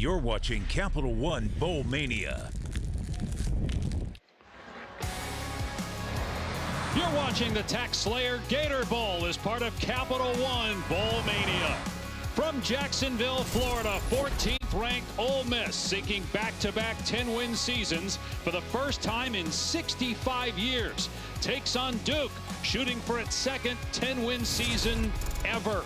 You're watching Capital One Bowl Mania. You're watching the Tax Slayer Gator Bowl as part of Capital One Bowl Mania. From Jacksonville, Florida, 14th ranked Ole Miss seeking back-to-back 10-win seasons for the first time in 65 years. Takes on Duke, shooting for its second 10-win season ever.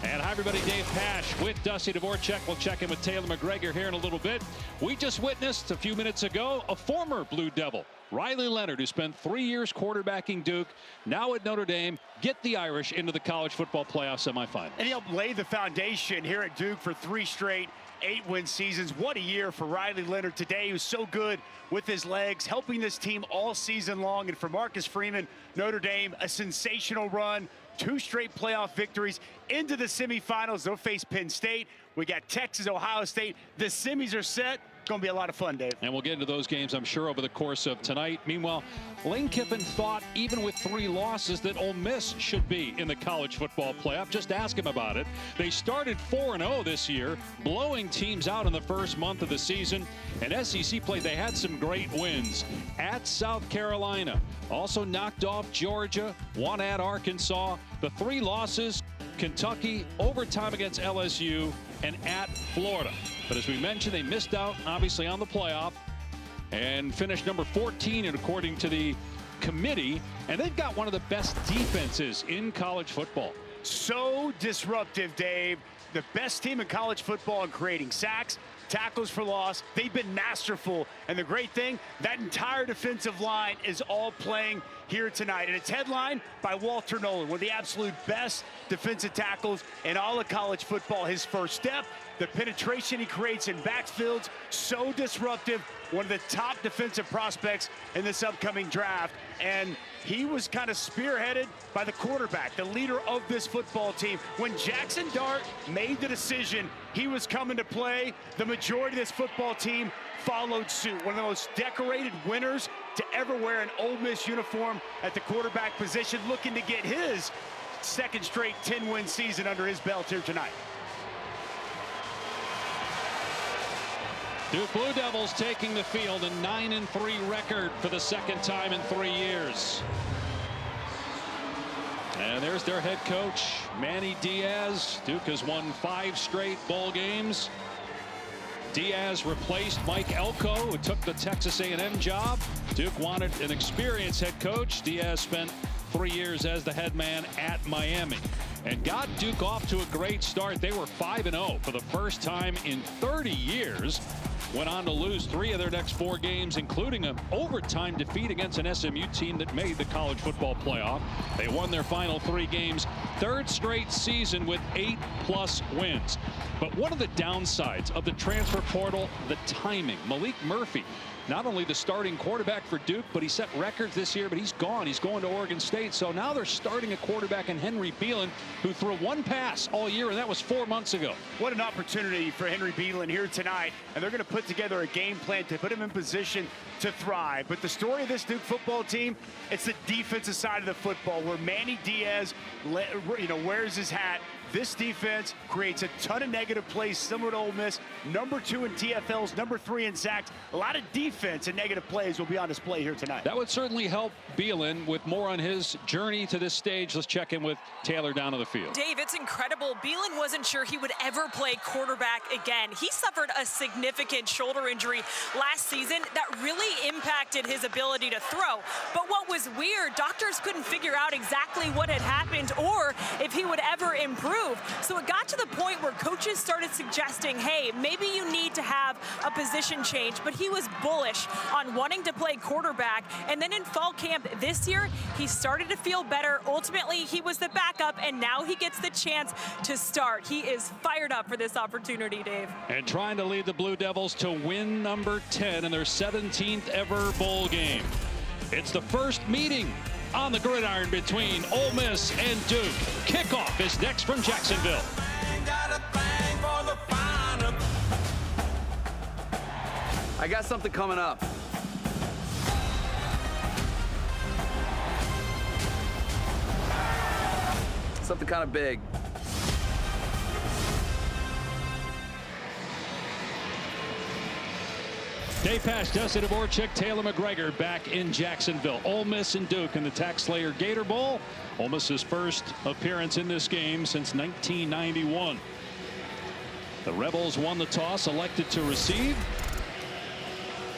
And hi everybody, Dave Pasch with Dusty Dvorak. We'll check in with Taylor McGregor here in a little bit. We just witnessed a few minutes ago a former Blue Devil, Riley Leonard, who spent 3 years quarterbacking Duke, now at Notre Dame, get the Irish into the college football playoff semifinals. And he helped lay the foundation here at Duke for 3 straight 8-win seasons. What a year for Riley Leonard today. He was so good with his legs, helping this team all season long. And for Marcus Freeman, Notre Dame, a sensational run. 2 straight playoff victories into the semifinals. They'll face Penn State. We got Texas, Ohio State. The semis are set. Going to be a lot of fun, Dave. And we'll get into those games, I'm sure, over the course of tonight. Meanwhile, Lane Kiffin thought, even with 3 losses, that Ole Miss should be in the college football playoff. Just ask him about it. They started 4-0 this year, blowing teams out in the first month of the season. And SEC play, they had some great wins at South Carolina. Also knocked off Georgia, won at Arkansas. The 3 losses, Kentucky, overtime against LSU, and at Florida. But as we mentioned, they missed out, obviously, on the playoff and finished number 14, and according to the committee. And they've got one of the best defenses in college football. So disruptive, Dave. The best team in college football in creating sacks, tackles for loss. They've been masterful. And the great thing, that entire defensive line is all playing here tonight. And it's headlined by Walter Nolan, one of the absolute best defensive tackles in all of college football. His first step, the penetration he creates in backfields, so disruptive. One of the top defensive prospects in this upcoming draft. And he was kind of spearheaded by the quarterback, the leader of this football team. When Jackson Dart made the decision he was coming to play, the majority of this football team followed suit. One of the most decorated winners to ever wear an Ole Miss uniform at the quarterback position, looking to get his second straight 10-win season under his belt here tonight. Duke Blue Devils taking the field, a 9-3 record for the second time in 3 years. And there's their head coach, Manny Diaz. Duke has won 5 straight bowl games. Diaz replaced Mike Elko, who took the Texas A&M job. Duke wanted an experienced head coach. Diaz spent 3 years as the head man at Miami and got Duke off to a great start. They were 5-0 for the first time in 30 years. Went on to lose 3 of their next 4 games, including an overtime defeat against an SMU team that made the college football playoff. They won their final 3 games, 3rd straight season with 8+ wins. But one of the downsides of the transfer portal, the timing. Malik Murphy, not only the starting quarterback for Duke, but he set records this year, but he's gone. He's going to Oregon State. So now they're starting a quarterback in Henry Beelan, who threw 1 pass all year, and that was 4 months ago. What an opportunity for Henry Beelan here tonight. And they're going to put together a game plan to put him in position to thrive. But the story of this Duke football team, it's the defensive side of the football, where Manny Diaz, wears his hat. This defense creates a ton of negative plays, similar to Ole Miss. Number 2 in TFLs, number 3 in sacks. A lot of defense and negative plays will be on display here tonight. That would certainly help Beelan with more on his journey to this stage. Let's check in with Taylor down on the field. Dave, it's incredible. Beelan wasn't sure he would ever play quarterback again. He suffered a significant shoulder injury last season that really impacted his ability to throw. But what was weird, doctors couldn't figure out exactly what had happened or if he would ever improve. So it got to the point where coaches started suggesting, hey, maybe you need to have a position change. But he was bullish on wanting to play quarterback. And then in fall camp this year, he started to feel better. Ultimately, he was the backup, and now he gets the chance to start. He is fired up for this opportunity, Dave. And trying to lead the Blue Devils to win number 10 in their 17th ever bowl game. It's the first meeting on the gridiron between Ole Miss and Duke. Kickoff is next from Jacksonville. I got something coming up. Something kind of big. Day pass, Justin Dvorak, Taylor McGregor back in Jacksonville. Ole Miss and Duke in the Tax Slayer Gator Bowl. Ole Miss's first appearance in this game since 1991. The Rebels won the toss, elected to receive.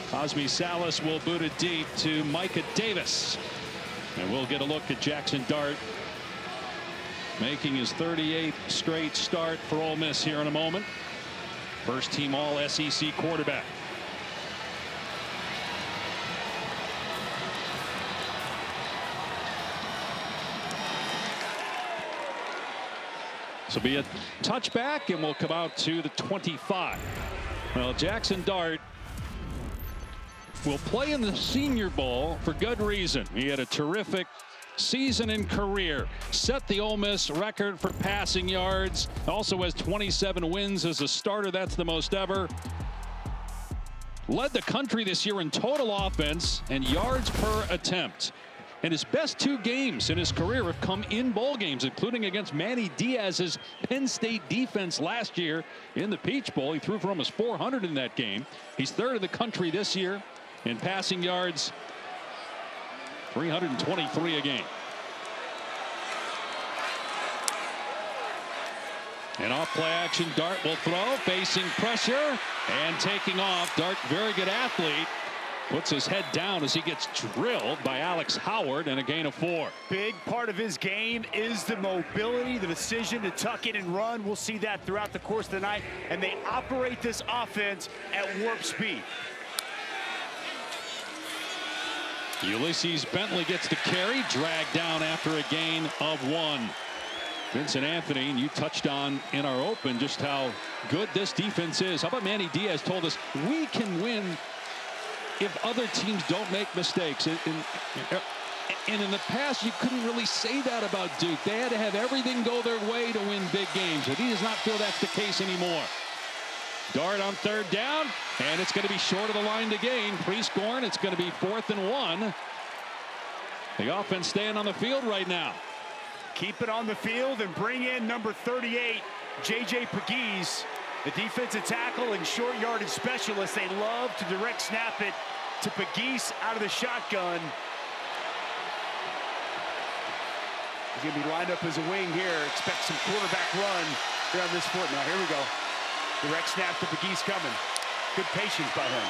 Cosme Salas will boot it deep to Micah Davis. And we'll get a look at Jackson Dart making his 38th straight start for Ole Miss here in a moment. First team all SEC quarterback. This will be a touchback and will come out to the 25. Well, Jackson Dart will play in the Senior Bowl for good reason. He had a terrific season and career, set the Ole Miss record for passing yards, also has 27 wins as a starter. That's the most ever. Led the country this year in total offense and yards per attempt. And his best 2 games in his career have come in bowl games, including against Manny Diaz's Penn State defense last year in the Peach Bowl. He threw for almost 400 in that game. He's 3rd in the country this year in passing yards, 323 a game. And off play action, Dart will throw, facing pressure and taking off. Dart, very good athlete, puts his head down as he gets drilled by Alex Howard, and a gain of 4. Big part of his game is the mobility, the decision to tuck in and run. We'll see that throughout the course of the night, and they operate this offense at warp speed. Ulysses Bentley gets the carry, dragged down after a gain of 1. Vincent Anthony, and you touched on in our open just how good this defense is. How about Manny Diaz told us we can win if other teams don't make mistakes. And in the past, you couldn't really say that about Duke. They had to have everything go their way to win big games, but he does not feel that's the case anymore. Dart on 3rd down, and it's going to be short of the line to gain. Pre-scoring, it's going to be 4th and 1. The offense staying on the field right now. Keep it on the field and bring in number 38, J.J. Pegues, the defensive tackle and short yardage specialist. They love to direct snap it to Pegues out of the shotgun. He's going to be lined up as a wing here. Expect some quarterback run here on this foot. Now, here we go. Direct snap to Pegues coming. Good patience by him.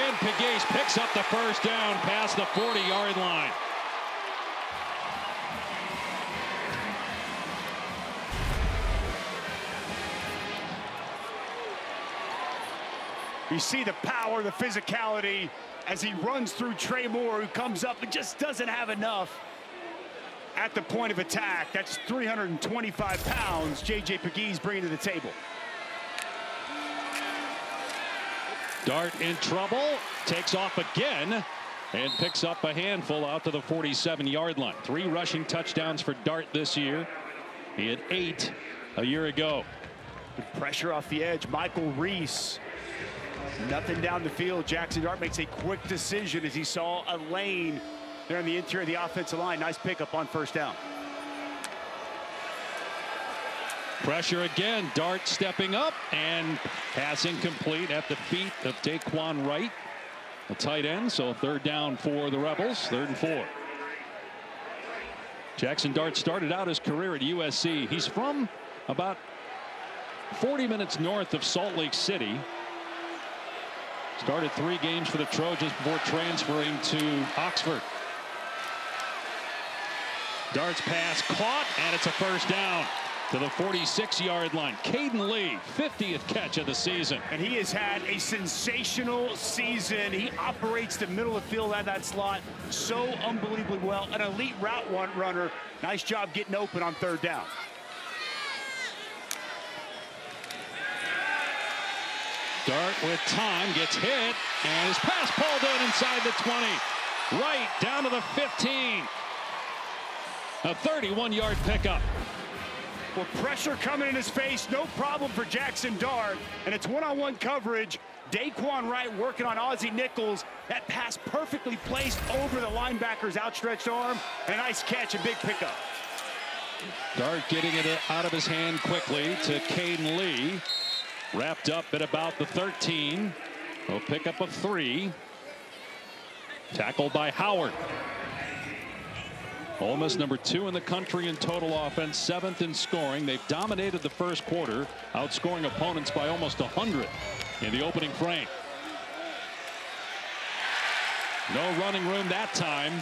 And Pegues picks up the first down past the 40-yard line. You see the power, the physicality as he runs through Trey Moore, who comes up and just doesn't have enough at the point of attack. That's 325 pounds J.J. Pegues bringing to the table. Dart in trouble, takes off again, and picks up a handful out to the 47-yard line. 3 rushing touchdowns for Dart this year. He had 8 a year ago. Good pressure off the edge. Michael Reese. Nothing down the field. Jackson Dart makes a quick decision as he saw a lane there on the interior of the offensive line. Nice pickup on 1st down. Pressure again. Dart stepping up and passing complete at the feet of Daquan Wright, the tight end. So 3rd down for the Rebels, 3rd and 4. Jackson Dart started out his career at USC. He's from about 40 minutes north of Salt Lake City. Started 3 games for the Trojans before transferring to Oxford. Dart's pass caught, and it's a first down to the 46-yard line. Caden Lee, 50th catch of the season. And he has had a sensational season. He operates the middle of the field at that slot so unbelievably well. An elite route runner. Nice job getting open on 3rd down. Dart with time, gets hit, and his pass pulled in inside the 20. Right down to the 15. A 31-yard pickup. Well, pressure coming in his face, no problem for Jackson Dart. And it's one-on-one coverage. Daquan Wright working on Ozzie Nichols. That pass perfectly placed over the linebacker's outstretched arm. And a nice catch, a big pickup. Dart getting it out of his hand quickly to Caden Lee. Wrapped up at about the 13. They'll pick up a 3. Tackled by Howard. Ole Miss number 2 in the country in total offense, 7th in scoring. They've dominated the first quarter, outscoring opponents by almost 100 in the opening frame. No running room that time.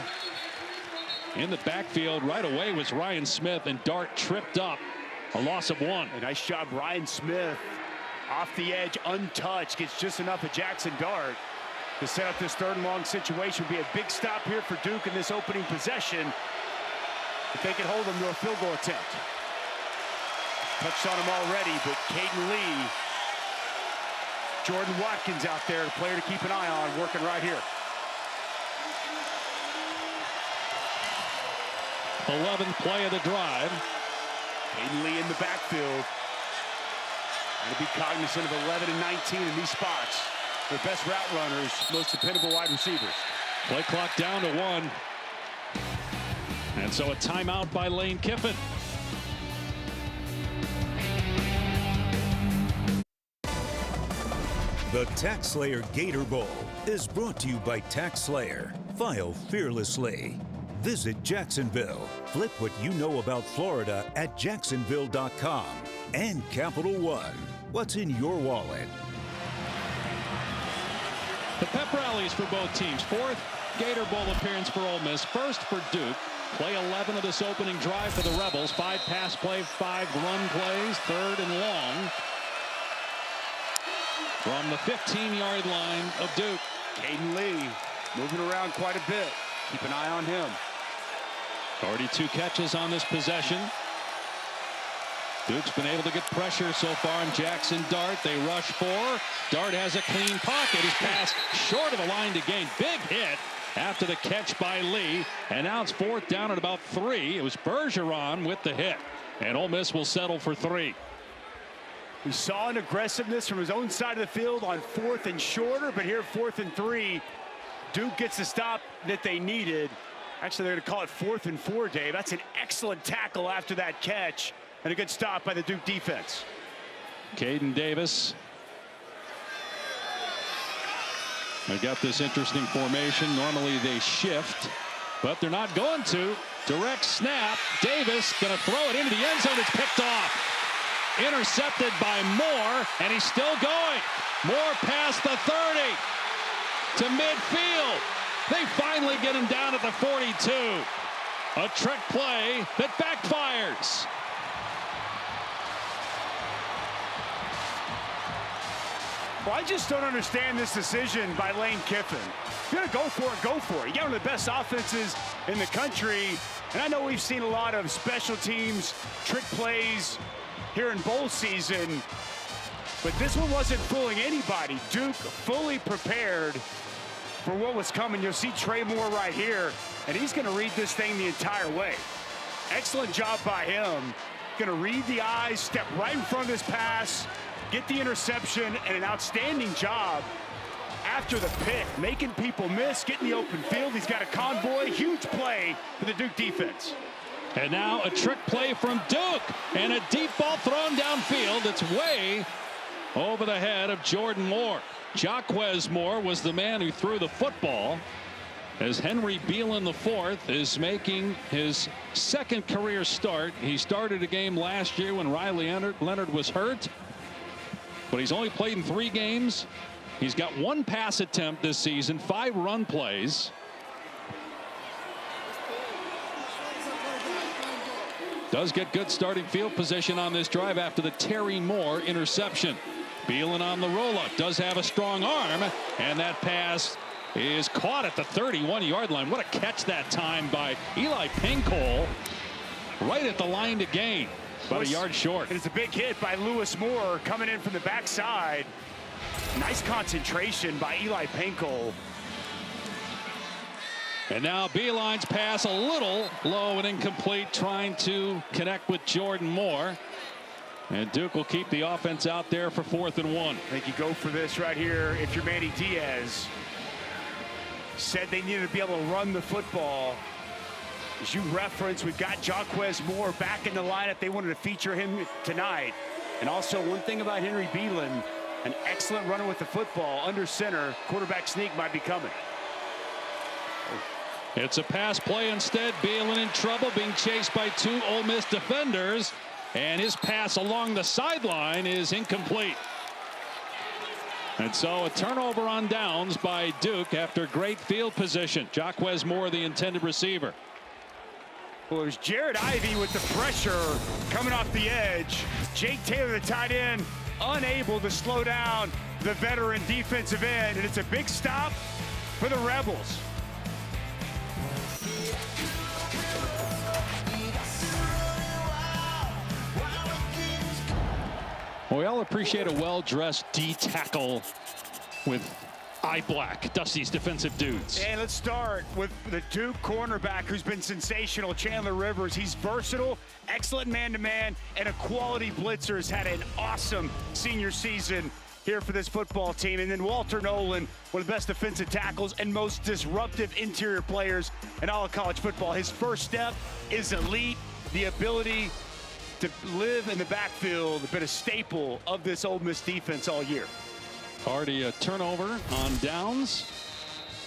In the backfield right away was Ryan Smith, and Dart tripped up. A loss of 1. A nice job, Ryan Smith. Off the edge, untouched, gets just enough of Jackson Dart to set up this 3rd and long situation. Be a big stop here for Duke in this opening possession. If they can hold them to a field goal attempt. Touched on him already, but Caden Lee, Jordan Watkins out there, a player to keep an eye on, working right here. 11th play of the drive. Caden Lee in the backfield. And to be cognizant of 11 and 19 in these spots. The best route runners, most dependable wide receivers. Play clock down to 1. And so a timeout by Lane Kiffin. The Tax Slayer Gator Bowl is brought to you by Tax Slayer. File fearlessly. Visit Jacksonville. Flip what you know about Florida at jacksonville.com. And Capital One. What's in your wallet? The pep rallies for both teams. 4th Gator Bowl appearance for Ole Miss. 1st for Duke. Play 11 of this opening drive for the Rebels. 5 pass play, 5 run plays. 3rd and long. From the 15-yard line of Duke. Caden Lee moving around quite a bit. Keep an eye on him. Already 2 catches on this possession. Duke's been able to get pressure so far on Jackson Dart. They rush 4. Dart has a clean pocket. His pass short of the line to gain. Big hit after the catch by Lee. And now it's 4th down at about 3. It was Bergeron with the hit. And Ole Miss will settle for 3. We saw an aggressiveness from his own side of the field on 4th and shorter, but here 4th and 3, Duke gets the stop that they needed. Actually, they're going to call it 4th and 4, Dave. That's an excellent tackle after that catch, and a good stop by the Duke defense. Caden Davis. They got this interesting formation. Normally they shift, but they're not going to. Direct snap. Davis going to throw it into the end zone. It's picked off. Intercepted by Moore, and he's still going. Moore past the 30 to midfield. They finally get him down at the 42. A trick play that backfires. Well, I just don't understand this decision by Lane Kiffin. If you're going to go for it, go for it. You got one of the best offenses in the country, and I know we've seen a lot of special teams, trick plays here in bowl season, but this one wasn't fooling anybody. Duke fully prepared for what was coming. You'll see Trey Moore right here, and he's going to read this thing the entire way. Excellent job by him. Going to read the eyes, step right in front of this pass, get the interception, and an outstanding job after the pick, making people miss, getting the open field. He's got a convoy, huge play for the Duke defense. And now a trick play from Duke, and a deep ball thrown downfield. It's way over the head of Jordan Moore. Jaquez Moore was the man who threw the football, as Henry Beelan IV is making his 2nd career start. He started a game last year when Riley Leonard was hurt, but he's only played in 3 games. He's got 1 pass attempt this season, 5 run plays. Does get good starting field position on this drive after the Terry Moore interception. Beelan on the roll-up, does have a strong arm, and that pass is caught at the 31-yard line. What a catch that time by Eli Pinkole, right at the line to gain, about a yard short. It's a big hit by Lewis Moore coming in from the backside. Nice concentration by Eli Pinkole. And now Beeline's pass a little low and incomplete, trying to connect with Jordan Moore. And Duke will keep the offense out there for 4th and 1. I think you go for this right here if you're Manny Diaz. Said they needed to be able to run the football. As you referenced, we've got Jaquez Moore back in the lineup. They wanted to feature him tonight. And also one thing about Henry Beelan, An excellent runner with the football under center. Quarterback sneak might be coming. It's a pass play instead. Beelen in trouble, being chased by 2 Ole Miss defenders. And his pass along the sideline is incomplete. And so a turnover on downs by Duke after great field position. Jacquez Moore, the intended receiver. Well, it was Jared Ivey with the pressure coming off the edge. Jake Taylor, the tight end, unable to slow down the veteran defensive end. And it's a big stop for the Rebels. Well, we all appreciate a well-dressed D tackle with eye black. Dusty's defensive dudes. And let's start with the Duke cornerback who's been sensational, Chandler Rivers. He's versatile, excellent man-to-man, and a quality blitzer. Has had an awesome senior season here for this football team. And then Walter Nolan, one of the best defensive tackles and most disruptive interior players in all of college football. His first step is elite. The ability to live in the backfield has been a staple of this Ole Miss defense all year. Already a turnover on downs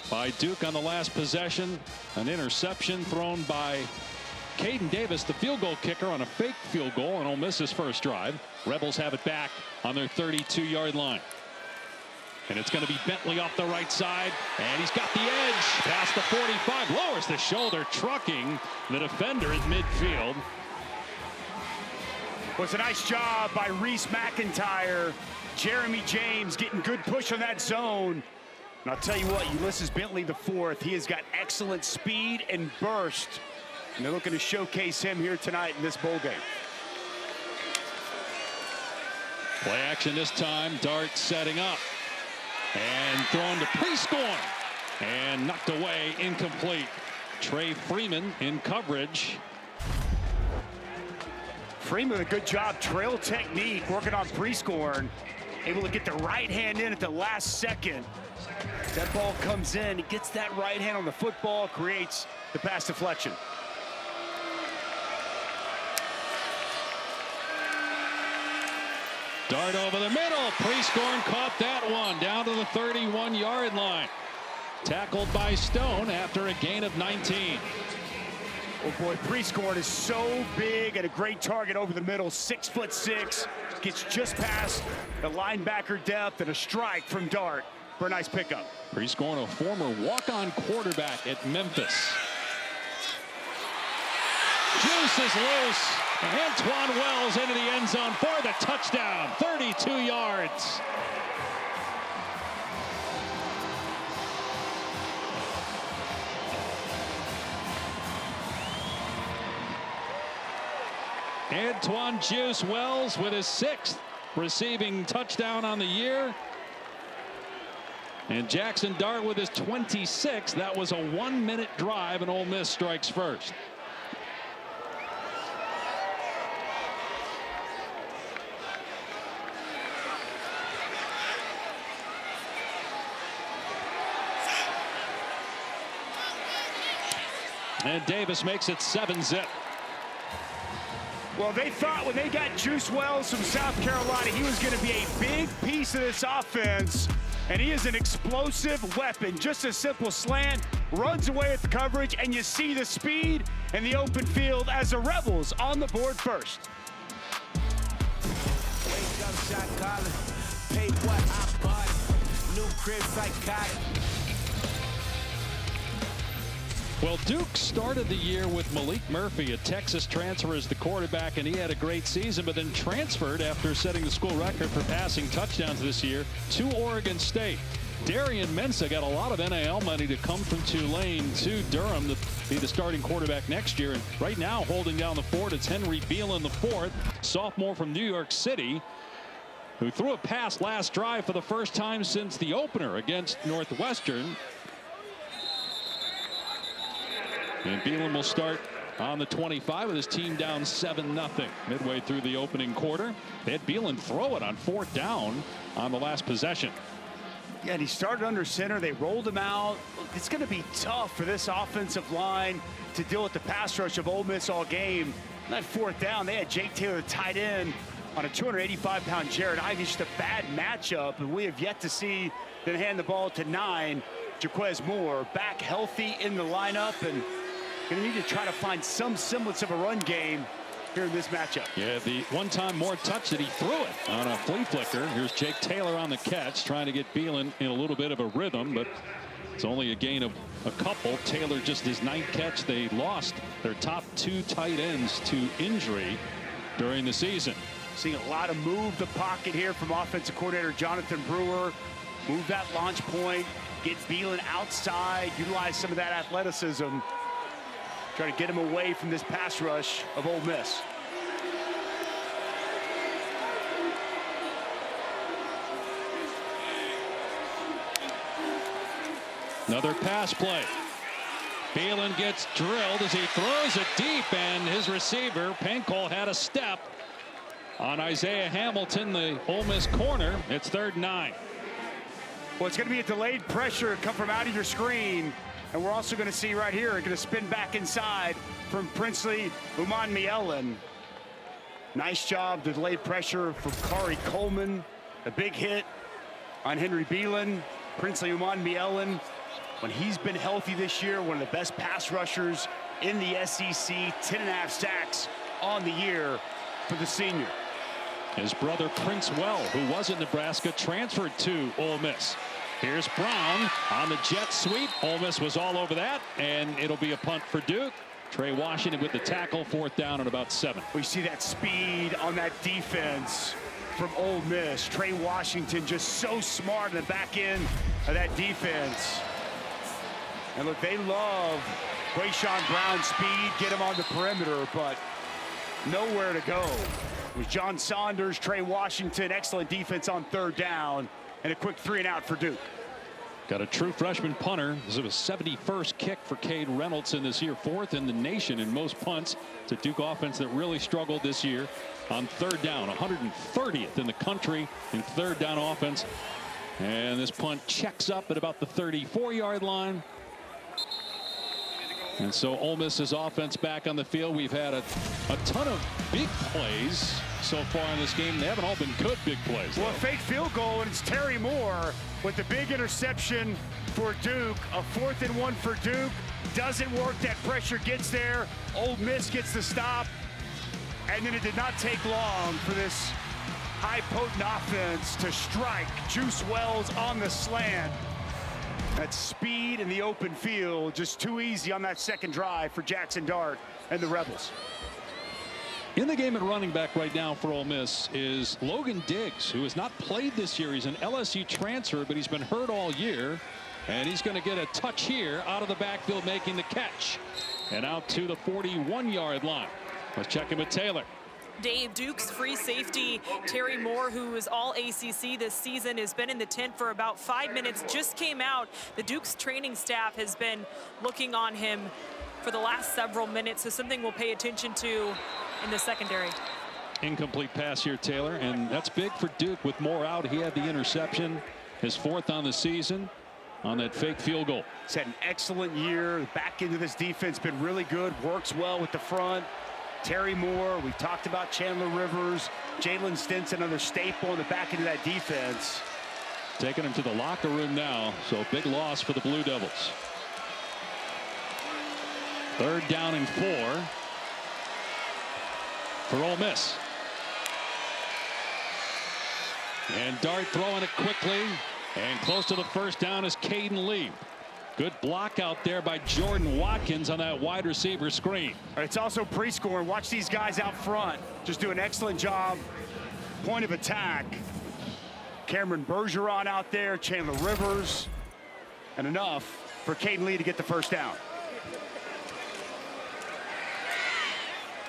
by Duke on the last possession. An interception thrown by Caden Davis, the field goal kicker, on a fake field goal on Ole Miss's first drive. Rebels have it back on their 32-yard line. And it's going to be Bentley off the right side. And he's got the edge past the 45. Lowers the shoulder, trucking the defender at midfield. Well, it's a nice job by Reese McIntyre. Jeremy James getting good push on that zone. And I'll tell you what, Ulysses Bentley IV, he has got excellent speed and burst. And they're looking to showcase him here tonight in this bowl game. Play action this time. Dart setting up. And thrown to Prescorn. And knocked away, incomplete. Trey Freeman in coverage. Freeman, a good job, trail technique, working on Prescorn. Able to get the right hand in at the last second. That ball comes in, he gets that right hand on the football, creates the pass deflection. Dart over the middle. Prescorn caught that one down to the 31-yard line. Tackled by Stone after a gain of 19. Oh boy, Prescorn is so big and a great target over the middle. 6'6", gets just past the linebacker depth, and a strike from Dart for a nice pickup. Prescorn, a former walk-on quarterback at Memphis. Juice is loose. Antoine Wells into the end zone for the touchdown. 32 yards. Antoine Juice Wells with his 6th receiving touchdown on the year. And Jackson Dart with his 26th. That was a 1-minute drive, and Ole Miss strikes first. And Davis makes it 7-zip. Well, they thought when they got Juice Wells from South Carolina, he was going to be a big piece of this offense. And he is an explosive weapon. Just a simple slant, runs away at the coverage, and you see the speed and the open field as the Rebels on the board first. Wake up, shot calling. Pay what I bought. New crib psychotic. Well, Duke started the year with Malik Murphy, a Texas transfer, as the quarterback, and he had a great season, but then transferred after setting the school record for passing touchdowns this year to Oregon State. Darian Mensah got a lot of NIL money to come from Tulane to Durham to be the starting quarterback next year. And right now, holding down the fort, it's Henry Beelen IV, sophomore from New York City, who threw a pass last drive for the first time since the opener against Northwestern. And Beelen will start on the 25 with his team down 7-0 midway through the opening quarter. They had Beelen throw it on 4th down on the last possession. Yeah, and he started under center. They rolled him out. It's going to be tough for this offensive line to deal with the pass rush of Ole Miss all game. On that 4th down, they had Jake Taylor, the tight end, on a 285-pound Jared Ivey. Just a bad matchup, and we have yet to see them hand the ball to 9. Jaquez Moore back healthy in the lineup, and going to need to try to find some semblance of a run game here in this matchup. Yeah, the one-time Moore touch that he threw it on a flea flicker. Here's Jake Taylor on the catch, trying to get Beelan in a little bit of a rhythm, but it's only a gain of a couple. Taylor just his 9th catch. They lost their top 2 tight ends to injury during the season. Seeing a lot of move the pocket here from offensive coordinator Jonathan Brewer. Move that launch point, get Beelan outside, utilize some of that athleticism. Try to get him away from this pass rush of Ole Miss. Another pass play. Beelan gets drilled as he throws it deep, and his receiver, Pankol, had a step on Isaiah Hamilton, the Ole Miss corner. It's 3rd and 9. Well, it's going to be a delayed pressure come from out of your screen. And we're also going to see right here, going to spin back inside from Princely Umanmielen. Nice job, delayed pressure from Kari Coleman. A big hit on Henry Beelan. Princely Umanmielen, when he's been healthy this year, one of the best pass rushers in the SEC. 10.5 sacks on the year for the senior. His brother Prince Well, who was in Nebraska, transferred to Ole Miss. Here's Brown on the jet sweep. Ole Miss was all over that, and it'll be a punt for Duke. Trey Washington with the tackle, 4th down and about 7. We see that speed on that defense from Ole Miss. Trey Washington just so smart in the back end of that defense. And look, they love Quayshawn Brown's speed, get him on the perimeter, but nowhere to go. It was John Saunders, Trey Washington, excellent defense on 3rd down, and a quick 3-and-out for Duke. Got a true freshman punter. This is a 71st kick for Cade Reynolds this year, 4th in the nation in most punts. It's a Duke offense that really struggled this year on 3rd down, 130th in the country in 3rd down offense. And this punt checks up at about the 34-yard line. And so Ole Miss's offense back on the field. We've had a ton of big plays so far in this game. They haven't all been good big plays. Well, a fake field goal, and it's Terry Moore with the big interception for Duke. A 4th and 1 for Duke. Doesn't work. That pressure gets there. Ole Miss gets the stop. And then it did not take long for this high potent offense to strike. Juice Wells on the slant. That speed in the open field, just too easy on that second drive for Jackson Dart and the Rebels. In the game at running back right now for Ole Miss is Logan Diggs, who has not played this year. He's an LSU transfer, but he's been hurt all year. And he's going to get a touch here out of the backfield, making the catch. And out to the 41-yard line. Let's check in with Taylor. Dave, Duke's free safety, Terry Moore, who is all ACC this season, has been in the tent for about 5 minutes, just came out. The Duke's training staff has been looking on him for the last several minutes, so something we'll pay attention to in the secondary. Incomplete pass here, Taylor, and that's big for Duke with Moore out. He had the interception, his 4th on the season on that fake field goal. He's had an excellent year. Back into this defense, been really good, works well with the front. Terry Moore, we talked about Chandler Rivers, Jalen Stinson, another staple in the back end of that defense. Taking him to the locker room now, so big loss for the Blue Devils. 3rd down and 4 for Ole Miss. And Dart throwing it quickly, and close to the 1st down is Caden Lee. Good block out there by Jordan Watkins on that wide receiver screen. It's also pre-scoring. Watch these guys out front. Just do an excellent job. Point of attack. Cameron Bergeron out there, Chandler Rivers, and enough for Caden Lee to get the 1st down.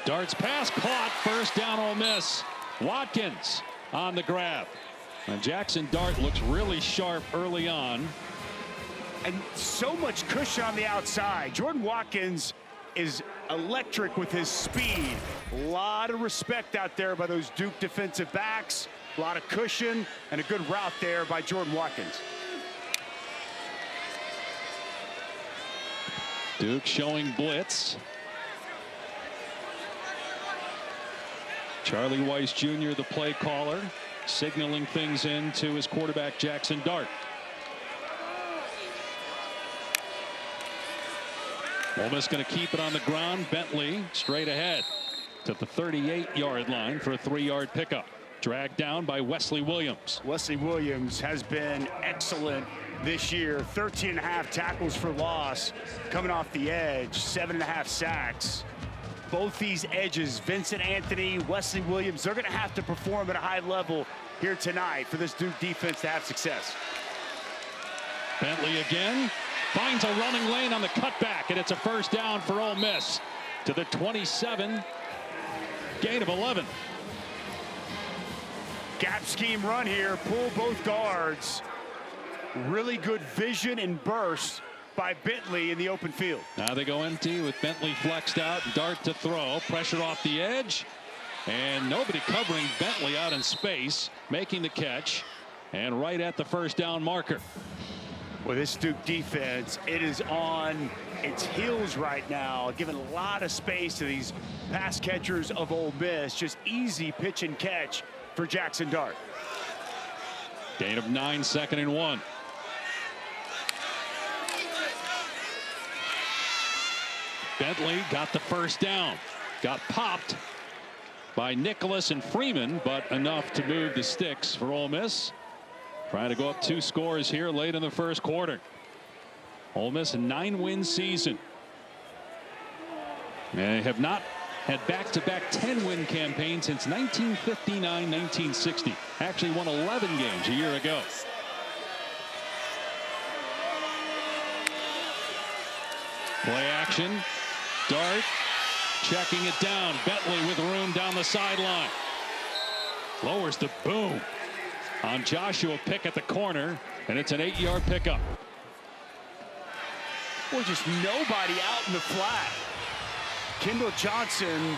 Dart's pass caught, 1st down Ole Miss. Watkins on the grab. And Jackson Dart looks really sharp early on. And so much cushion on the outside. Jordan Watkins is electric with his speed. A lot of respect out there by those Duke defensive backs. A lot of cushion and a good route there by Jordan Watkins. Duke showing blitz. Charlie Weiss Jr., the play caller, signaling things in to his quarterback, Jackson Dart. Ole Miss going to keep it on the ground. Bentley straight ahead to the 38-yard line for a 3-yard pickup. Dragged down by Wesley Williams. Wesley Williams has been excellent this year. 13.5 tackles for loss coming off the edge, 7.5 sacks. Both these edges, Vincent Anthony, Wesley Williams, they're going to have to perform at a high level here tonight for this Duke defense to have success. Bentley again finds a running lane on the cutback, and it's a first down for Ole Miss to the 27, gain of 11. Gap scheme run here, pull both guards. Really good vision and burst by Bentley in the open field. Now they go empty with Bentley flexed out, Dart to throw, pressure off the edge, and nobody covering Bentley out in space, making the catch, and right at the first down marker. Well, this Duke defense, it is on its heels right now, giving a lot of space to these pass catchers of Ole Miss. Just easy pitch and catch for Jackson Dart. Gain of 9, 2nd and 1. Bentley got the first down. Got popped by Nicholas and Freeman, but enough to move the sticks for Ole Miss. Trying to go up 2 scores here late in the first quarter. Ole Miss a 9-win season. They have not had back-to-back 10-win campaigns since 1959-1960. Actually won 11 games a year ago. Play action. Dart checking it down. Bentley with room down the sideline. Lowers the boom on Joshua Pick at the corner, and it's an 8-yard pickup. Well, just nobody out in the flat. Kendall Johnson,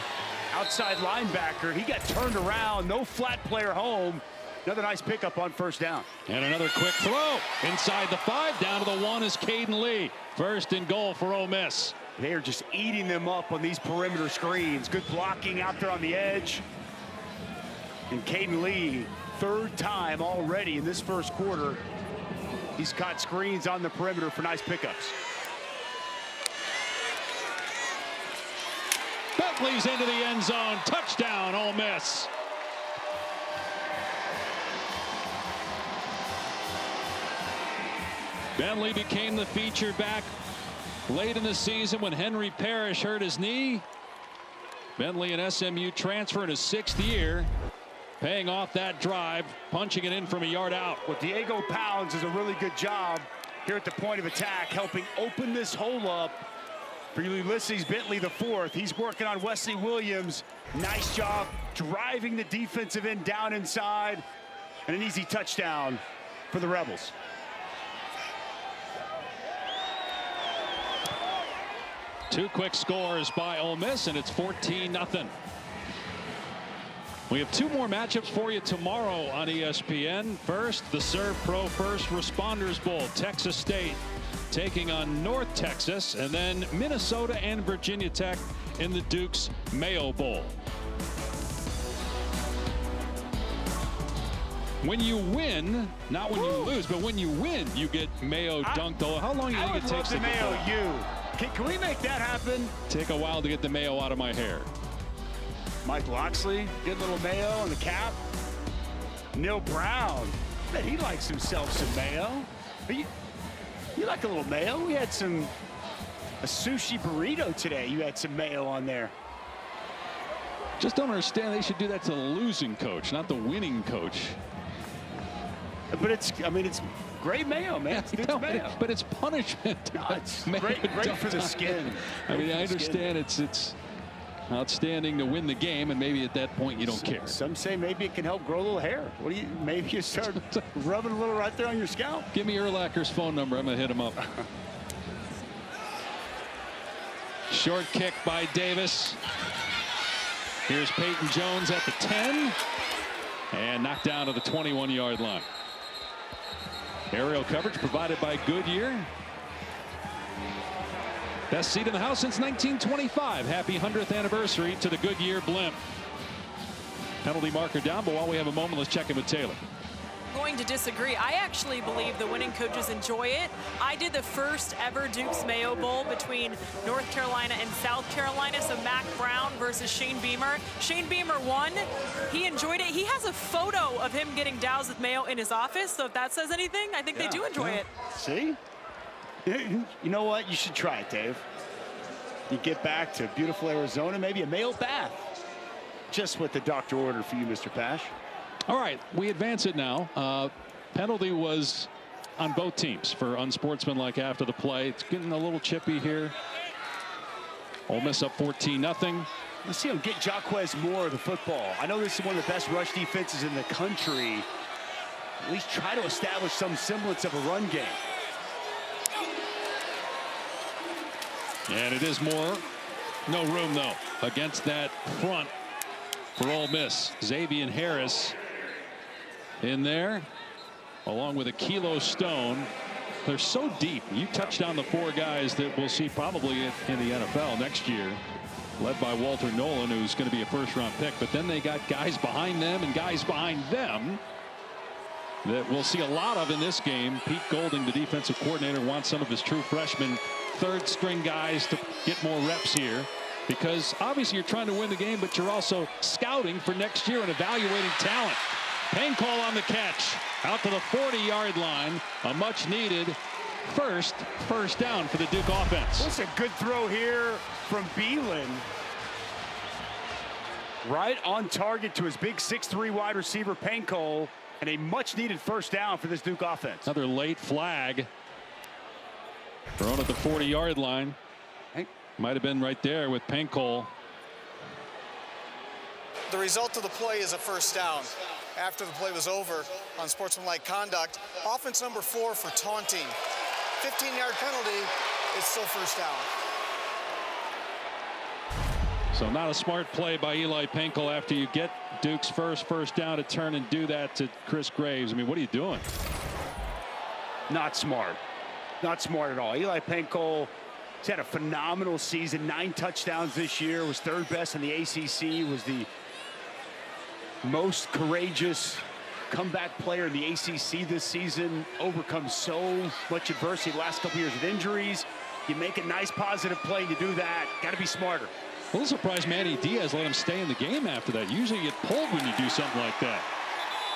outside linebacker, he got turned around. No flat player home. Another nice pickup on first down. And another quick throw inside the 5. Down to the 1 is Caden Lee. First and goal for Ole Miss. They are just eating them up on these perimeter screens. Good blocking out there on the edge. And Caden Lee, 3rd time already in this first quarter, he's caught screens on the perimeter for nice pickups. Bentley's into the end zone. Touchdown, Ole Miss. Bentley became the featured back late in the season when Henry Parrish hurt his knee. Bentley and SMU transfer in his 6th year, paying off that drive, punching it in from a yard out. Well, Diego Pounds does a really good job here at the point of attack, helping open this hole up for Ulysses Bentley the 4th. He's working on Wesley Williams. Nice job driving the defensive end down inside, and an easy touchdown for the Rebels. Two quick scores by Ole Miss, and it's 14-0. We have 2 more matchups for you tomorrow on ESPN. First, the Serve Pro First Responders Bowl. Texas State taking on North Texas, and then Minnesota and Virginia Tech in the Duke's Mayo Bowl. When you win, not when you lose, but when you win, you get Mayo dunked. How long do you think it takes to Mayo you? Can we make that happen? Take a while to get the mayo out of my hair. Mike Loxley, good little mayo on the cap. Neil Brown, bet he likes himself some mayo. You like a little mayo? We had a sushi burrito today. You had some mayo on there. Just don't understand. They should do that to the losing coach, not the winning coach. But it's great mayo, man. It's good mayo. But it's punishment. No, it's great for the skin. I mean, I understand it's outstanding to win the game, and maybe at that point you don't care. Some say maybe it can help grow a little hair. Maybe you start rubbing a little right there on your scalp. Give me Urlacher's phone number. I'm going to hit him up. Short kick by Davis. Here's Peyton Jones at the 10. And knocked down to the 21-yard line. Aerial coverage provided by Goodyear. Best seat in the house since 1925. Happy 100th anniversary to the Goodyear blimp. penalty marker down. But while we have a moment, let's check in with Taylor. Going to disagree. I actually believe the winning coaches enjoy it. I did the first ever Duke's Mayo Bowl between North Carolina and South Carolina. So Mac Brown versus Shane Beamer. Shane Beamer won. He enjoyed it. He has a photo of him getting doused with mayo in his office. So if that says anything, I think they do enjoy it. See? You know what? You should try it, Dave. You get back to beautiful Arizona, maybe a mayo bath. Just what the doctor ordered for you, Mr. Pash. All right, we advance it now. Penalty was on both teams for unsportsmanlike after the play. It's getting a little chippy here. Ole Miss up 14-0. Let's see him get Jaquez Moore the football. I know this is one of the best rush defenses in the country. At least try to establish some semblance of a run game. And it is Moore. No room, though, against that front for Ole Miss. Xavier Harris in there, along with Akilo Stone. They're so deep. You touched on the 4 guys that we'll see probably in the NFL next year, led by Walter Nolan, who's going to be a first-round pick. But then they got guys behind them and guys behind them that we'll see a lot of in this game. Pete Golding, the defensive coordinator, wants some of his true freshmen third-string guys to get more reps here, because obviously you're trying to win the game, but you're also scouting for next year and evaluating talent. Payne call on the catch out to the 40-yard line. A much-needed first down for the Duke offense. That's a good throw here from Beelan. Right on target to his big 6'3" wide receiver, Payne Cole, and a much-needed first down for this Duke offense. Another late flag thrown at the 40-yard line. Might have been right there with Payne Cole. The result of the play is a first down. After the play was over on sportsmanlike conduct, offense number 4 for taunting. 15-yard penalty, it's still first down. So not a smart play by Eli Payne Cole after you get Duke's first down to turn and do that to Chris Graves. I mean, what are you doing? Not smart. Not smart at all. Eli Payne Cole has had a phenomenal season. 9 touchdowns this year. Was 3rd best in the ACC. Was the most courageous comeback player in the ACC this season. Overcome so much adversity the last couple years with injuries. You make a nice positive play to do that. Got to be smarter. A little surprised Manny Diaz let him stay in the game after that. Usually you get pulled when you do something like that.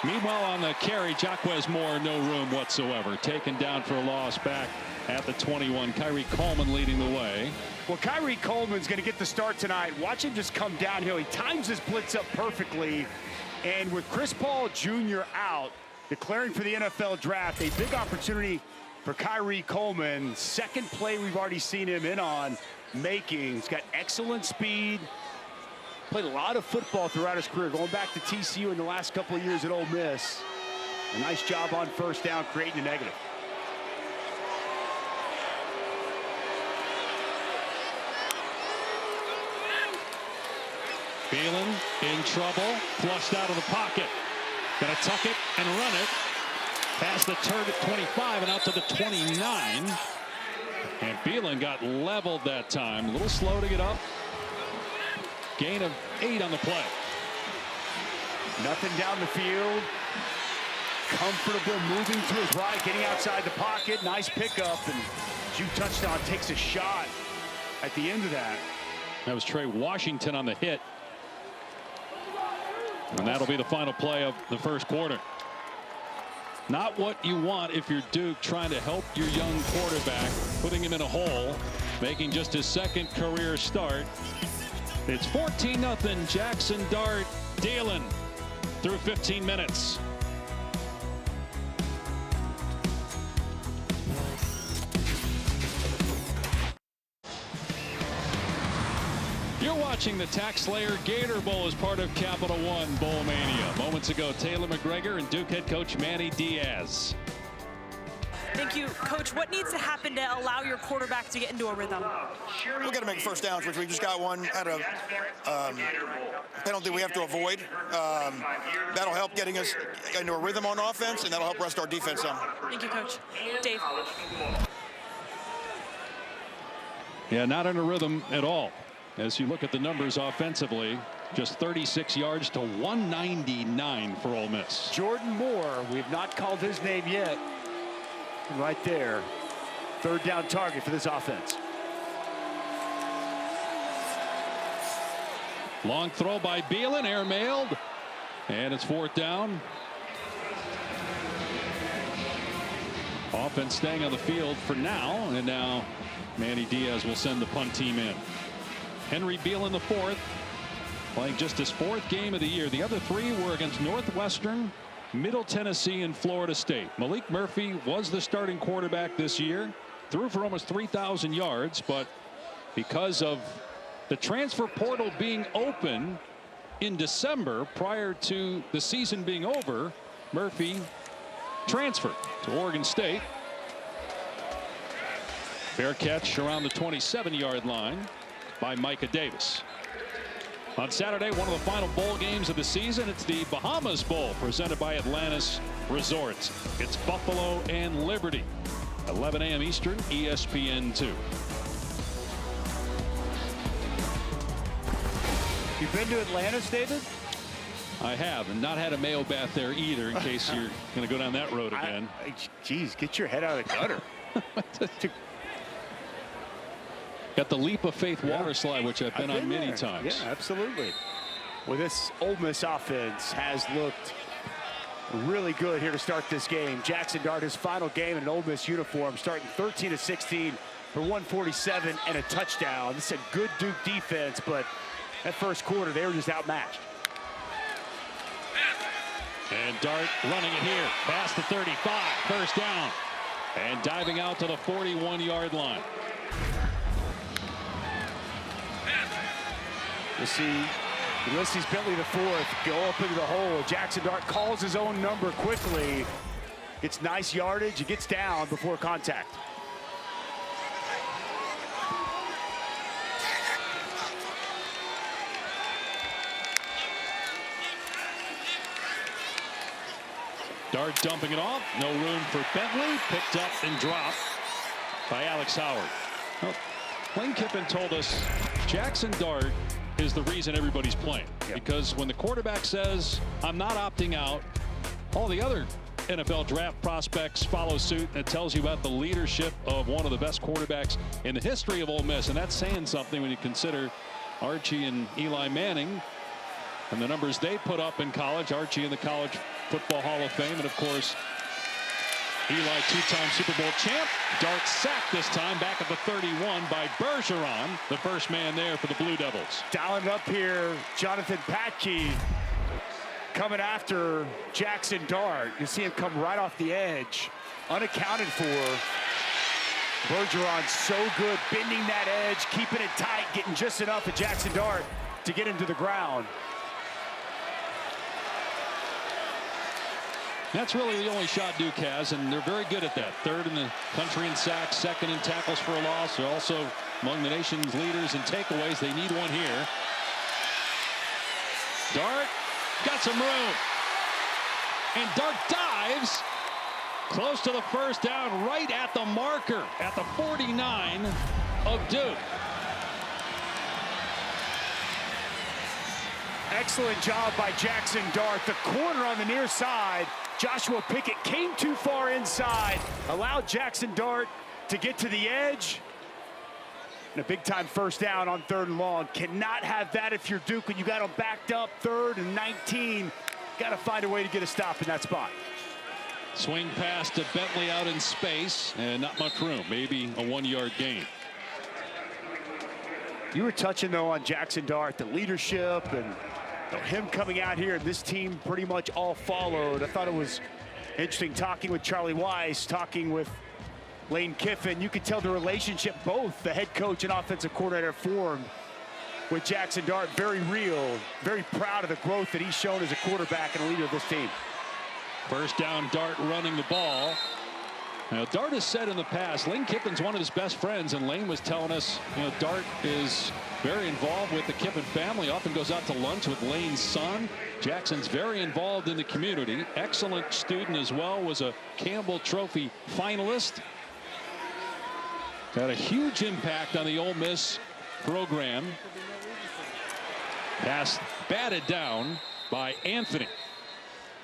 Meanwhile, on the carry, Jaquez Moore, no room whatsoever. Taken down for a loss back at the 21. Kyrie Coleman leading the way. Well, Kyrie Coleman's going to get the start tonight. Watch him just come downhill. He times his blitz up perfectly. And with Chris Paul Jr. out, declaring for the NFL draft, a big opportunity for Kyrie Coleman. Second play we've already seen him in on making. He's got excellent speed. Played a lot of football throughout his career, going back to TCU in the last couple of years at Ole Miss. A nice job on first down, creating a negative. Beelan in trouble, flushed out of the pocket. Gonna tuck it and run it. Past the target 25 and out to the 29. And Beelan got leveled that time. A little slow to get up. Gain of 8 on the play. Nothing down the field. Comfortable moving to his right, getting outside the pocket. Nice pickup, and Duke touchdown takes a shot at the end of that. That was Trey Washington on the hit. And that'll be the final play of the first quarter. Not what you want if you're Duke, trying to help your young quarterback, putting him in a hole, making just his second career start. It's 14-0 Jackson Dart dealing through 15 minutes. You're watching the TaxSlayer Gator Bowl as part of Capital One Bowl Mania. Moments ago, Taylor McGregor and Duke head coach Manny Diaz. Thank you, Coach. What needs to happen to allow your quarterback to get into a rhythm? We've got to make first downs, which we just got one at a penalty we have to avoid. That'll help getting us into a rhythm on offense, and that'll help rest our defense some. Thank you, Coach. Dave. Yeah, not in a rhythm at all. As you look at the numbers offensively, Just 36 yards to 199 for Ole Miss. Jordan Moore, we've not called his name yet. Right there. Third down target for this offense. Long throw by Beelan, air-mailed, and it's fourth down. Offense staying on the field for now, and now Manny Diaz will send the punt team in. Henry Beelan the fourth, playing just his fourth game of the year. The other three were against Northwestern, Middle Tennessee, and Florida State. Malik Murphy was the starting quarterback this year, threw for almost 3,000 yards, but because of the transfer portal being open in December prior to the season being over, Murphy transferred to Oregon State. Fair catch around the 27-yard line by Micah Davis. On Saturday, one of the final bowl games of the season, it's the Bahamas Bowl presented by Atlantis Resorts. It's Buffalo and Liberty, 11 a.m. Eastern, ESPN2. You've been to Atlantis, David? I have, and not had a Mayo bath there either, in case you're going to go down that road again. Geez, get your head out of the gutter. Got the Leap of Faith water slide, which I've been on many times. Yeah, absolutely. Well, this Ole Miss offense has looked really good here to start this game. Jackson Dart, his final game in an Ole Miss uniform, starting 13 of 16 for 147 and a touchdown. This is a good Duke defense, but that first quarter, they were just outmatched. And Dart running it here, past the 35, first down, and diving out to the 41-yard line. You see Ulysses Bentley the fourth go up into the hole. Jackson Dart calls his own number quickly. Gets nice yardage. He gets down before contact. Dart dumping it off. No room for Bentley. Picked up and dropped by Alex Howard. Well, Lane Kiffin told us Jackson Dart is the reason everybody's playing. Yep. Because when the quarterback says, I'm not opting out, all the other NFL draft prospects follow suit. And it tells you about the leadership of one of the best quarterbacks in the history of Ole Miss. And that's saying something when you consider Archie and Eli Manning and the numbers they put up in college. Archie in the College Football Hall of Fame, and of course Eli, two-time Super Bowl champ. Dart sacked this time back at the 31 by Bergeron, the first man there for the Blue Devils. Dialing it up here, Jonathan Patke coming after Jackson Dart. You see him come right off the edge, unaccounted for. Bergeron so good, bending that edge, keeping it tight, getting just enough of Jackson Dart to get him to the ground. That's really the only shot Duke has, and they're very good at that. Third in the country in sacks, second in tackles for a loss. They're also among the nation's leaders in takeaways. They need one here. Dart got some room. And Dart dives close to the first down, right at the marker at the 49 of Duke. Excellent job by Jackson Dart. The corner on the near side. Joshua Pickett came too far inside, allowed Jackson Dart to get to the edge. And a big-time first down on 3rd and long. Cannot have that if you're Duke when you got them backed up 3rd and 19. Got to find a way to get a stop in that spot. Swing pass to Bentley out in space, and not much room. Maybe a 1-yard gain. You were touching, though, on Jackson Dart, the leadership and him coming out here, and this team pretty much all followed. I thought it was interesting talking with Charlie Weiss, talking with Lane Kiffin. You could tell the relationship both the head coach and offensive coordinator formed with Jackson Dart. Very real, very proud of the growth that he's shown as a quarterback and a leader of this team. First down, Dart running the ball. Now, Dart has said in the past, Lane Kiffin's one of his best friends, and Lane was telling us, Dart is very involved with the Kiffin family, often goes out to lunch with Lane's son. Jackson's very involved in the community. Excellent student as well, was a Campbell Trophy finalist. Had a huge impact on the Ole Miss program. Pass batted down by Anthony.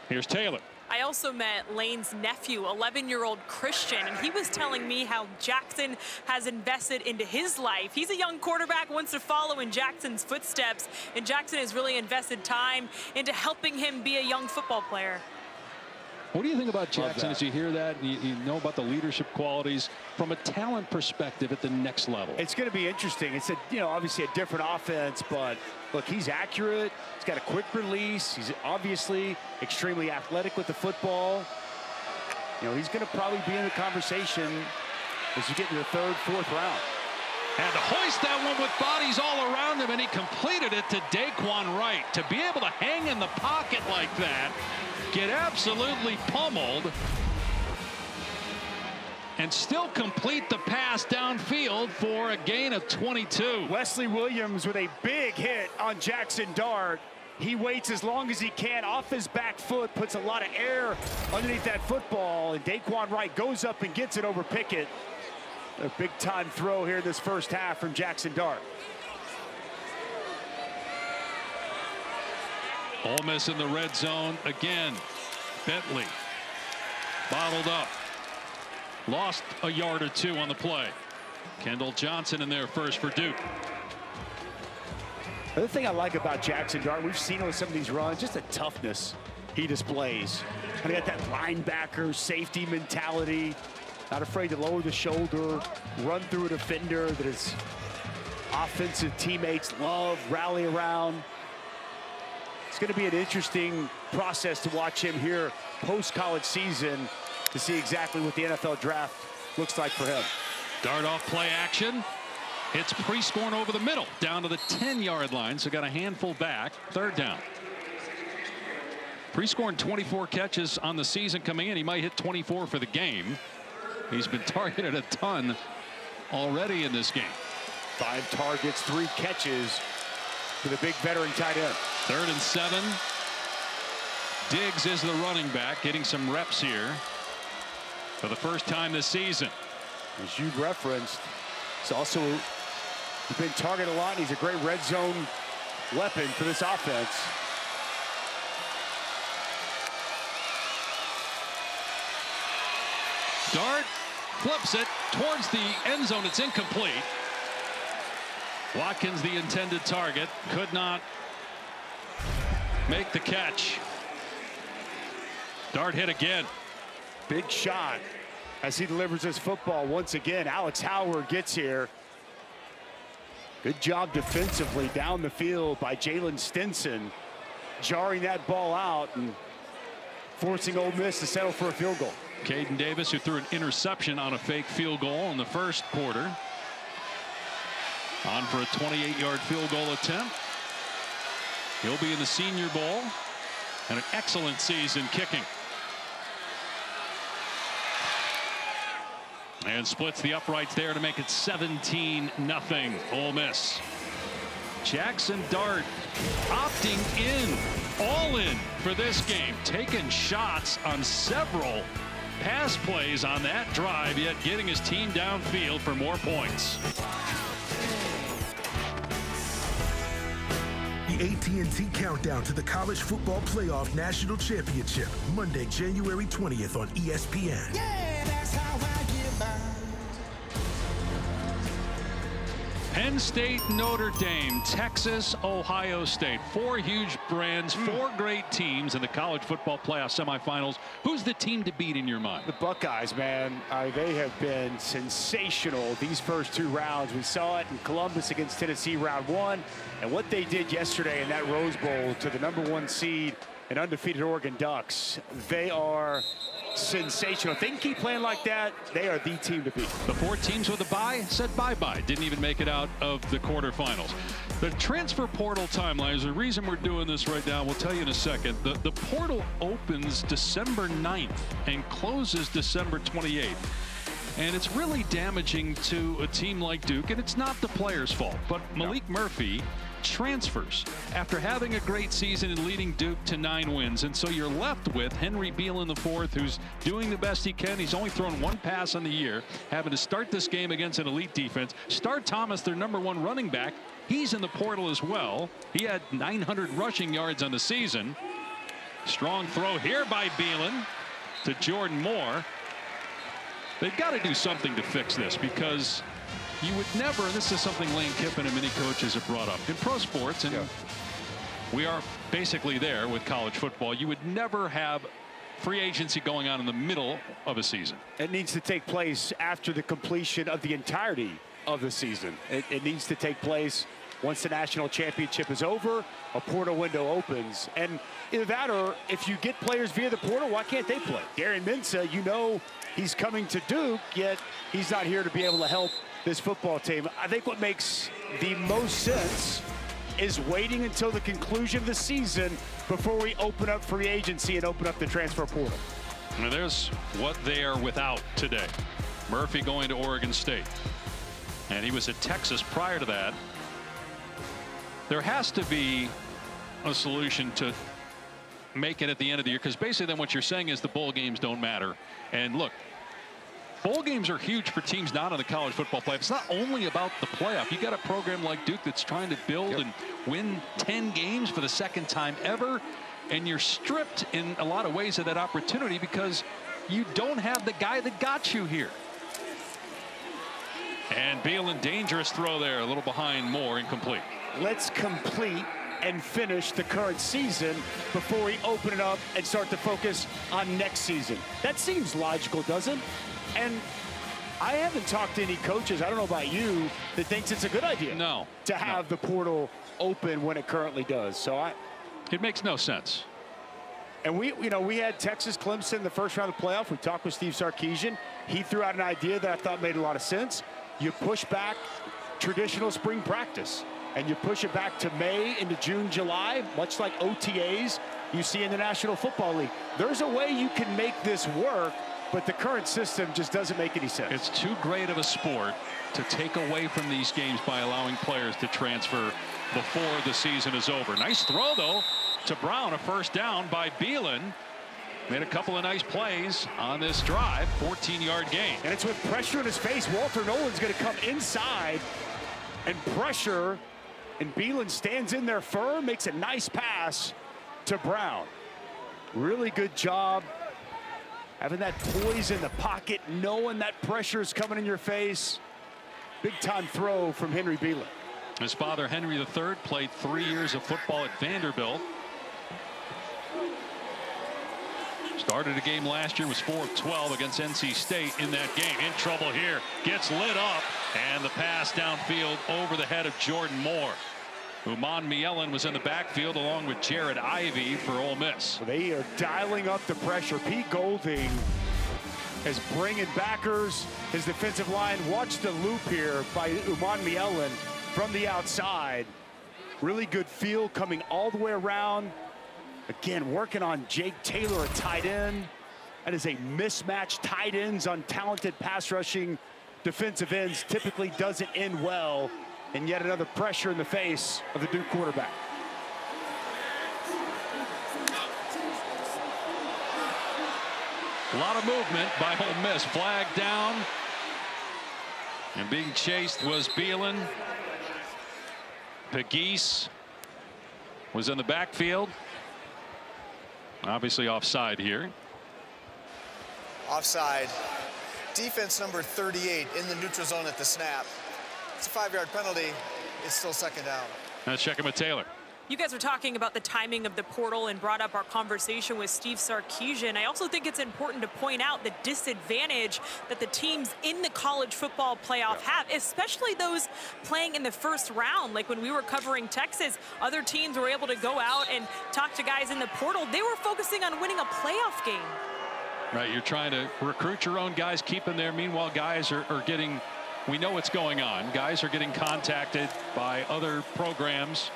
Here's Taylor. I also met Lane's nephew, 11-year-old Christian, and he was telling me how Jackson has invested into his life. He's a young quarterback, wants to follow in Jackson's footsteps, and Jackson has really invested time into helping him be a young football player. What do you think about Jackson as you hear that? You know about the leadership qualities from a talent perspective at the next level. It's going to be interesting. It's obviously a different offense, but look, he's accurate. He's got a quick release. He's obviously extremely athletic with the football. He's going to probably be in the conversation as you get into the third, fourth round. And to hoist that one with bodies all around him, and he completed it to Daquan Wright. To be able to hang in the pocket like that, get absolutely pummeled, and still complete the pass downfield for a gain of 22. Wesley Williams with a big hit on Jackson Dart. He waits as long as he can off his back foot, puts a lot of air underneath that football, and Daquan Wright goes up and gets it over Pickett. A big-time throw here in this first half from Jackson Dart. Ole Miss in the red zone again. Bentley bottled up. Lost a yard or two on the play. Kendall Johnson in there first for Duke. The other thing I like about Jackson Dart, we've seen with some of these runs, just the toughness he displays. And he got that linebacker safety mentality. Not afraid to lower the shoulder, run through a defender that his offensive teammates love, rally around. It's going to be an interesting process to watch him here post-college season to see exactly what the NFL draft looks like for him. Dart off play action. Hits Prescorn over the middle, down to the 10-yard line, so got a handful back. Third down. Prescorn 24 catches on the season coming in. He might hit 24 for the game. He's been targeted a ton already in this game. 5 targets, 3 catches for the big veteran tight end. 3rd and 7. Diggs is the running back, getting some reps here for the first time this season. As you referenced, he's also been targeted a lot. He's a great red zone weapon for this offense. Dart flips it towards the end zone. It's incomplete. Watkins, the intended target, could not make the catch. Dart hit again. Big shot as he delivers his football once again. Alex Howard gets here. Good job defensively down the field by Jalen Stinson, jarring that ball out and forcing Ole Miss to settle for a field goal. Caden Davis, who threw an interception on a fake field goal in the first quarter, on for a 28-yard field goal attempt. He'll be in the Senior Bowl, and an excellent season kicking. And splits the uprights there to make it 17-0 Ole Miss. Jackson Dart opting in, all in for this game, taking shots on several pass plays on that drive, yet getting his team downfield for more points. The AT&T Countdown to the College Football Playoff National Championship, Monday, January 20th on ESPN. Yeah, that's how I get by. Penn State, Notre Dame, Texas, Ohio State. 4 huge brands, 4 great teams in the college football playoff semifinals. Who's the team to beat in your mind? The Buckeyes, man. They have been sensational these first 2 rounds. We saw it in Columbus against Tennessee round 1. And what they did yesterday in that Rose Bowl to the #1 seed and undefeated Oregon Ducks, they are sensational. If they can keep playing like that, they are the team to beat. The 4 teams with a bye said bye-bye. Didn't even make it out of the quarterfinals. The transfer portal timeline is the reason we're doing this right now. We'll tell you in a second. The portal opens December 9th and closes December 28th. And it's really damaging to a team like Duke, and it's not the players' fault. But Malik Murphy transfers after having a great season and leading Duke to 9 wins. And so you're left with Henry Beelan IV, who's doing the best he can. He's only thrown 1 pass on the year, having to start this game against an elite defense. Start Thomas, their #1 running back, He's in the portal as well. He had 900 rushing yards on the season. Strong throw here by Beelan to Jordan Moore. They've got to do something to fix this, because you would never, and this is something Lane Kiffin and many coaches have brought up in pro sports, and we are basically there with college football, you would never have free agency going on in the middle of a season. It needs to take place after the completion of the entirety of the season. It needs to take place once the national championship is over, a portal window opens. And either that, or if you get players via the portal, why can't they play? Darian Mensah, you know he's coming to Duke, yet he's not here to be able to help this football team. I think what makes the most sense is waiting until the conclusion of the season before we open up free agency and open up the transfer portal. Now there's what they are without today. Murphy going to Oregon State. And he was at Texas prior to that. There has to be a solution to make it at the end of the year, because basically then what you're saying is the bowl games don't matter. And look, bowl games are huge for teams not in the college football playoff. It's not only about the playoff. You got a program like Duke that's trying to build and win 10 games for the second time ever, and you're stripped in a lot of ways of that opportunity because you don't have the guy that got you here. And Beelan, dangerous throw there, a little behind Moore, incomplete. Let's complete and finish the current season before we open it up and start to focus on next season. That seems logical, doesn't it? And I haven't talked to any coaches, I don't know about you, that thinks it's a good idea to have the portal open when it currently does. So it makes no sense. And we had Texas Clemson in the first round of the playoff. We talked with Steve Sarkisian. He threw out an idea that I thought made a lot of sense. You push back traditional spring practice, and you push it back to May into June, July, much like OTAs you see in the National Football League. There's a way you can make this work, but the current system just doesn't make any sense. It's too great of a sport to take away from these games by allowing players to transfer before the season is over. Nice throw, though, to Brown. A first down by Beelan. Made a couple of nice plays on this drive. 14-yard gain. And it's with pressure in his face. Walter Nolan's going to come inside and pressure. And Beelan stands in there firm, makes a nice pass to Brown. Really good job having that poise in the pocket, knowing that pressure is coming in your face. Big-time throw from Henry Beelan. His father, Henry III, played 3 years of football at Vanderbilt. Started a game last year, was 4 of 12 against NC State in that game. In trouble here, gets lit up, and the pass downfield over the head of Jordan Moore. Uman Mielen was in the backfield along with Jared Ivey for Ole Miss. They are dialing up the pressure. Pete Golding is bringing backers. His defensive line, watch the loop here by Uman Mielen from the outside. Really good feel coming all the way around. Again, working on Jake Taylor, a tight end. That is a mismatch. Tight ends on talented pass rushing defensive ends typically doesn't end well. And yet another pressure in the face of the Duke quarterback. A lot of movement by Ole Miss. Flag down. And being chased was Beelan. Pegues was in the backfield. Obviously offside here. Offside. Defense number 38 in the neutral zone at the snap. It's a 5-yard penalty. It's still second down. Let's check in with Taylor. You guys were talking about the timing of the portal and brought up our conversation with Steve Sarkisian. I also think it's important to point out the disadvantage that the teams in the college football playoff have, especially those playing in the first round. Like when we were covering Texas, other teams were able to go out and talk to guys in the portal. They were focusing on winning a playoff game. Right, you're trying to recruit your own guys, keep them there. Meanwhile, guys are getting, we know what's going on. Guys are getting contacted by other programs,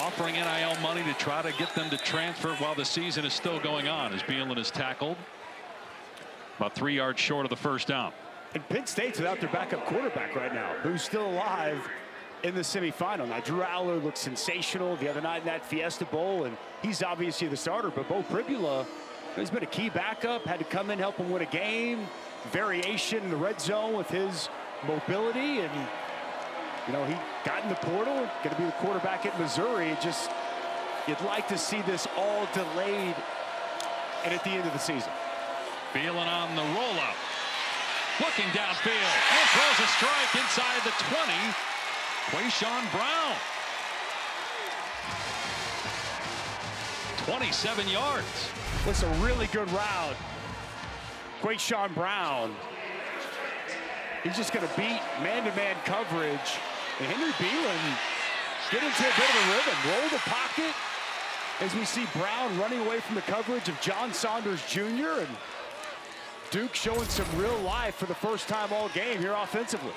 offering NIL money to try to get them to transfer while the season is still going on, as Beelan is tackled about 3 yards short of the first down. And Penn State's without their backup quarterback right now, who's still alive in the semifinal. Now, Drew Aller looked sensational the other night in that Fiesta Bowl, and he's obviously the starter, but Bo Pribula has been a key backup, had to come in, help him win a game. Variation in the red zone with his mobility, and You know, he got in the portal, going to be the quarterback at Missouri. You'd like to see this all delayed and at the end of the season. Thielen on the rollout. Looking downfield and throws a strike inside the 20. Quayshawn Brown. 27 yards. That's a really good route. Quayshawn Brown. He's just going to beat man-to-man coverage. And Henry Beelan get into a bit of a rhythm. Roll the pocket as we see Brown running away from the coverage of John Saunders Jr. And Duke showing some real life for the first time all game here offensively.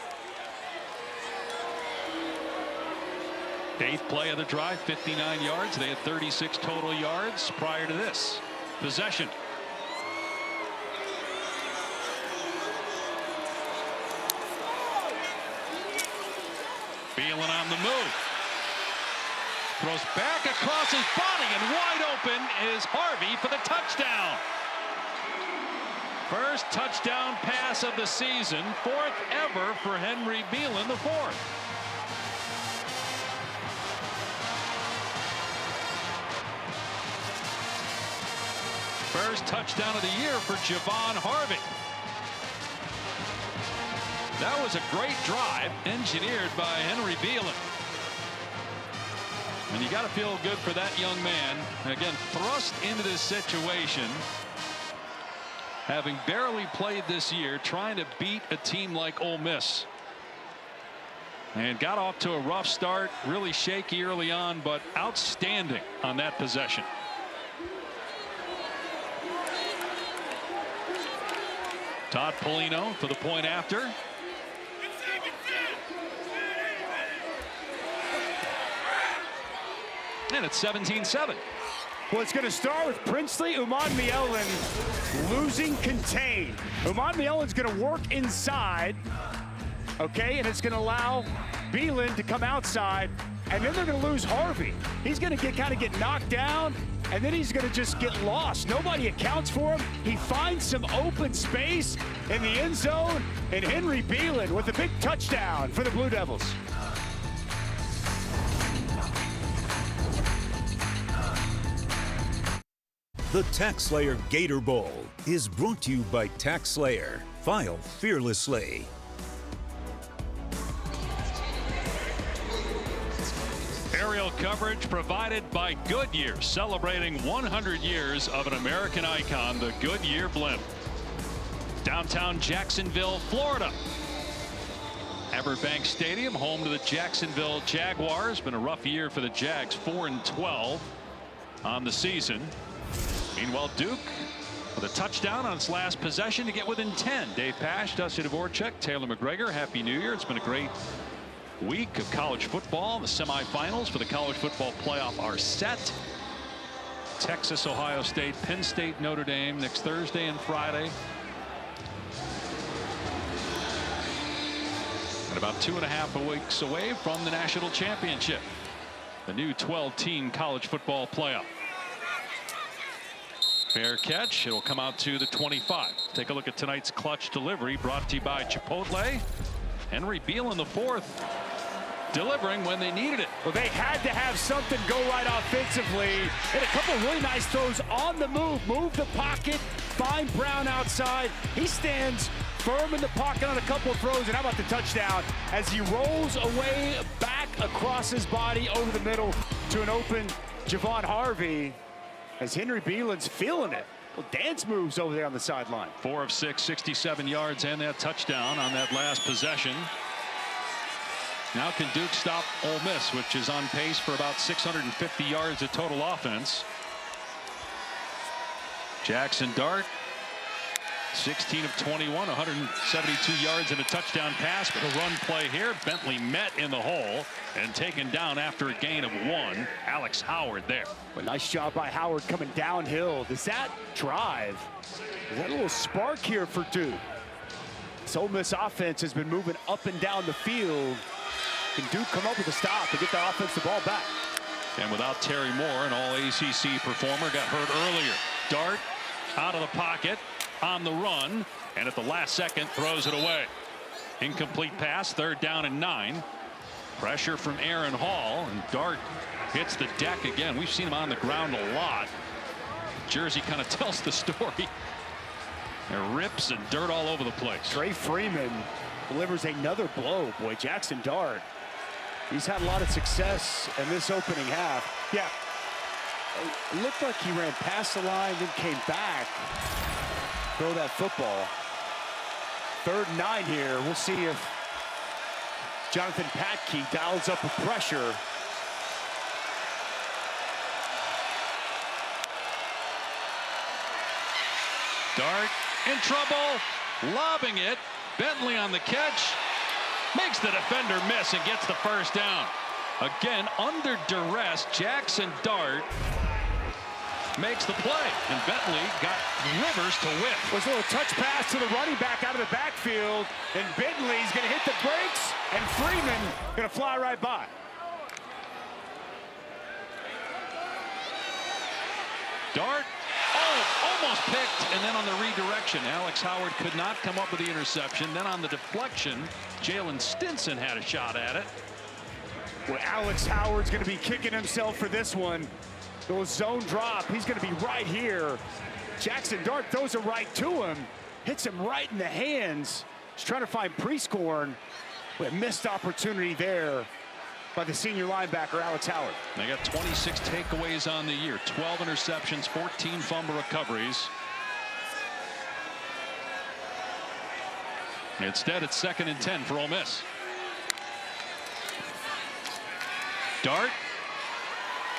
8th play of the drive, 59 yards. They had 36 total yards prior to this possession. Thielen on the move. Throws back across his body, and wide open is Harvey for the touchdown. First touchdown pass of the season, 4th ever for Henry Beelan, the 4th. First touchdown of the year for Javon Harvey. That was a great drive engineered by Henry Beelan. And you got to feel good for that young man. Again, thrust into this situation, having barely played this year, trying to beat a team like Ole Miss. And got off to a rough start, really shaky early on, but outstanding on that possession. Todd Polino for the point after. And it's 17-7. Well, it's going to start with Princely Umanmielen losing contain. Umanmielen's going to work inside, okay, and it's going to allow Beelan to come outside, and then they're going to lose Harvey. He's going to kind of get knocked down, and then he's going to just get lost. Nobody accounts for him. He finds some open space in the end zone, and Henry Beelan with a big touchdown for the Blue Devils. The TaxSlayer Gator Bowl is brought to you by TaxSlayer. File fearlessly. Aerial coverage provided by Goodyear, celebrating 100 years of an American icon, the Goodyear blimp. Downtown Jacksonville, Florida. Everbank Stadium, home to the Jacksonville Jaguars. Been a rough year for the Jags, 4-12 on the season. Meanwhile, Duke with a touchdown on its last possession to get within 10. Dave Pasch, Dusty Dvorak, Taylor McGregor, Happy New Year. It's been a great week of college football. The semifinals for the college football playoff are set. Texas, Ohio State, Penn State, Notre Dame next Thursday and Friday. And about 2.5 weeks away from the national championship, the new 12-team college football playoff. Fair catch. It'll come out to the 25. Take a look at tonight's clutch delivery, brought to you by Chipotle. Henry Beelan, the 4th, delivering when they needed it. Well, they had to have something go right offensively. Hit a couple really nice throws on the move. Move the pocket. Find Brown outside. He stands firm in the pocket on a couple of throws. And how about the touchdown as he rolls away back across his body over the middle to an open Javon Harvey. As Henry Beelan's feeling it. Well, dance moves over there on the sideline. 4 of 6, 67 yards and that touchdown on that last possession. Now can Duke stop Ole Miss, which is on pace for about 650 yards of total offense. Jackson Dart, 16 of 21, 172 yards and a touchdown pass. But a run play here. Bentley met in the hole and taken down after a gain of 1. Alex Howard there. Well, nice job by Howard coming downhill. Does that drive? Is that a little spark here for Duke? This Ole Miss offense has been moving up and down the field. Can Duke come up with a stop to get the offense the ball back? And without Terry Moore, an all-ACC performer, got hurt earlier. Dart out of the pocket, on the run, and at the last second throws it away. Incomplete pass, 3rd down and 9. Pressure from Aaron Hall, and Dart hits the deck again. We've seen him on the ground a lot. Jersey kind of tells the story. There rips and dirt all over the place. Trey Freeman delivers another blow. Boy, Jackson Dart, he's had a lot of success in this opening half. Yeah, it looked like he ran past the line, then came back. Throw that football. 3rd and 9 here. We'll see if Jonathan Patke dials up a pressure. Dart in trouble, lobbing it. Bentley on the catch, makes the defender miss and gets the first down. Again, under duress, Jackson Dart makes the play, and Bentley got Rivers to whiff. Was a little touch pass to the running back out of the backfield, and Bentley's going to hit the brakes, and Freeman going to fly right by. Dart, almost picked, and then on the redirection, Alex Howard could not come up with the interception. Then on the deflection, Jalen Stinson had a shot at it. Well, Alex Howard's going to be kicking himself for this one. Those zone drop, he's going to be right here. Jackson Dart throws it right to him, hits him right in the hands. He's trying to find Prescorn, but a missed opportunity there by the senior linebacker, Alex Howard. They got 26 takeaways on the year, 12 interceptions, 14 fumble recoveries. Instead, it's 2nd and 10 for Ole Miss. Dart,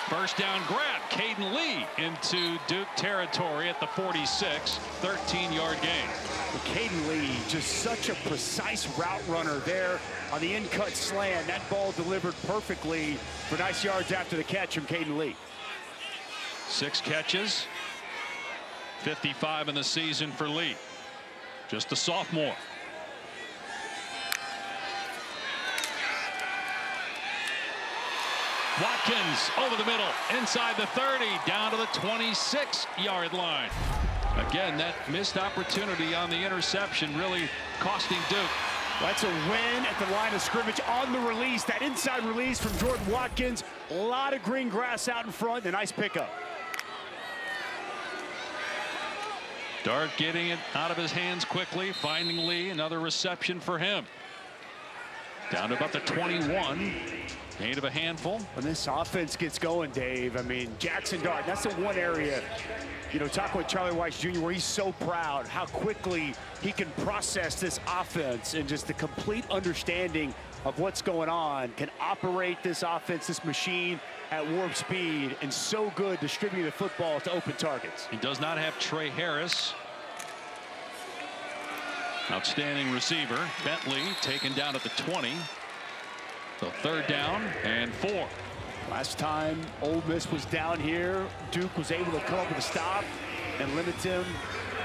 first down grab. Caden Lee into Duke territory at the 46, 13-yard gain. Well, Caden Lee, just such a precise route runner there on the in-cut slant. That ball delivered perfectly for nice yards after the catch from Caden Lee. 6 catches, 55 in the season for Lee. Just a sophomore. Watkins over the middle, inside the 30, down to the 26-yard line. Again, that missed opportunity on the interception really costing Duke. That's a win at the line of scrimmage on the release. That inside release from Jordan Watkins. A lot of green grass out in front. A nice pickup. Dart getting it out of his hands quickly, finding Lee. Another reception for him. Down to about the 21. Gain of a handful. When this offense gets going, Dave, I mean, Jackson Dart, that's the one area, you know, talking with Charlie Weiss Jr., where he's so proud how quickly he can process this offense and just the complete understanding of what's going on, can operate this offense, this machine at warp speed, and so good distributing the football to open targets. He does not have Trey Harris. Outstanding receiver. Bentley taken down at the 20. So 3rd down and 4. Last time Ole Miss was down here, Duke was able to come up with a stop and limit him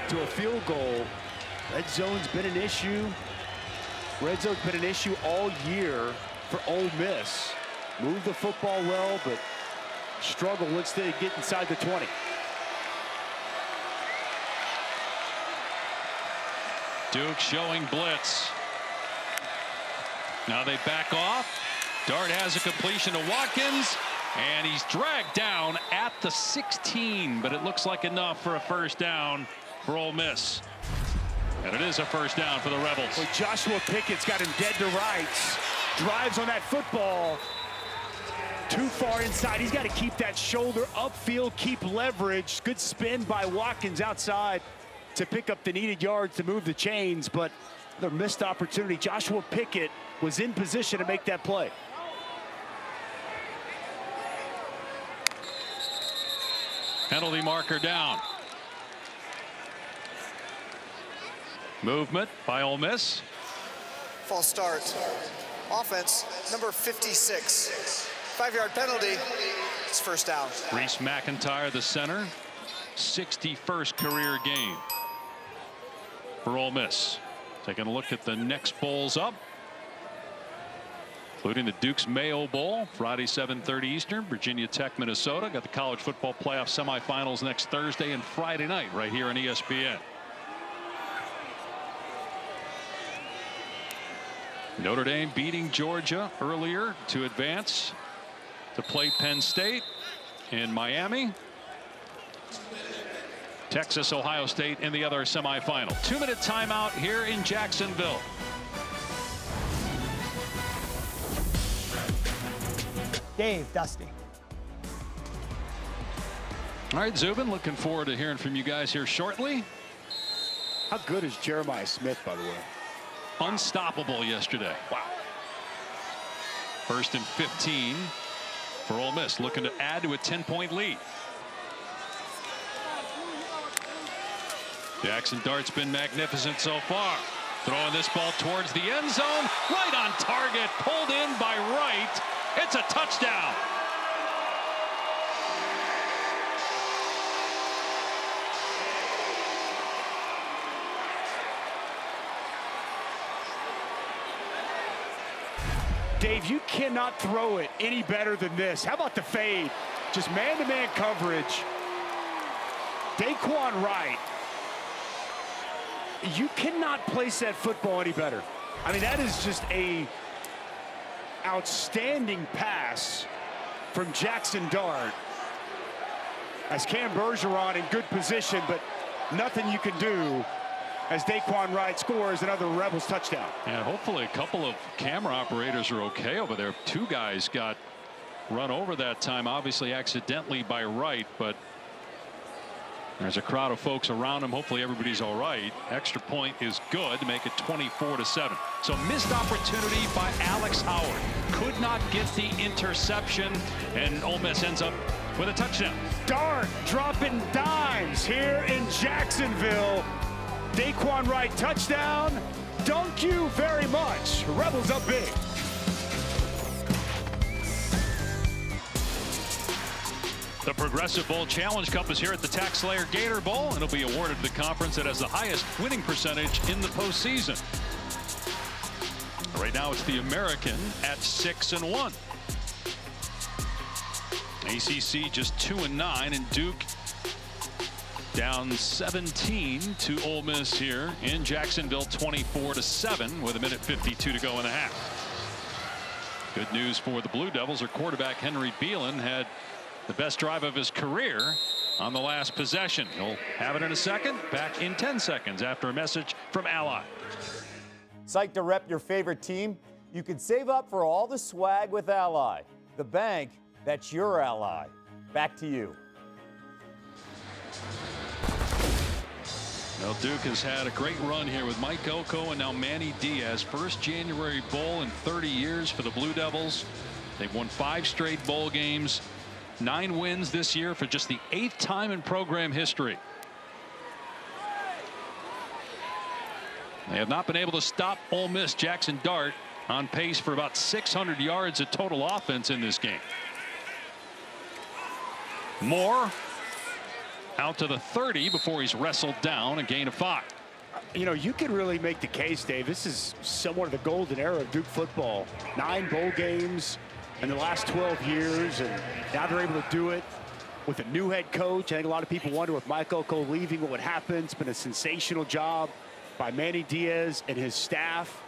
to a field goal. Red zone's been an issue. Red zone's been an issue all year for Ole Miss. Move the football well, but struggle once they get inside the 20. Duke showing blitz. Now they back off. Dart has a completion to Watkins, and he's dragged down at the 16, but it looks like enough for a first down for Ole Miss. And it is a first down for the Rebels. Well, Joshua Pickett's got him dead to rights. Drives on that football. Too far inside. He's got to keep that shoulder upfield, keep leverage. Good spin by Watkins outside to pick up the needed yards to move the chains, but the missed opportunity. Joshua Pickett was in position to make that play. Penalty marker down. Movement by Ole Miss. False start. Offense, number 56. 5-yard penalty. It's first down. Reese McIntyre, the center. 61st career game for Ole Miss. Taking a look at the next bowls up, including the Duke's Mayo Bowl, Friday 7:30 Eastern, Virginia Tech, Minnesota. Got the college football playoff semifinals next Thursday and Friday night right here on ESPN. Notre Dame beating Georgia earlier to advance to play Penn State in Miami. Texas, Ohio State in the other semifinal. 2-minute timeout here in Jacksonville. Dave, Dusty. All right, Zubin, looking forward to hearing from you guys here shortly. How good is Jeremiah Smith, by the way? Unstoppable yesterday. Wow. 1st and 15 for Ole Miss, looking to add to a 10-point lead. Jackson Dart's been magnificent so far. Throwing this ball towards the end zone, right on target, pulled in by Wright. It's a touchdown. Dave, you cannot throw it any better than this. How about the fade? Just man-to-man coverage. Daquan Wright. You cannot place that football any better. I mean, that is just a outstanding pass from Jackson Dart. As Cam Bergeron in good position, but nothing you can do as Daquan Wright scores another Rebels touchdown. And hopefully a couple of camera operators are okay over there. 2 guys got run over that time, obviously accidentally by Wright, but there's a crowd of folks around him. Hopefully everybody's all right. Extra point is good to make it 24-7. So missed opportunity by Alex Howard. Could not get the interception, and Ole Miss ends up with a touchdown. Dart dropping dimes here in Jacksonville. Daquan Wright touchdown. Thank you very much. Rebels up big. The Progressive Bowl Challenge Cup is here at the TaxSlayer Gator Bowl, and it'll be awarded to the conference that has the highest winning percentage in the postseason. Right now, it's the American at 6-1. ACC just 2-9, and Duke down 17 to Ole Miss here in Jacksonville, 24-7, with 1:52 to go in the half. Good news for the Blue Devils. Their quarterback Henry Beelan had the best drive of his career on the last possession. He'll have it in a second. Back in 10 seconds after a message from Ally. Psyched to rep your favorite team? You can save up for all the swag with Ally, the bank that's your ally. Back to you. Well, Duke has had a great run here with Mike Elko and now Manny Diaz. First January bowl in 30 years for the Blue Devils. They've won 5 straight bowl games. 9 wins this year for just the 8th time in program history. They have not been able to stop Ole Miss. Jackson Dart on pace for about 600 yards of total offense in this game. Moore out to the 30 before he's wrestled down, a gain of 5. You know, you could really make the case, Dave. This is somewhat of the golden era of Duke football. 9 bowl games in the last 12 years, and now they're able to do it with a new head coach. I think a lot of people wonder with Mike Elko leaving what would happen. It's been a sensational job by Manny Diaz and his staff.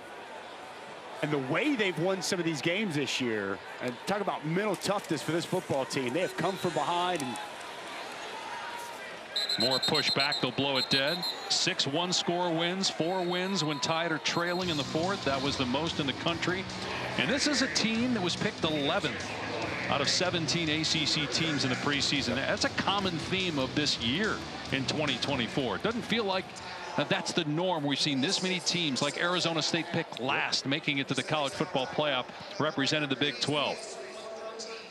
And the way they've won some of these games this year, and talk about mental toughness for this football team. They have come from behind and more push back, they'll blow it dead. 6 one-score wins, 4 wins when tied or trailing in the 4th. That was the most in the country. And this is a team that was picked 11th out of 17 ACC teams in the preseason. That's a common theme of this year in 2024. It doesn't feel like that's the norm. We've seen this many teams like Arizona State picked last, making it to the college football playoff, represented the Big 12.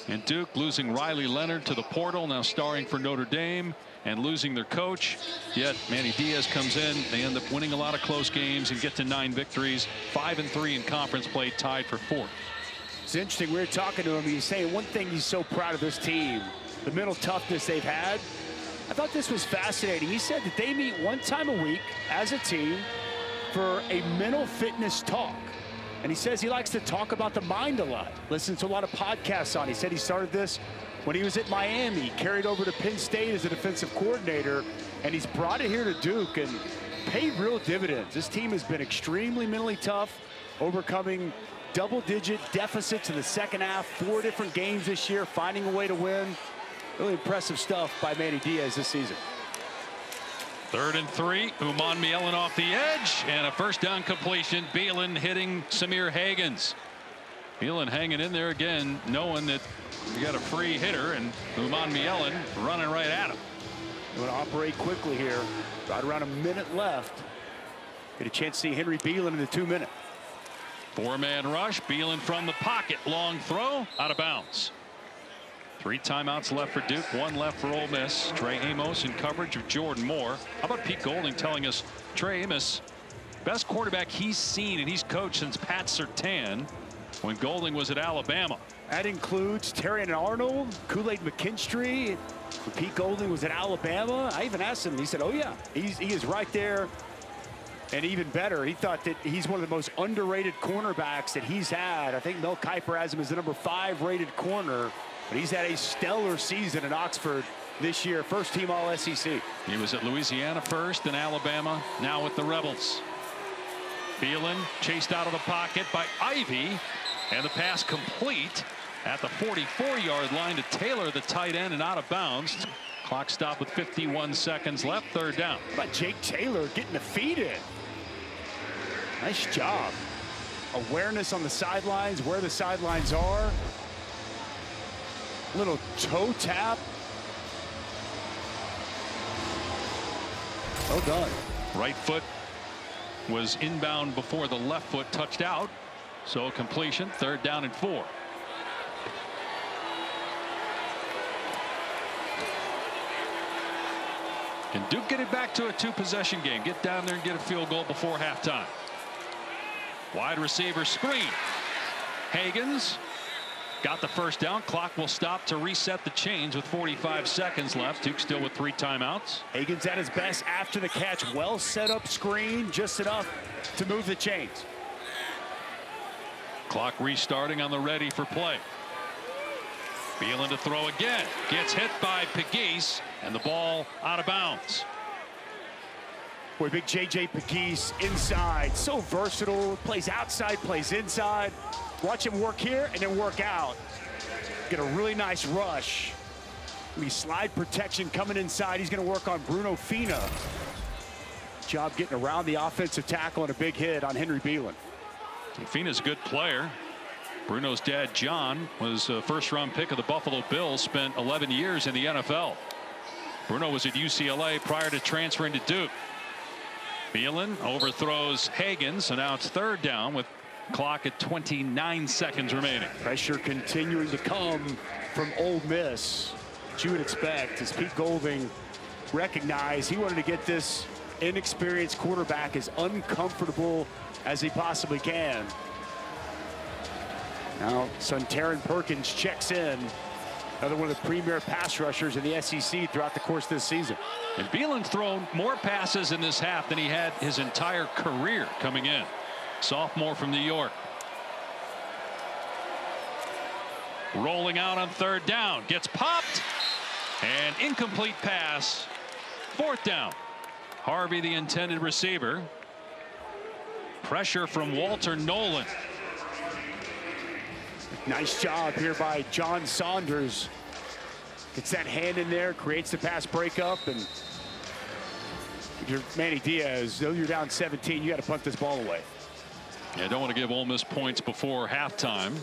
And Duke losing Riley Leonard to the portal, now starring for Notre Dame, and losing their coach. Yet Manny Diaz comes in. They end up winning a lot of close games and get to 9 victories. 5-3 in conference play, tied for 4th. It's interesting. We were talking to him. He's saying one thing he's so proud of this team, the mental toughness they've had. I thought this was fascinating. He said that they meet 1 time a week as a team for a mental fitness talk. And he says he likes to talk about the mind a lot. Listens to a lot of podcasts on. He said he started this when he was at Miami, carried over to Penn State as a defensive coordinator, and he's brought it here to Duke and paid real dividends. This team has been extremely mentally tough. overcoming double-digit deficits in the second half, 4 different games this year, finding a way to win. Really impressive stuff by Manny Diaz this season. 3rd and 3. Uman Mielen off the edge, and a first down completion. Beelen hitting Samir Hagans. Beelen hanging in there again, knowing that you got a free hitter, and Uman Mielen running right at him. You want to operate quickly here. Right around a minute left. Get a chance to see Henry Beelen in the 2-minute. 4-man rush. Beelen from the pocket. Long throw. Out of bounds. 3 timeouts left for Duke. 1 left for Ole Miss. Trey Amos in coverage of Jordan Moore. How about Pete Golding telling us Trey Amos, best quarterback he's seen and he's coached since Pat Surtain when Golding was at Alabama. That includes Terrion Arnold, Kool-Aid McKinstry. When Pete Golding was at Alabama, I even asked him, and he said, oh yeah, he is right there. And even better, he thought that he's one of the most underrated cornerbacks that he's had. I think Mel Kiper has him as the number 5 rated corner, but he's had a stellar season at Oxford this year. First team all SEC. He was at Louisiana first, then Alabama, now with the Rebels. Beelen chased out of the pocket by Ivy, and the pass complete at the 44-yard line to Taylor, the tight end, and out of bounds. Clock stopped with 51 seconds left. 3rd down. How about Jake Taylor getting the feet in? Nice job. Awareness on the sidelines, where the sidelines are. Little toe tap. Well done. Right foot was inbound before the left foot touched out. So a completion. 3rd down and 4. Can Duke get it back to a 2-possession game? Get down there and get a field goal before halftime. Wide receiver screen. Hagans got the first down. Clock will stop to reset the chains with 45 seconds left. Duke still with 3 timeouts. Hagans at his best after the catch. Well set up screen, just enough to move the chains. Clock restarting on the ready for play. Beelen to throw again. Gets hit by Pegues, and the ball out of bounds. Boy, big J.J. Pegues inside. So versatile. Plays outside, plays inside. Watch him work here and then work out. Get a really nice rush. Slide protection coming inside. He's going to work on Bruno Fina. Job getting around the offensive tackle and a big hit on Henry Beelen. Fina's a good player. Bruno's dad, John, was a first-round pick of the Buffalo Bills, spent 11 years in the NFL. Bruno was at UCLA prior to transferring to Duke. Beelen overthrows Hagans, and now it's 3rd down with clock at 29 seconds remaining. Pressure continuing to come from Ole Miss. What you would expect as Pete Golding recognized he wanted to get this inexperienced quarterback as uncomfortable as he possibly can. Now, son Taron Perkins checks in. Another one of the premier pass rushers in the SEC throughout the course of this season. And Beelen's thrown more passes in this half than he had his entire career coming in. Sophomore from New York. Rolling out on 3rd down. Gets popped. And incomplete pass. 4th down. Harvey, the intended receiver. Pressure from Walter Nolan. Nice job here by John Saunders. Gets that hand in there, creates the pass breakup, and you're Manny Diaz, though you're down 17, you got to punt this ball away. Yeah, don't want to give Ole Miss points before halftime.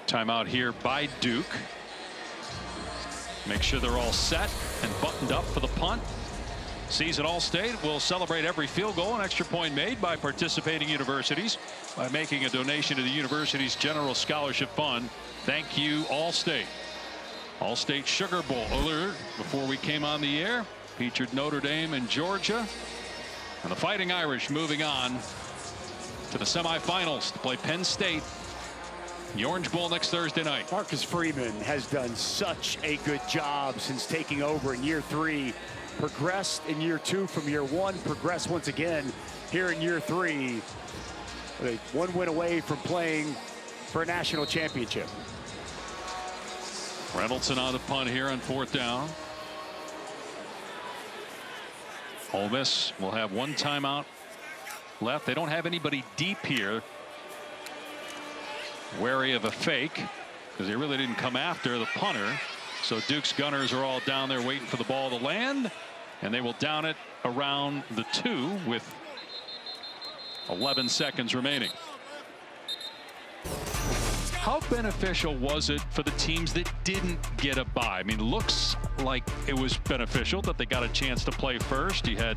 Timeout here by Duke. Make sure they're all set and buttoned up for the punt. Season All-State will celebrate every field goal and extra point made by participating universities by making a donation to the university's General Scholarship Fund. Thank you, All-State. All-State Sugar Bowl earlier before we came on the air featured Notre Dame and Georgia. And the Fighting Irish moving on to the semifinals to play Penn State. The Orange Bowl next Thursday night. Marcus Freeman has done such a good job since taking over in year 3. Progressed in year 2 from year 1. Progressed once again here in year 3. With a 1 win away from playing for a national championship. Reynolds on the punt here on 4th down. Ole Miss will have one timeout left. They don't have anybody deep here. Wary of a fake because they really didn't come after the punter. So Duke's gunners are all down there waiting for the ball to land, and they will down it around the 2 with 11 seconds remaining. How beneficial was it for the teams that didn't get a bye? I mean, looks like it was beneficial that they got a chance to play first. You had,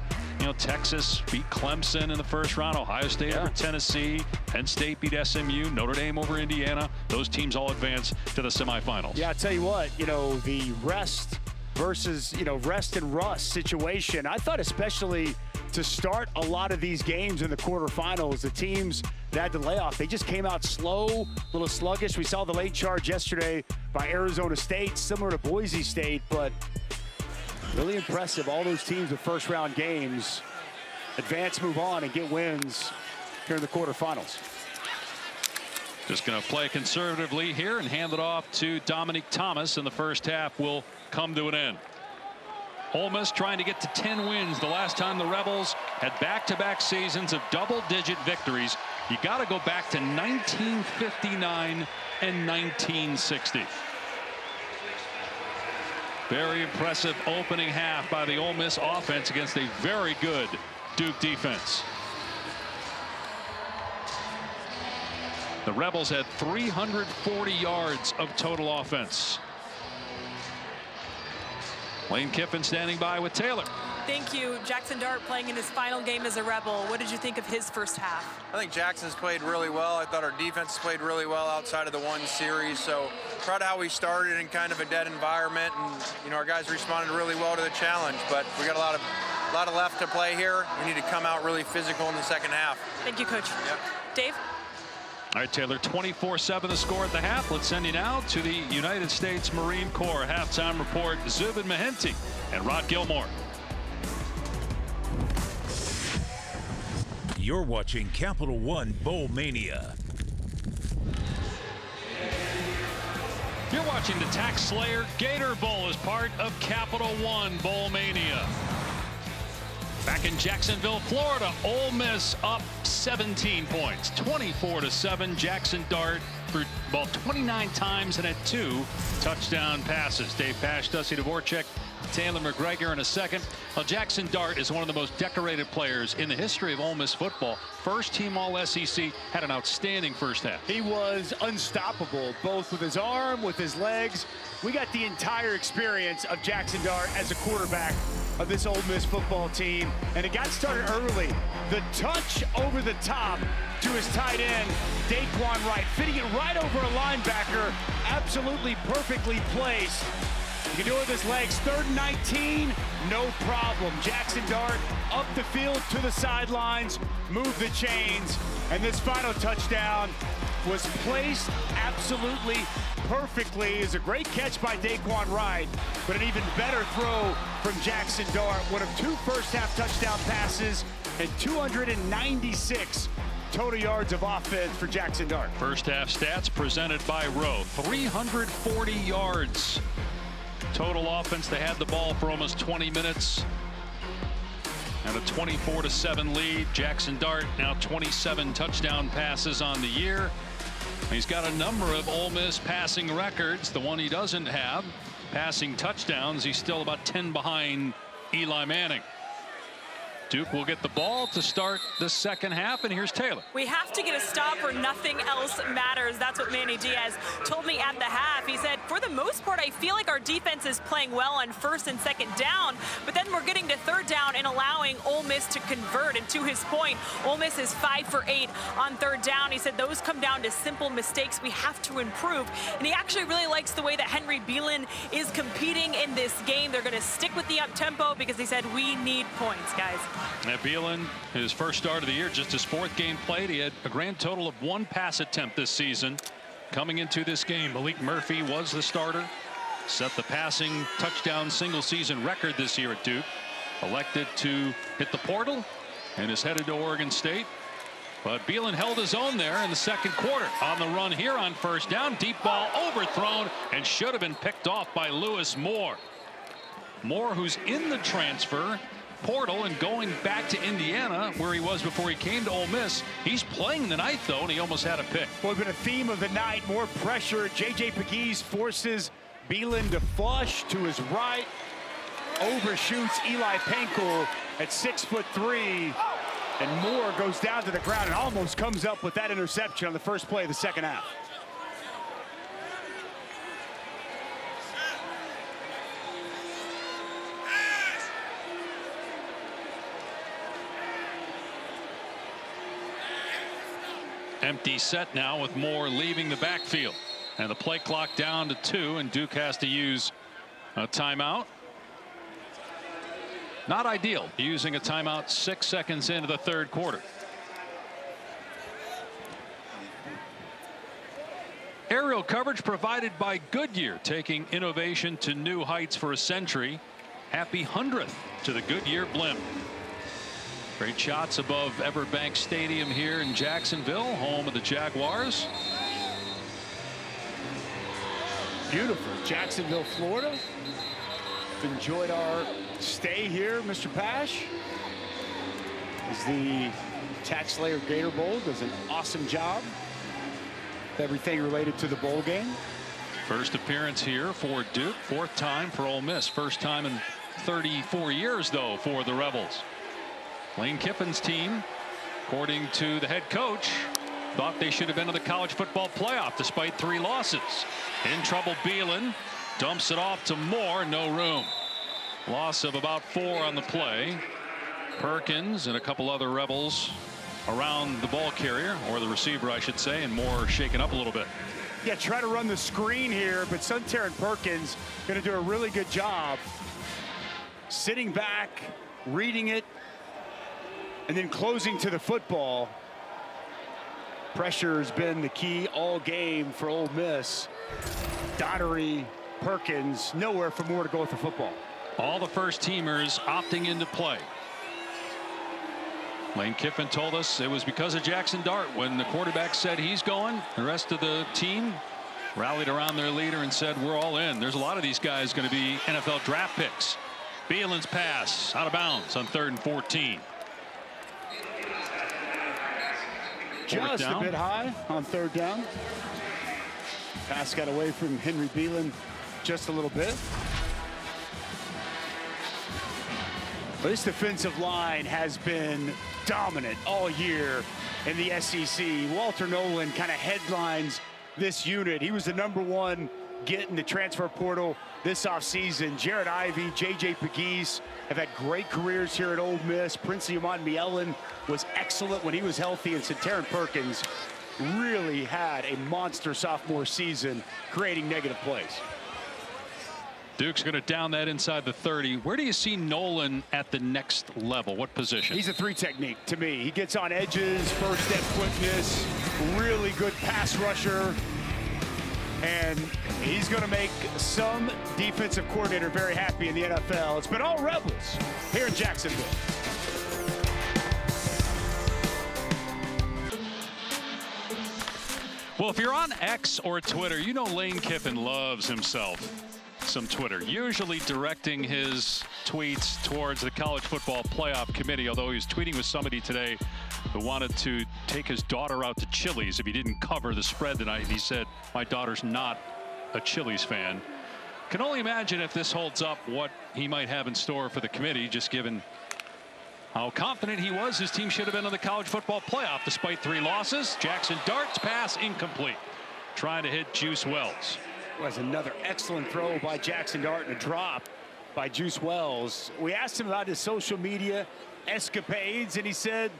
Texas beat Clemson in the first round, Ohio State over Tennessee, Penn State beat SMU, Notre Dame over Indiana. Those teams all advanced to the semifinals. Yeah, I tell you what, the rest versus, rest and rust situation. I thought especially to start a lot of these games in the quarterfinals, the teams that had the layoff, they just came out slow, a little sluggish. We saw the late charge yesterday by Arizona State, similar to Boise State, but really impressive. All those teams with first round games advance, move on, and get wins here in the quarterfinals. Just going to play conservatively here and hand it off to Dominic Thomas, and the first half will come to an end. Ole Miss trying to get to 10 wins. The last time the Rebels had back-to-back seasons of double-digit victories. You got to go back to 1959 and 1960. Very impressive opening half by the Ole Miss offense against a very good Duke defense. The Rebels had 340 yards of total offense. Lane Kiffin standing by with Taylor. Thank you. Jackson Dart playing in his final game as a Rebel. What did you think of his first half? I think Jackson's played really well. I thought our defense played really well outside of the one series. So proud of how we started in kind of a dead environment, and our guys responded really well to the challenge. But we got a lot of left to play here. We need to come out really physical in the second half. Thank you, Coach. Yep. Dave? All right, Taylor, 24-7 the score at the half. Let's send you now to the United States Marine Corps halftime report. Zubin Mehenti and Rod Gilmore. You're watching Capital One Bowl Mania. You're watching the Tax Slayer Gator Bowl as part of Capital One Bowl Mania. Back in Jacksonville, Florida, Ole Miss up 17 points, 24-7. Jackson Dart threw the ball 29 times and had 2 touchdown passes. Dave Pasch, Dusty Dvorak, Taylor McGregor in a second. Well, Jackson Dart is one of the most decorated players in the history of Ole Miss football. First team All-SEC, had an outstanding first half. He was unstoppable, both with his arm, with his legs. We got the entire experience of Jackson Dart as a quarterback of this Ole Miss football team, and it got started early. The touch over the top to his tight end, Daquan Wright, fitting it right over a linebacker, absolutely perfectly placed. He can do it with his legs. 3rd and 19, no problem. Jackson Dart up the field to the sidelines, move the chains, and this final touchdown was placed absolutely perfectly. Is a great catch by Daquan Wright, but an even better throw from Jackson Dart. One of 2 first-half touchdown passes and 296 total yards of offense for Jackson Dart. First half stats presented by Rowe. 340 yards total offense. They had the ball for almost 20 minutes. And a 24-7 lead. Jackson Dart now 27 touchdown passes on the year. He's got a number of Ole Miss passing records. The one he doesn't have, passing touchdowns, he's still about 10 behind Eli Manning. Duke will get the ball to start the second half, and here's Taylor. We have to get a stop or nothing else matters. That's what Manny Diaz told me at the half. He said, for the most part, I feel like our defense is playing well on 1st and 2nd down, but then we're getting to 3rd down and allowing Ole Miss to convert. And to his point, Ole Miss is 5 for 8 on 3rd down. He said those come down to simple mistakes we have to improve. And he actually really likes the way that Henry Beelan is competing in this game. They're going to stick with the up-tempo because he said we need points, guys. Now, Beelan, his first start of the year, just his 4th game played. He had a grand total of 1 pass attempt this season. Coming into this game, Malik Murphy was the starter. Set the passing touchdown single season record this year at Duke. Elected to hit the portal and is headed to Oregon State. But Beelan held his own there in the 2nd quarter. On the run here on 1st down. Deep ball overthrown and should have been picked off by Lewis Moore. Moore, who's in the transfer portal and going back to Indiana, where he was before he came to Ole Miss. He's playing tonight, though, and he almost had a pick. Well, it's been a theme of the night. More pressure. J.J. Pegues forces Beelan to flush to his right. Overshoots Eli Pankel at 6'3", and Moore goes down to the ground and almost comes up with that interception on the first play of the second half. Empty set now with Moore leaving the backfield. And the play clock down to 2, and Duke has to use a timeout. Not ideal, using a timeout 6 seconds into the third quarter. Aerial coverage provided by Goodyear, taking innovation to new heights for a century. Happy 100th to the Goodyear blimp. Great shots above Everbank Stadium here in Jacksonville, home of the Jaguars. Beautiful. Jacksonville, Florida. Enjoyed our stay here, Mr. Pash. As the TaxSlayer Gator Bowl does an awesome job. Everything related to the bowl game. First appearance here for Duke, 4th time for Ole Miss. First time in 34 years, though, for the Rebels. Lane Kiffin's team, according to the head coach, thought they should have been in the college football playoff despite 3 losses. In trouble, Beelan dumps it off to Moore. No room. Loss of about 4 on the play. Perkins and a couple other Rebels around the ball carrier, or the receiver, I should say, and Moore shaken up a little bit. Yeah, try to run the screen here, but Suntarine Perkins going to do a really good job sitting back, reading it, and then closing to the football. Pressure has been the key all game for Ole Miss. Daugherty, Perkins, nowhere for Moore to go with the football. All the first teamers opting into play. Lane Kiffin told us it was because of Jackson Dart. When the quarterback said he's going, the rest of the team rallied around their leader and said, we're all in. There's a lot of these guys going to be NFL draft picks. Beelan's pass out of bounds on 3rd and 14. Just a bit high on 3rd down. Pass got away from Henry Beelan just a little bit. But this defensive line has been dominant all year in the SEC. Walter Nolan kind of headlines this unit. He was the #1 get in the transfer portal this offseason. Jared Ivey, J.J. Pegues have had great careers here at Ole Miss. Princey Mielen was excellent when he was healthy, and Suntarine Perkins really had a monster sophomore season creating negative plays. Duke's going to down that inside the 30. Where do you see Nolan at the next level? What position? He's a 3 technique to me. He gets on edges, first step quickness, really good pass rusher. And he's going to make some defensive coordinator very happy in the NFL. It's been all Rebels here in Jacksonville. Well, if you're on X or Twitter, you know Lane Kiffin loves himself some Twitter, usually directing his tweets towards the College Football Playoff Committee, although he was tweeting with somebody today who wanted to take his daughter out to Chili's if he didn't cover the spread tonight. He said, my daughter's not a Chili's fan. Can only imagine if this holds up what he might have in store for the committee, just given how confident he was his team should have been in the College Football Playoff despite 3 losses. Jackson Dart's pass incomplete, trying to hit Juice Wells. Was another excellent throw by Jackson Dart and a drop by Juice Wells. We asked him about his social media escapades, and he said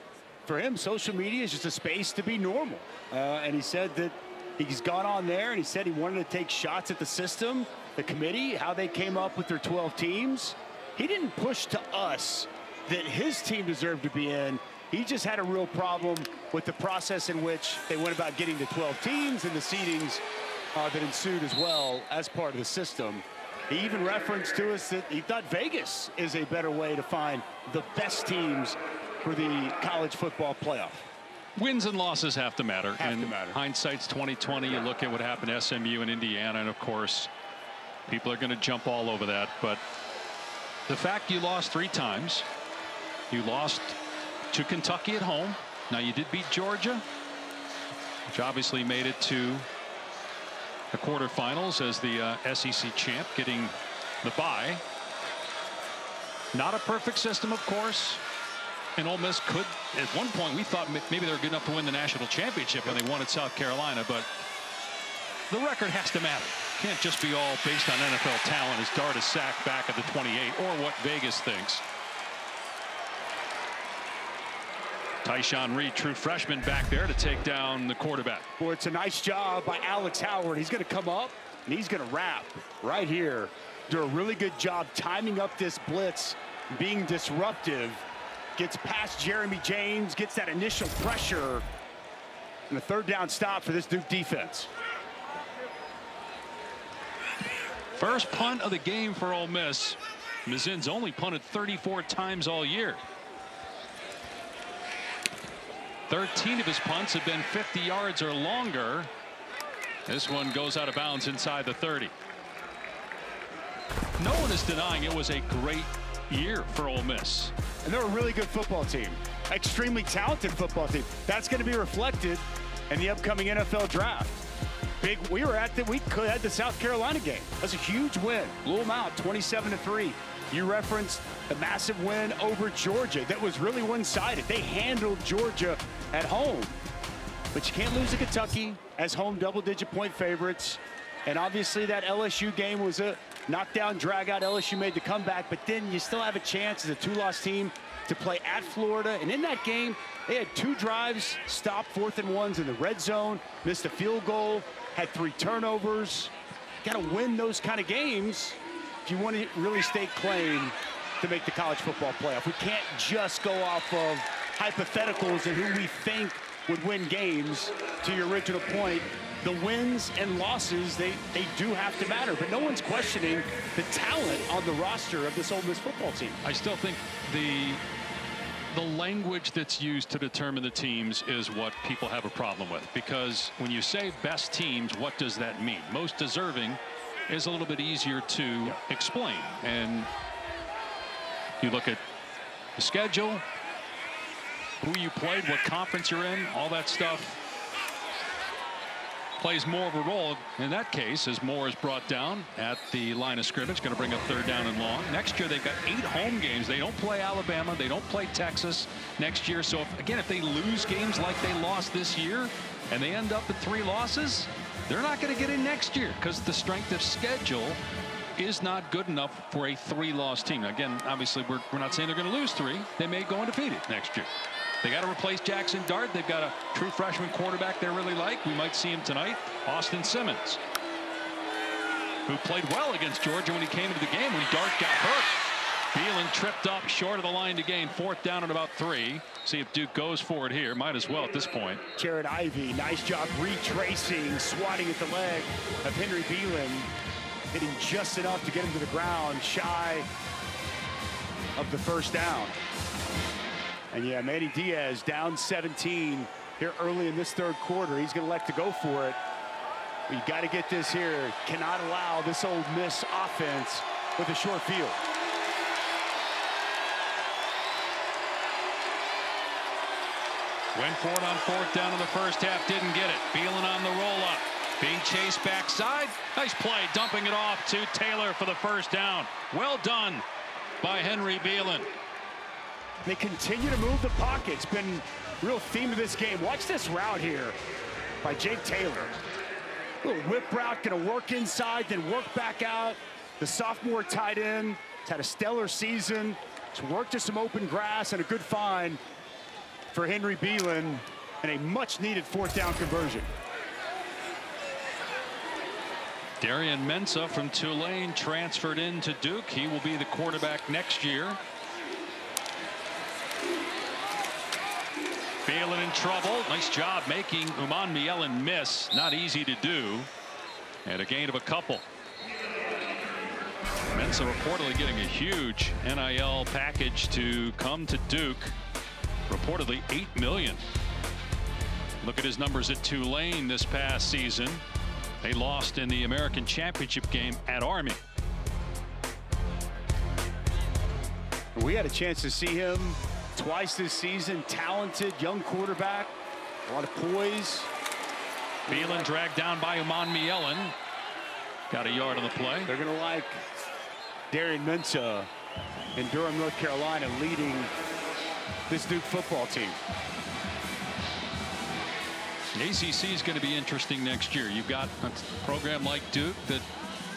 for him social media is just a space to be normal. And he said that he's gone on there, and he said he wanted to take shots at the system, the committee, how they came up with their 12 teams. He didn't push to us that his team deserved to be in. He just had a real problem with the process in which they went about getting to 12 teams and the seedings that ensued as well as part of the system. He even referenced to us that he thought Vegas is a better way to find the best teams for the college football playoff. Wins and losses have to matter. Hindsight's 20/20. You look at what happened to SMU and Indiana, and of course, people are going to jump all over that. But the fact you lost 3 times, You lost to Kentucky at home. Now you did beat Georgia, which obviously made it to the quarterfinals as the SEC champ, getting the bye. Not a perfect system, of course. And Ole Miss could, at one point, we thought maybe they were good enough to win the national championship when they won at South Carolina, but the record has to matter. Can't just be all based on NFL talent as Dart is sacked back at the 28 or what Vegas thinks. Tyshawn Reed, true freshman, back there to take down the quarterback. Well, it's a nice job by Alex Howard. He's going to come up and he's going to wrap right here. Do a really good job timing up this blitz, being disruptive. Gets past Jeremy James, gets that initial pressure, and a third down stop for this Duke defense. First punt of the game for Ole Miss. Mizin's only punted 34 times all year. 13 of his punts have been 50 yards or longer. This one goes out of bounds inside the 30. No one is denying it was a great year for Ole Miss. And they're a really good football team. Extremely talented football team. That's going to be reflected in the upcoming NFL draft. We could have the South Carolina game. That's a huge win. Blew them out 27-3. You referenced the massive win over Georgia that was really one-sided. They handled Georgia at home. But you can't lose to Kentucky as home double-digit point favorites. And obviously that LSU game was a knockdown, drag-out. LSU made the comeback, but then you still have a chance as a two-loss team to play at Florida. And in that game, they had 2 drives, stopped 4th and 1s in the red zone, missed a field goal, had 3 turnovers. Got to win those kind of games if you want to really stake claim to make the college football playoff. We can't just go off of hypotheticals and who we think would win games. To your original point, the wins and losses, they do have to matter, but no one's questioning the talent on the roster of this Ole Miss football team. I still think the language that's used to determine the teams is what people have a problem with, because when you say best teams, what does that mean? Most deserving is a little bit easier to explain. And you look at the schedule, who you played, what conference you're in, all that stuff plays more of a role in that case as Moore is brought down at the line of scrimmage. Going to bring up 3rd down and long. Next year they've got 8 home games. They don't play Alabama. They don't play Texas next year. So if they lose games like they lost this year and they end up at 3 losses, they're not going to get in next year because the strength of schedule is not good enough for a 3-loss team. Now, again, obviously we're not saying they're going to lose 3. They may go undefeated next year. They got to replace Jackson Dart. They've got a true freshman quarterback they really like. We might see him tonight. Austin Simmons, who played well against Georgia when he came into the game when Dart got hurt. Beelan tripped up short of the line to gain 4th down at about 3. See if Duke goes for it here. Might as well at this point. Jared Ivey, nice job retracing, swatting at the leg of Henry Beelan, hitting just enough to get him to the ground, shy of the 1st down. And yeah, Manny Diaz down 17 here early in this 3rd quarter. He's going to elect to go for it. You got to get this here. Cannot allow this Ole Miss offense with a short field. Went for it on 4th down in the first half. Didn't get it. Beelan on the roll-up. Being chased backside. Nice play. Dumping it off to Taylor for the 1st down. Well done by Henry Beelan. They continue to move the pocket. It's been a real theme of this game. Watch this route here by Jake Taylor. Little whip route, going to work inside, then work back out. The sophomore tight end has had a stellar season. It's worked to some open grass and a good find for Henry Beelan and a much-needed 4th down conversion. Darian Mensah from Tulane transferred into Duke. He will be the quarterback next year. Beelan in trouble. Nice job making Uman Mielen miss. Not easy to do. And a gain of a couple. Mensah reportedly getting a huge NIL package to come to Duke. Reportedly $8 million. Look at his numbers at Tulane this past season. They lost in the American Championship game at Army. We had a chance to see him twice this season. Talented young quarterback. A lot of poise. Beelan dragged down by Mielen. Got a yard on the play. They're going to like Darian Mensah in Durham, North Carolina, leading this Duke football team. The ACC is going to be interesting next year. You've got a program like Duke that's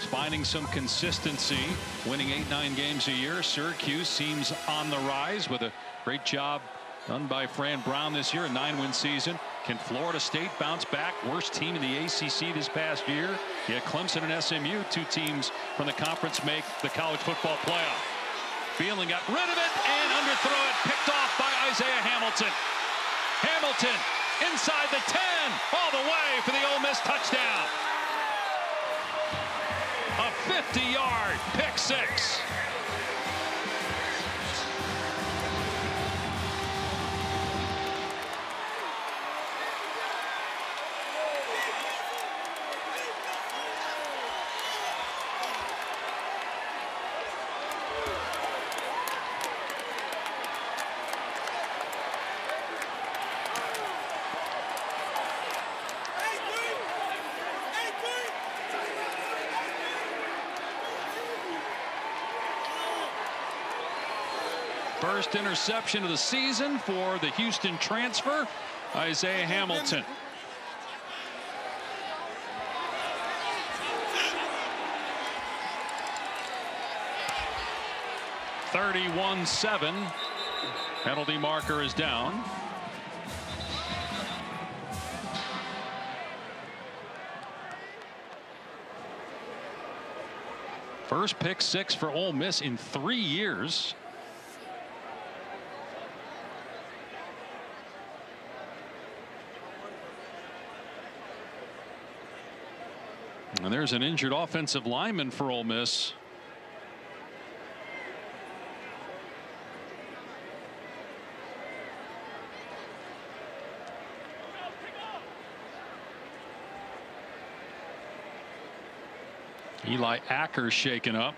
finding some consistency, winning 8-9 games a year. Syracuse seems on the rise with a great job done by Fran Brown this year, a 9-win season. Can Florida State bounce back? Worst team in the ACC this past year. Yet Clemson and SMU, two teams from the conference, make the college football playoff. Beelan got rid of it and underthrow it, picked off by Isaiah Hamilton. Hamilton inside the 10, all the way for the Ole Miss touchdown. A 50-yard pick six. First interception of the season for the Houston transfer, Isaiah Hamilton. (31-7). Penalty marker is down. First pick six for Ole Miss in 3 years. And there's an injured offensive lineman for Ole Miss. Eli Acker shaken up.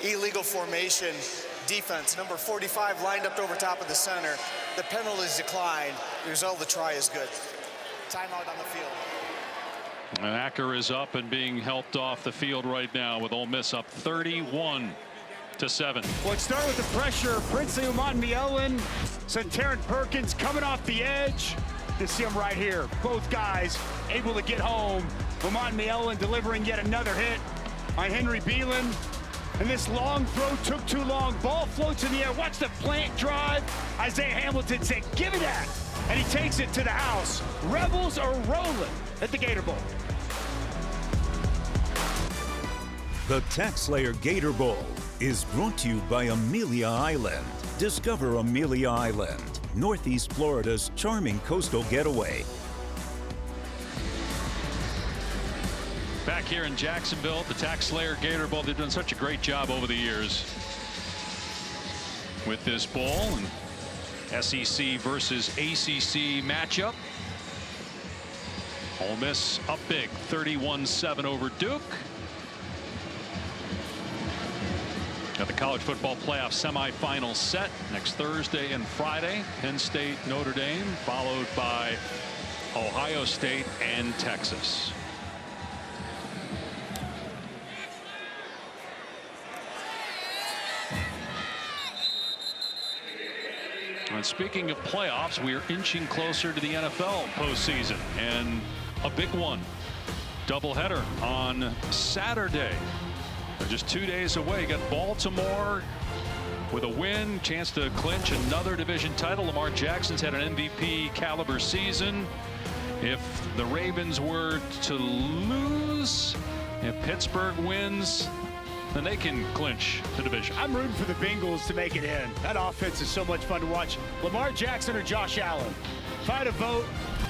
Illegal formation defense. Number 45 lined up over top of the center. The penalties declined. The result of the try is good. Timeout on the field. And Acker is up and being helped off the field right now with Ole Miss up 31-7. Well, it started with the pressure. Princely Mielen, Terrence Perkins coming off the edge. You see him right here. Both guys able to get home. Mielen delivering yet another hit on Henry Beelan. And this long throw took too long. Ball floats in the air. Watch the plant drive. Isaiah Hamilton said, give me that. And he takes it to the house. Rebels are rolling at the Gator Bowl. The TaxSlayer Gator Bowl is brought to you by Amelia Island. Discover Amelia Island, Northeast Florida's charming coastal getaway. Back here in Jacksonville, the TaxSlayer Gator Bowl. They've done such a great job over the years with this bowl and SEC versus ACC matchup. Ole Miss up big, 31-7 over Duke. Got the college football playoff semifinal set next Thursday and Friday. Penn State, Notre Dame, followed by Ohio State and Texas. And speaking of playoffs, we are inching closer to the NFL postseason, and a big one. Doubleheader on Saturday. They're just 2 days away. You got Baltimore with a win, chance to clinch another division title. Lamar Jackson's had an MVP caliber season. If the Ravens were to lose, if Pittsburgh wins, then they can clinch the division. I'm rooting for the Bengals to make it in. That offense is so much fun to watch. Lamar Jackson or Josh Allen? If I had a vote,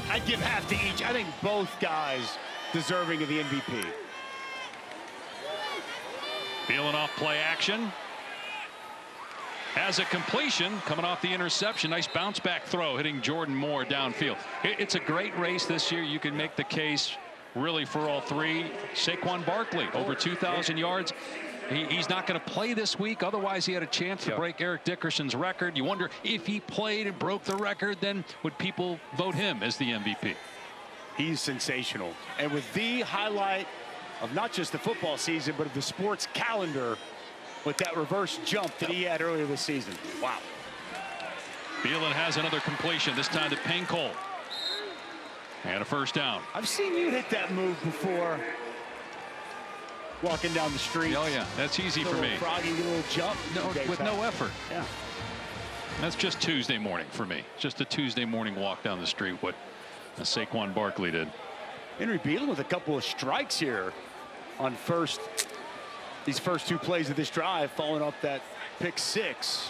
I'd give half to each. I think both guys deserving of the MVP. Beelan off play action. Has a completion coming off the interception. Nice bounce back throw hitting Jordan Moore downfield. It's a great race this year. You can make the case really for all three. Saquon Barkley, over 2,000 yards. He's not going to play this week. Otherwise, he had a chance to break Eric Dickerson's record. You wonder if he played and broke the record, then would people vote him as the MVP? He's sensational. And with the highlight of not just the football season, but of the sports calendar with that reverse jump that he had earlier this season. Wow. Beelan has another completion, this time to Pincole. And a first down. I've seen you hit that move before. Walking down the street. Oh, yeah, that's easy for me. Froggy, a little jump. No, with no effort. Yeah. That's just Tuesday morning for me. Just a Tuesday morning walk down the street, what Saquon Barkley did. Henry Beelan with a couple of strikes here on these first two plays of this drive, following up that pick six.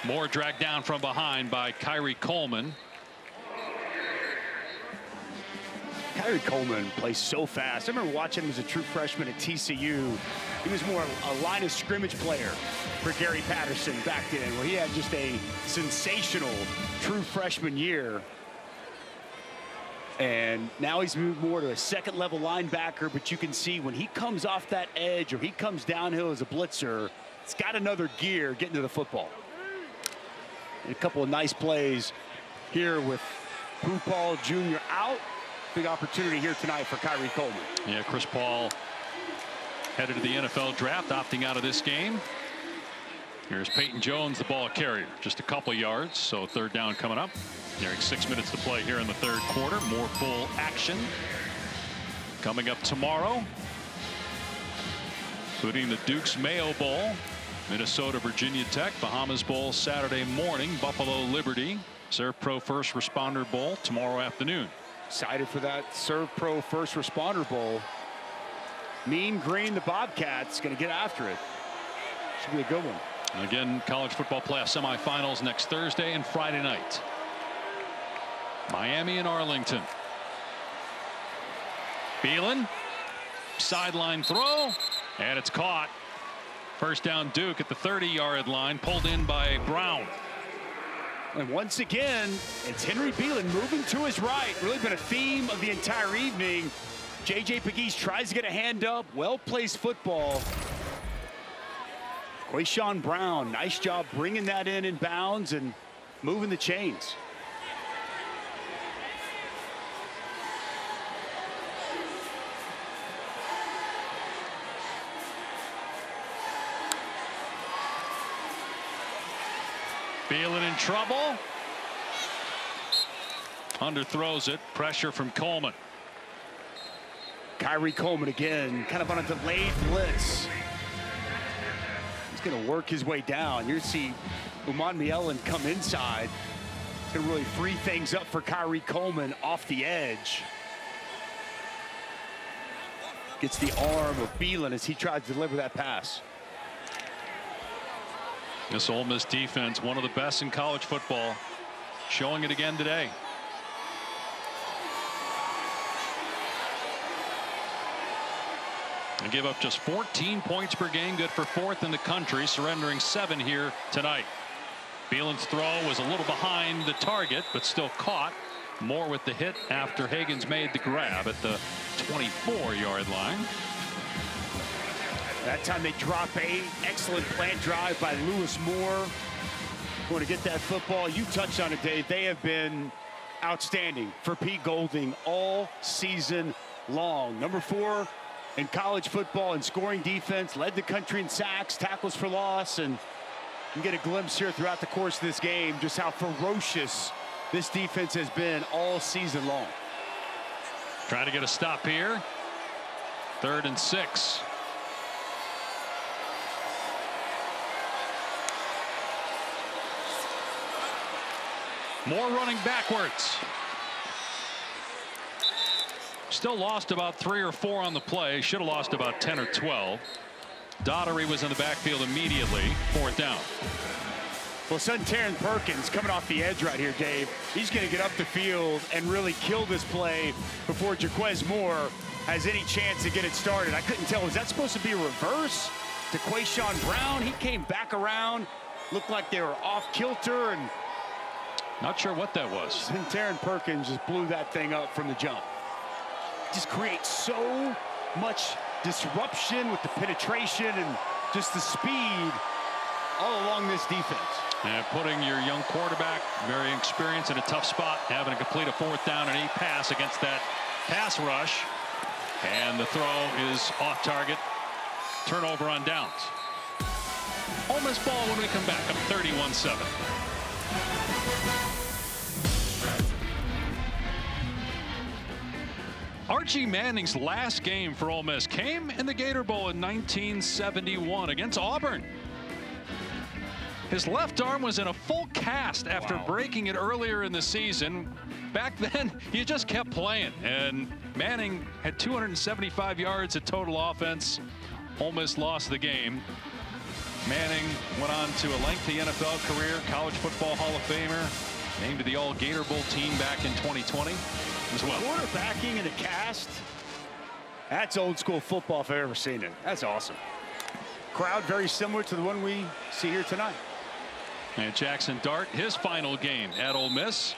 Moore dragged down from behind by Kyrie Coleman. Kyrie Coleman plays so fast. I remember watching him as a true freshman at TCU. He was more a line of scrimmage player for Gary Patterson back then, where he had just a sensational true freshman year. And now he's moved more to a second level linebacker, but you can see when he comes off that edge or he comes downhill as a blitzer, it's got another gear getting to the football. And a couple of nice plays here with Pooh Paul Jr. out. Big opportunity here tonight for Kyrie Coleman. Yeah, Chris Paul headed to the NFL draft, opting out of this game. Here's Peyton Jones, the ball carrier, just a couple yards, so third down coming up. Nearing 6 minutes to play here in the third quarter. More full action coming up tomorrow, including the Duke's Mayo Bowl, Minnesota Virginia Tech, Bahamas Bowl Saturday morning, Buffalo Liberty, Serve Pro First Responder Bowl tomorrow afternoon. Excited for that Serve Pro First Responder Bowl. Mean Green, the Bobcats, going to get after it. Should be a good one. And again, college football playoff semifinals next Thursday and Friday night. Miami and Arlington. Beelan, sideline throw, and it's caught. First down Duke at the 30-yard line, pulled in by Brown. And once again, it's Henry Beelan moving to his right. Really been a theme of the entire evening. J.J. Pegues tries to get a hand up. Well-placed football. Quayshawn Brown, nice job bringing that in bounds and moving the chains. Beelan in trouble. Underthrows it. Pressure from Coleman. Kyrie Coleman again, kind of on a delayed blitz. He's going to work his way down. You see Uman Mielen come inside. It's going to really free things up for Kyrie Coleman off the edge. Gets the arm of Beelan as he tries to deliver that pass. This Ole Miss defense, one of the best in college football, showing it again today. They give up just 14 points per game, good for 4th in the country, surrendering 7 here tonight. Beelan's throw was a little behind the target, but still caught. Moore with the hit after Higgins made the grab at the 24-yard line. That time they drop 8. Excellent plant drive by Lewis Moore. Going to get that football. You touched on it, Dave. They have been outstanding for Pete Golding all season long. Number 4 in college football and scoring defense. Led the country in sacks, tackles for loss. And you can get a glimpse here throughout the course of this game just how ferocious this defense has been all season long. Trying to get a stop here. 3rd and 6. Moore running backwards. Still lost about 3 or 4 on the play. Should have lost about 10 or 12. Daughtery was in the backfield immediately. 4th down. Well, son Taron Perkins coming off the edge right here, Dave. He's going to get up the field and really kill this play before Jaquez Moore has any chance to get it started. I couldn't tell. Was that supposed to be a reverse? to Quayshawn Brown. He came back around, looked like they were off kilter, and not sure what that was. And Taryn Perkins just blew that thing up from the jump. Just creates so much disruption with the penetration and just the speed all along this defense. And putting your young quarterback, very experienced, in a tough spot, having to complete a 4th down and 8 pass against that pass rush. And the throw is off target. Turnover on downs. Ole Miss ball when we come back, up 31-7. Archie Manning's last game for Ole Miss came in the Gator Bowl in 1971 against Auburn. His left arm was in a full cast after breaking it earlier in the season. Back then, he just kept playing, and Manning had 275 yards of total offense. Ole Miss lost the game. Manning went on to a lengthy NFL career, College Football Hall of Famer, named to the All-Gator Bowl team back in 2020 as well. Quarterbacking in a cast, that's old school football if I've ever seen it. That's awesome. Crowd very similar to the one we see here tonight. And Jackson Dart, his final game at Ole Miss.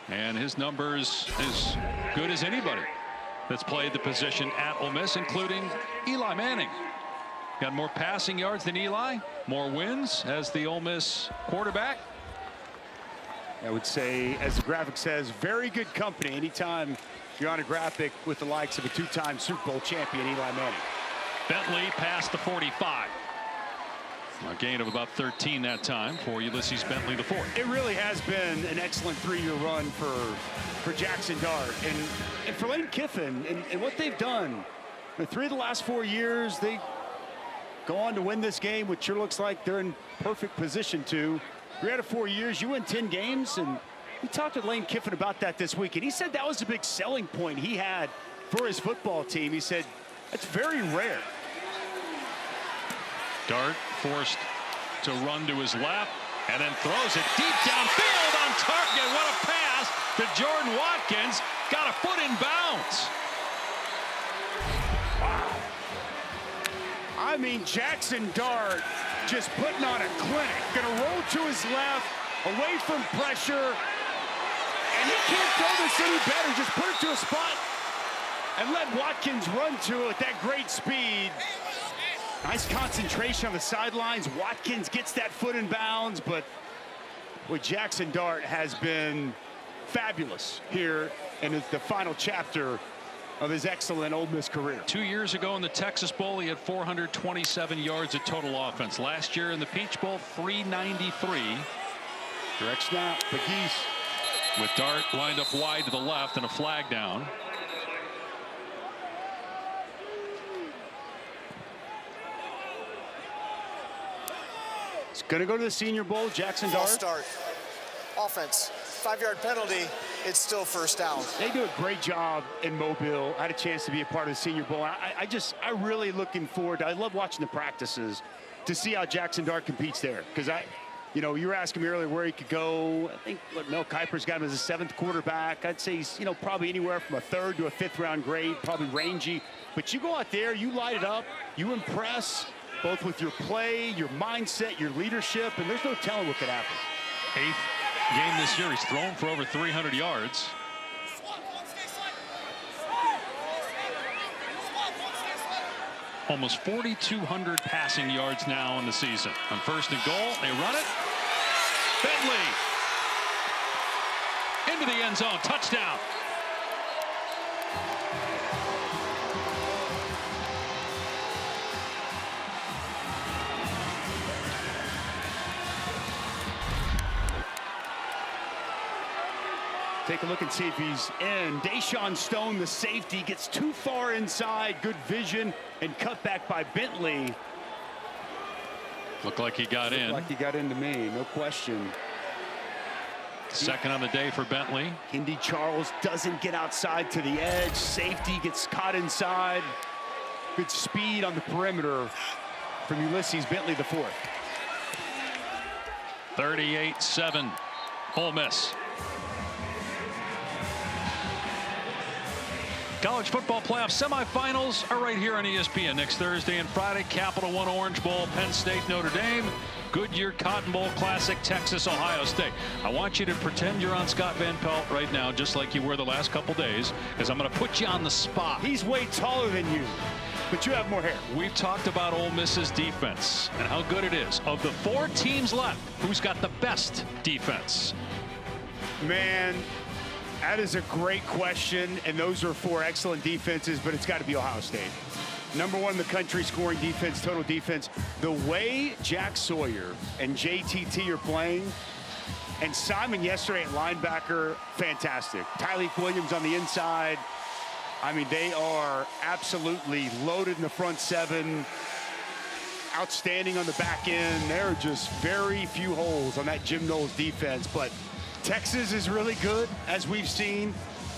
And his numbers as good as anybody that's played the position at Ole Miss, including Eli Manning. Got more passing yards than Eli, more wins as the Ole Miss quarterback. I would say, as the graphic says, very good company anytime you're on a graphic with the likes of a 2-time Super Bowl champion, Eli Manning. Bentley passed the 45. A gain of about 13 that time for Ulysses Bentley IV. It really has been an excellent 3-year run for Jackson Dart and for Lane Kiffin and what they've done. The 3 of the last 4 years, they go on to win this game, which sure looks like they're in perfect position to. 3 out of 4 years, you win 10 games, and we talked to Lane Kiffin about that this week, and he said that was a big selling point he had for his football team. He said that's very rare. Dart forced to run to his left and then throws it deep downfield on target. What a pass to Jordan Watkins. Got a foot in bounds. Wow. I mean, Jackson Dart just putting on a clinic. Gonna roll to his left, away from pressure. And he can't throw this any better. Just put it to a spot and let Watkins run to it at that great speed. Nice concentration on the sidelines. Watkins gets that foot in bounds, but with Jackson Dart has been fabulous here in the final chapter of his excellent Ole Miss career. 2 years ago in the Texas Bowl, he had 427 yards of total offense. Last year in the Peach Bowl, 393. Direct snap, Pegues. With Dart lined up wide to the left and a flag down. It's going to go to the Senior Bowl, Jackson Dart. Start. Offense. 5-yard penalty. It's still 1st down. They do a great job in Mobile. I had a chance to be a part of the Senior Bowl. I'm really looking forward I love watching the practices to see how Jackson Dart competes there. Because you were asking me earlier where he could go. I think Mel Kiper's got him as a 7th quarterback. I'd say he's, probably anywhere from a 3rd to a 5th round grade, probably rangy. But you go out there, you light it up, you impress, both with your play, your mindset, your leadership, and there's no telling what could happen. 8th game this year. He's thrown for over 300 yards. Almost 4,200 passing yards now in the season. On 1st and goal, they run it. Bentley into the end zone. Touchdown. Take a look and see if he's in. Deshaun Stone, the safety, gets too far inside. Good vision and cut back by Bentley. Looked like he got in. Like he got into me, no question. 2nd on the day for Bentley. Indy Charles doesn't get outside to the edge. Safety gets caught inside. Good speed on the perimeter from Ulysses Bentley IV. 38-7, Ole Miss. College football playoff semifinals are right here on ESPN next Thursday and Friday. Capital One Orange Bowl, Penn State, Notre Dame. Goodyear Cotton Bowl Classic, Texas, Ohio State. I want you to pretend you're on Scott Van Pelt right now, just like you were the last couple days, because I'm going to put you on the spot. He's way taller than you, but you have more hair. We've talked about Ole Miss's defense and how good it is. Of the 4 teams left, who's got the best defense? Man, that is a great question, and those are 4 excellent defenses, but it's got to be Ohio State. Number 1 in the country scoring defense, total defense. The way Jack Sawyer and JTT are playing, and Simon yesterday at linebacker, fantastic. Tyleik Williams on the inside. I mean, they are absolutely loaded in the front 7. Outstanding on the back end. There are just very few holes on that Jim Knowles defense, but Texas is really good, as we've seen.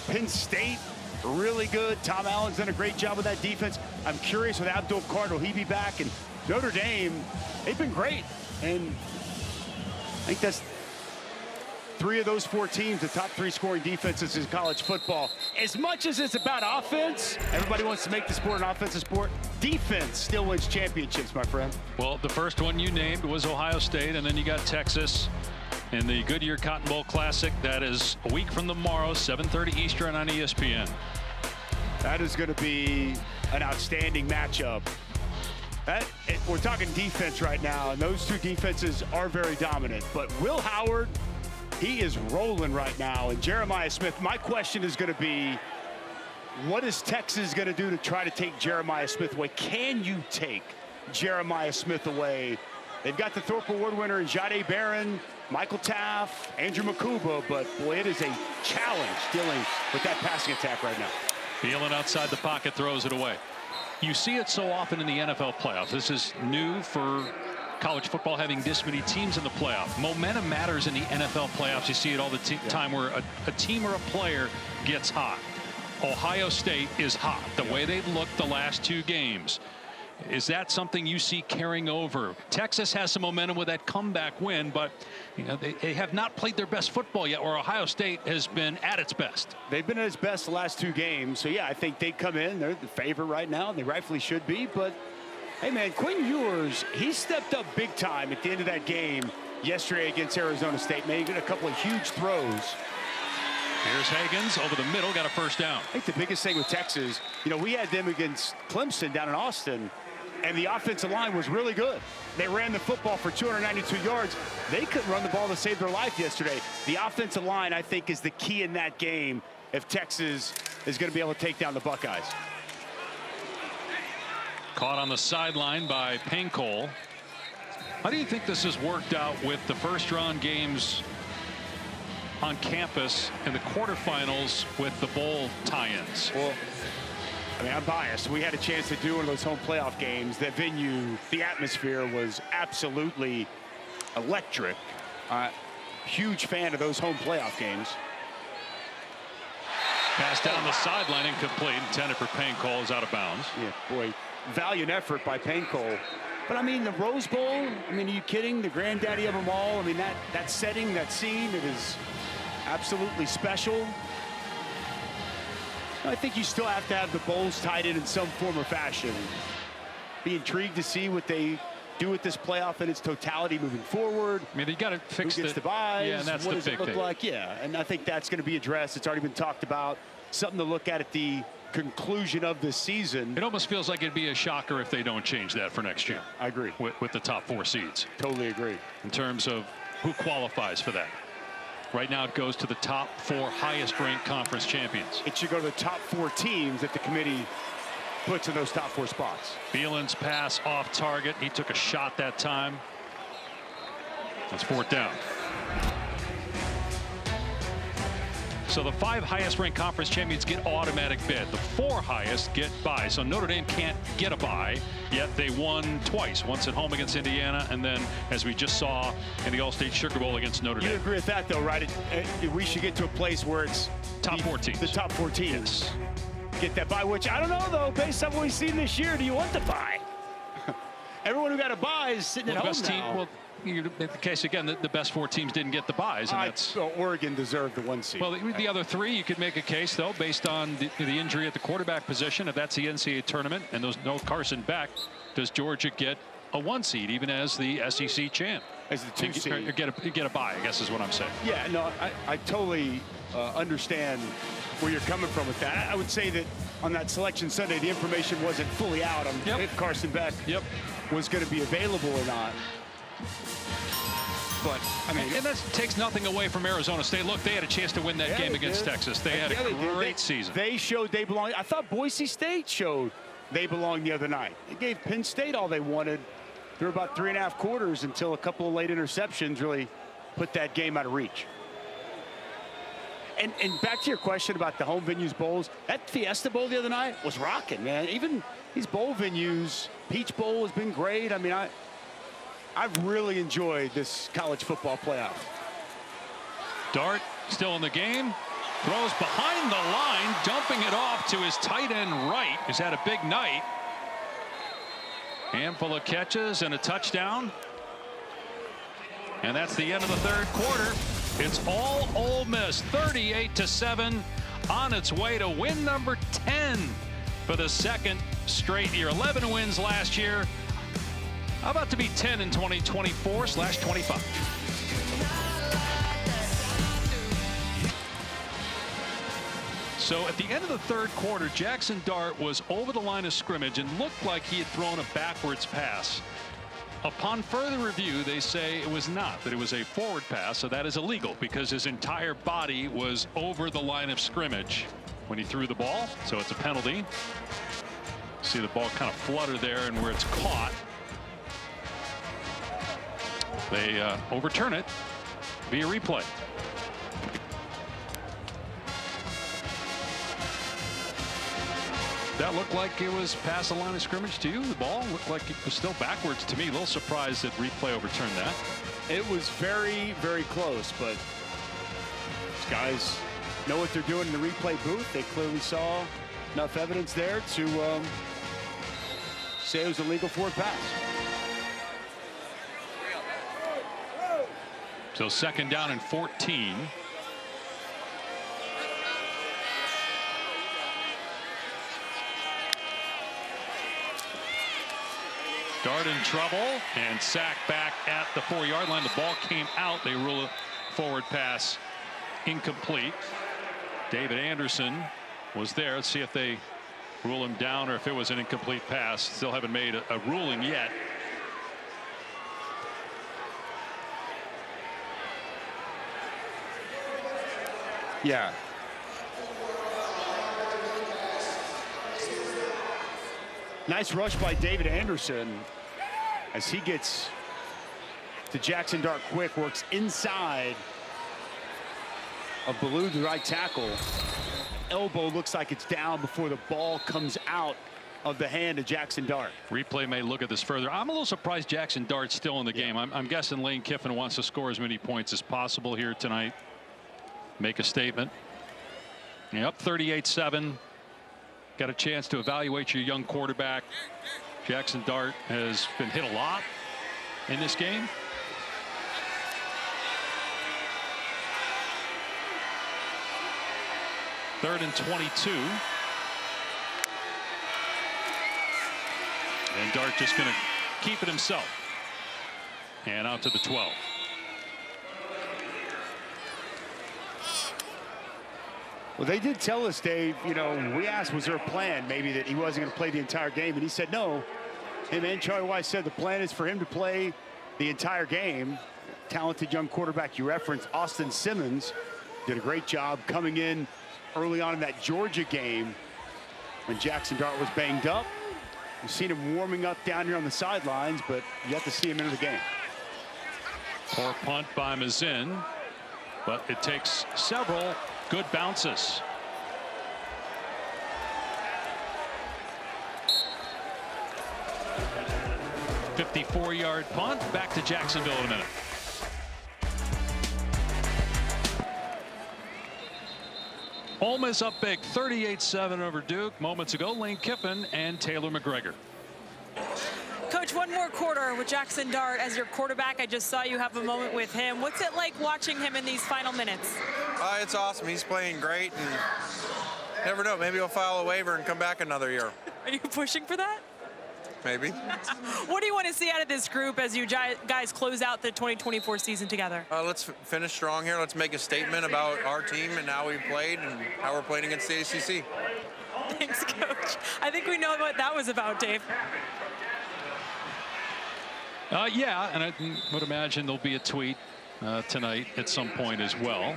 Penn State, really good. Tom Allen's done a great job with that defense. I'm curious with Abdul Card, will he be back? And Notre Dame, they've been great. And I think that's 3 of those 4 teams, the top 3 scoring defenses in college football. As much as it's about offense, everybody wants to make the sport an offensive sport. Defense still wins championships, my friend. Well, the first one you named was Ohio State, and then you got Texas in the Goodyear Cotton Bowl Classic. That is a week from tomorrow, 7:30 Eastern on ESPN. That is going to be an outstanding matchup. We're talking defense right now, and those 2 defenses are very dominant. But Will Howard, he is rolling right now. And Jeremiah Smith, my question is going to be, what is Texas going to do to try to take Jeremiah Smith away? Can you take Jeremiah Smith away? They've got the Thorpe Award winner, Jahdae Barron, Michael Taft, Andrew Makuba, but boy, it is a challenge dealing with that passing attack right now. Thielen outside the pocket, throws it away. You see it so often in the NFL playoffs. This is new for college football, having this many teams in the playoff. Momentum matters in the NFL playoffs. You see it all the time where a team or a player gets hot. Ohio State is hot. The way they've looked the last 2 games. Is that something you see carrying over? Texas has some momentum with that comeback win, but you know, they have not played their best football yet, where Ohio State has been at its best. They've been at its best the last 2 games. So, yeah, I think they come in. They're the favorite right now. They rightfully should be. But, hey, man, Quinn Ewers, he stepped up big time at the end of that game yesterday against Arizona State, making a couple of huge throws. Here's Higgins over the middle, got a first down. I think the biggest thing with Texas, you know, we had them against Clemson down in Austin, and the offensive line was really good. They ran the football for 292 yards. They couldn't run the ball to save their life yesterday. The offensive line, I think, is the key in that game if Texas is going to be able to take down the Buckeyes. Caught on the sideline by Paincoll. How do you think this has worked out with the first-round games on campus and the quarterfinals with the bowl tie-ins? Well, I mean, I'm biased. We had a chance to do one of those home playoff games. That venue, the atmosphere was absolutely electric. Huge fan of those home playoff games. Pass down the sideline, incomplete. Intended for Paincoll, is out of bounds. Yeah, boy, valiant effort by Paincoll. But I mean, the Rose Bowl, I mean, are you kidding? The granddaddy of them all. I mean, that setting, that scene, it is absolutely special. I think you still have to have the bowls tied in some form or fashion. Be intrigued to see what they do with this playoff in its totality moving forward. I mean, they got to fix who gets the buys. Yeah, and that's what the does big it look thing. like? Yeah, and I think that's going to be addressed. It's already been talked about. Something to look at the conclusion of this season. It almost feels like it'd be a shocker if they don't change that for next year. I agree. With the top 4 seeds. Totally agree. In terms of who qualifies for that. Right now it goes to the top 4 highest ranked conference champions. It should go to the top 4 teams that the committee puts in those top 4 spots. Thielen's pass off target. He took a shot that time. That's 4th down. So the 5 highest ranked conference champions get automatic bid. The 4 highest get bye. So Notre Dame can't get a bye, yet they won twice. Once at home against Indiana, and then, as we just saw, in the All-State Sugar Bowl against Notre Dame. You agree with that, though, right? We should get to a place where it's top 4 teams. The top 4 teams. Yes. Get that bye, which I don't know, though. Based on what we've seen this year, do you want the bye? everyone who got a bye is sitting at home now. Well, you make the case again that the best 4 teams didn't get the byes, and that's Oregon deserved the 1 seed. Well, the other 3, you could make a case though, based on the injury at the quarterback position. If that's the NCAA tournament and there's no Carson Beck, does Georgia get a 1 seed, even as the SEC champ? As the 2 seed, you get a bye, I guess is what I'm saying. Yeah, no, I totally understand where you're coming from with that. I would say that on that Selection Sunday, the information wasn't fully out on if Carson Beck was going to be available or not. But, I mean, and that takes nothing away from Arizona State. Look, they had a chance to win that game against Texas. They had a great season. They showed they belong. I thought Boise State showed they belonged the other night. They gave Penn State all they wanted through about 3.5 quarters until a couple of late interceptions really put that game out of reach. And back to your question about the home venues bowls, that Fiesta Bowl the other night was rocking, man. Even these bowl venues, Peach Bowl has been great. I mean, I've really enjoyed this college football playoff. Dart still in the game. Throws behind the line, dumping it off to his tight end right. He's had a big night. Handful of catches and a touchdown. And that's the end of the 3rd quarter. It's all Ole Miss, 38-7, on its way to win number 10 for the 2nd straight year. 11 wins last year. How about to be 10 in 2024/25? So at the end of the 3rd quarter, Jackson Dart was over the line of scrimmage and looked like he had thrown a backwards pass. Upon further review, they say it was not, that it was a forward pass, so that is illegal because his entire body was over the line of scrimmage when he threw the ball, so it's a penalty. See the ball kind of flutter there, and where it's caught, they overturn it via replay. That looked like it was past the line of scrimmage to you. The ball looked like it was still backwards to me. A little surprised that replay overturned that. It was very, very close, but these guys know what they're doing in the replay booth. They clearly saw enough evidence there to say it was a legal forward pass. So 2nd down and 14. Dart in trouble and sacked back at the 4-yard line. The ball came out. They rule a forward pass incomplete. David Anderson was there. Let's see if they rule him down or if it was an incomplete pass. Still haven't made a ruling yet. Yeah. Nice rush by David Anderson as he gets to Jackson Dart quick, works inside of Ballou, the right tackle. Elbow looks like it's down before the ball comes out of the hand of Jackson Dart. Replay may look at this further. I'm a little surprised Jackson Dart's still in the game. I'm guessing Lane Kiffin wants to score as many points as possible here tonight. Make a statement. Up 38-7. Got a chance to evaluate your young quarterback. Jackson Dart has been hit a lot in this game. Third and 22. And Dart just going to keep it himself. And out to the 12. Well, they did tell us, Dave, you know, we asked, was there a plan maybe that he wasn't going to play the entire game? And he said no. Hey, man, Charlie Weiss said the plan is for him to play the entire game. Talented young quarterback you referenced, Austin Simmons, did a great job coming in early on in that Georgia game when Jackson Dart was banged up. You've seen him warming up down here on the sidelines, but you have to see him into the game. Poor punt by Mazin, but it takes several good bounces. A 54-yard punt. Back to Jacksonville in a minute. Ole Miss up big, 38-7 over Duke. Moments ago, Lane Kiffin and Taylor McGregor. Coach, Coach, one more quarter with Jackson Dart as your quarterback. I just saw you have a moment with him. What's it like watching him in these final minutes? It's awesome. He's playing great, and never know. Maybe he'll file a waiver and come back another year. Are you pushing for that? Maybe. What do you want to see out of this group as you guys close out the 2024 season together? Let's finish strong here. Let's make a statement about our team and how we played and how we're playing against the ACC. Thanks, Coach. I think we know what that was about, Dave. Yeah, and I would imagine there'll be a tweet tonight at some point as well.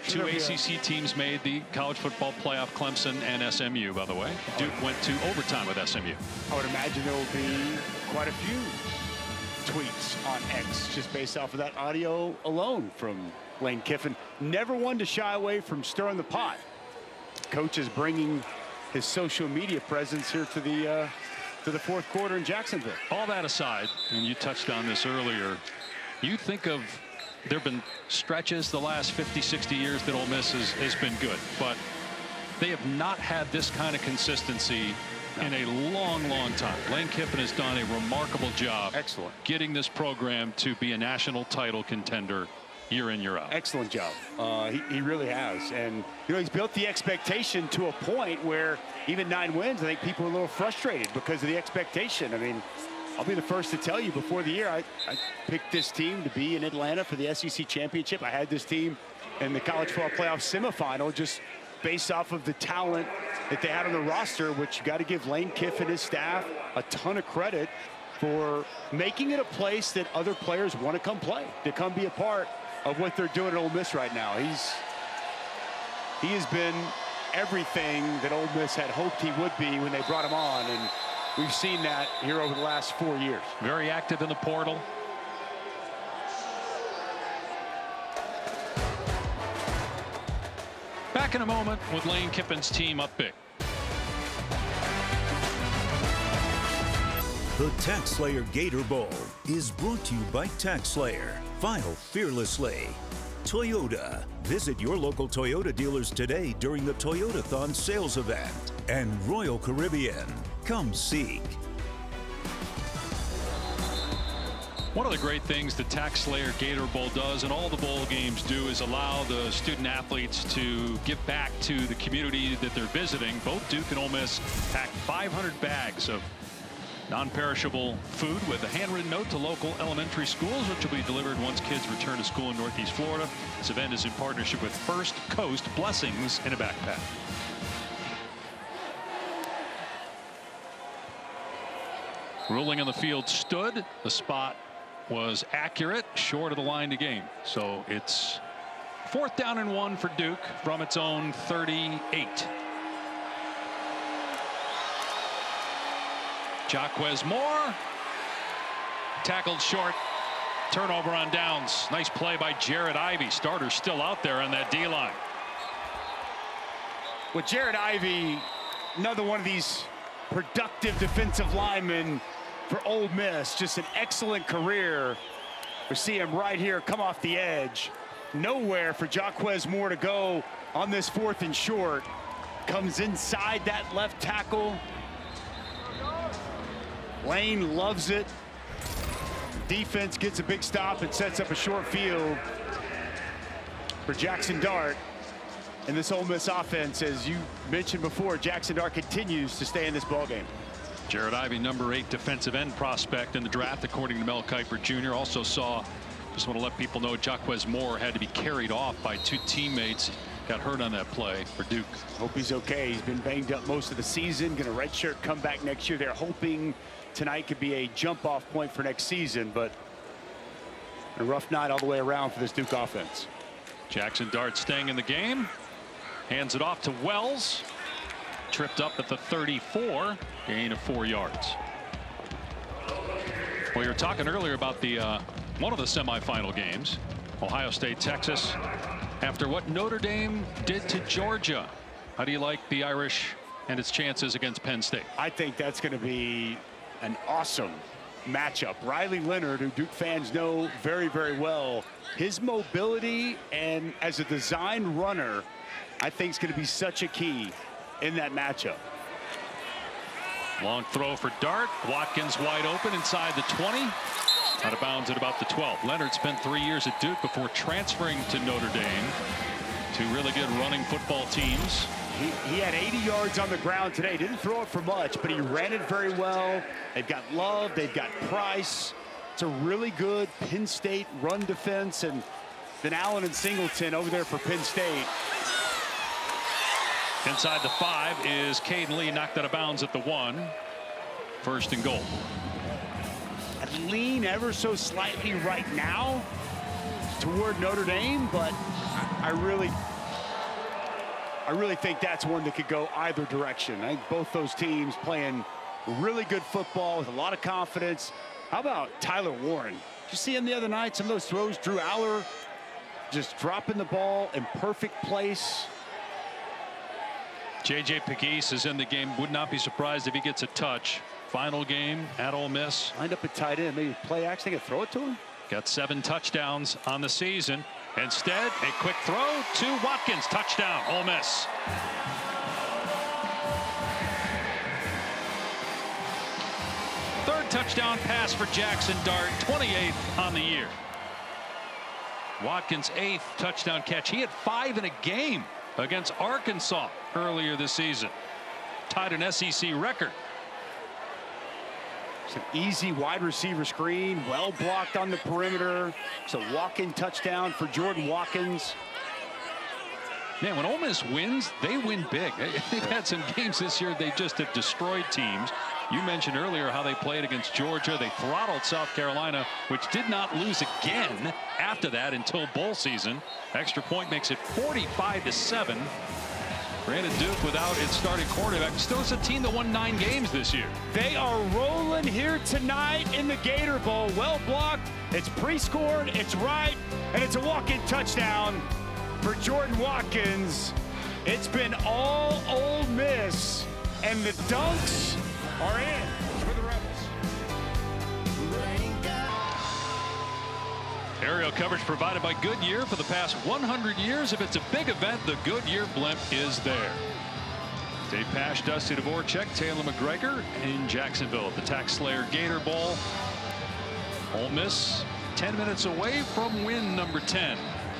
Two ACC teams made the college football playoff, Clemson and SMU, by the way. Duke went to overtime with SMU. I would imagine there will be quite a few tweets on X just based off of that audio alone from Lane Kiffin. Never one to shy away from stirring the pot. Coach is bringing his social media presence here to the fourth quarter in Jacksonville. All that aside, and you touched on this earlier, you think of there have been stretches the last 50, 60 years that Ole Miss has been good, but they have not had this kind of consistency in a long, long time. Lane Kiffin has done a remarkable job. Excellent. Getting this program to be a national title contender year in, year out. Excellent job. He really has. And, you know, he's built the expectation to a point where even 9 wins, I think people are a little frustrated because of the expectation. I mean, I'll be the first to tell you before the year, I picked this team to be in Atlanta for the SEC championship. I had this team in the college football playoff semifinal just based off of the talent that they had on the roster, which you got to give Lane Kiffin and his staff a ton of credit for making it a place that other players want to come play, to come be a part of what they're doing at Ole Miss right now. He has been everything that Ole Miss had hoped he would be when they brought him on, and we've seen that here over the last 4 years. Very active in the portal. Back in a moment with Lane Kiffin's team up big. The Tax Slayer Gator Bowl is brought to you by Tax Slayer. File fearlessly. Toyota. Visit your local Toyota dealers today during the Toyotathon sales event. And Royal Caribbean. Come seek. One of the great things the Tax Slayer Gator Bowl does, and all the bowl games do, is allow the student athletes to give back to the community that they're visiting. Both Duke and Ole Miss packed 500 bags of non-perishable food with a handwritten note to local elementary schools, which will be delivered once kids return to school in Northeast Florida. This event is in partnership with First Coast. Blessings in a backpack. Ruling on the field stood. The spot was accurate, short of the line to gain. So it's 4th down and 1 for Duke from its own 38. Jaquez Moore tackled short. Turnover on downs. Nice play by Jared Ivey. Starter still out there on that D-line. With Jared Ivey, another one of these productive defensive linemen for Ole Miss. Just an excellent career. We see him right here come off the edge. Nowhere for Jaquez Moore to go on this 4th and short. Comes inside that left tackle. Lane loves it. Defense gets a big stop and sets up a short field for Jackson Dart. And this Ole Miss offense, as you mentioned before, Jackson Dart continues to stay in this ballgame. Jared Ivey, number 8 defensive end prospect in the draft, according to Mel Kiper Jr. Also saw, just want to let people know, Jaquez Moore had to be carried off by 2 teammates. Got hurt on that play for Duke. Hope he's okay. He's been banged up most of the season. Going to redshirt, come back next year. They're hoping tonight could be a jump-off point for next season, but a rough night all the way around for this Duke offense. Jackson Dart staying in the game. Hands it off to Wells. Tripped up at the 34. Gain of 4 yards. Well, you were talking earlier about the one of the semifinal games. Ohio State, Texas. After what Notre Dame did to Georgia, how do you like the Irish and its chances against Penn State? I think that's going to be an awesome matchup. Riley Leonard, who Duke fans know very, very well, his mobility and as a design runner, I think is going to be such a key in that matchup. Long throw for Dart. Watkins wide open inside the 20. Out of bounds at about the 12. Leonard spent 3 years at Duke before transferring to Notre Dame. Two really good running football teams. He had 80 yards on the ground today. Didn't throw it for much, but he ran it very well. They've got Love. They've got Price. It's a really good Penn State run defense. And then Allen and Singleton over there for Penn State. Inside the 5 is Caden Lee, knocked out of bounds at the 1. First and goal. I lean ever so slightly right now toward Notre Dame, but I really think that's one that could go either direction. I think both those teams playing really good football with a lot of confidence. How about Tyler Warren? Did you see him the other night? Some of those throws, Drew Aller just dropping the ball in perfect place. J.J. Pegues is in the game. Would not be surprised if he gets a touch. Final game at Ole Miss. Lined up at tight end. Maybe play action. They can throw it to him. Got 7 touchdowns on the season. Instead, a quick throw to Watkins. Touchdown, Ole Miss. Third touchdown pass for Jackson Dart, 28th on the year. Watkins' 8th touchdown catch. He had 5 in a game against Arkansas earlier this season. Tied an SEC record. It's an easy wide receiver screen, well blocked on the perimeter. It's a walk-in touchdown for Jordan Watkins. Man, when Ole Miss wins, they win big. They've had some games this year they just have destroyed teams. You mentioned earlier how they played against Georgia. They throttled South Carolina, which did not lose again after that until bowl season. Extra point makes it 45-7. Granted, Duke without its starting quarterback still is a team that won 9 games this year. They are rolling here tonight in the Gator Bowl. Well blocked. It's pre-scored. It's right. And it's a walk-in touchdown for Jordan Watkins. It's been all Ole Miss. And the dunks are in for the Rebels. Aerial coverage provided by Goodyear for the past 100 years. If it's a big event, the Goodyear blimp is there. Dave Pasch, Dusty Dvorak, Taylor McGregor in Jacksonville at the Tax Slayer Gator Bowl. Ole Miss 10 minutes away from win number 10.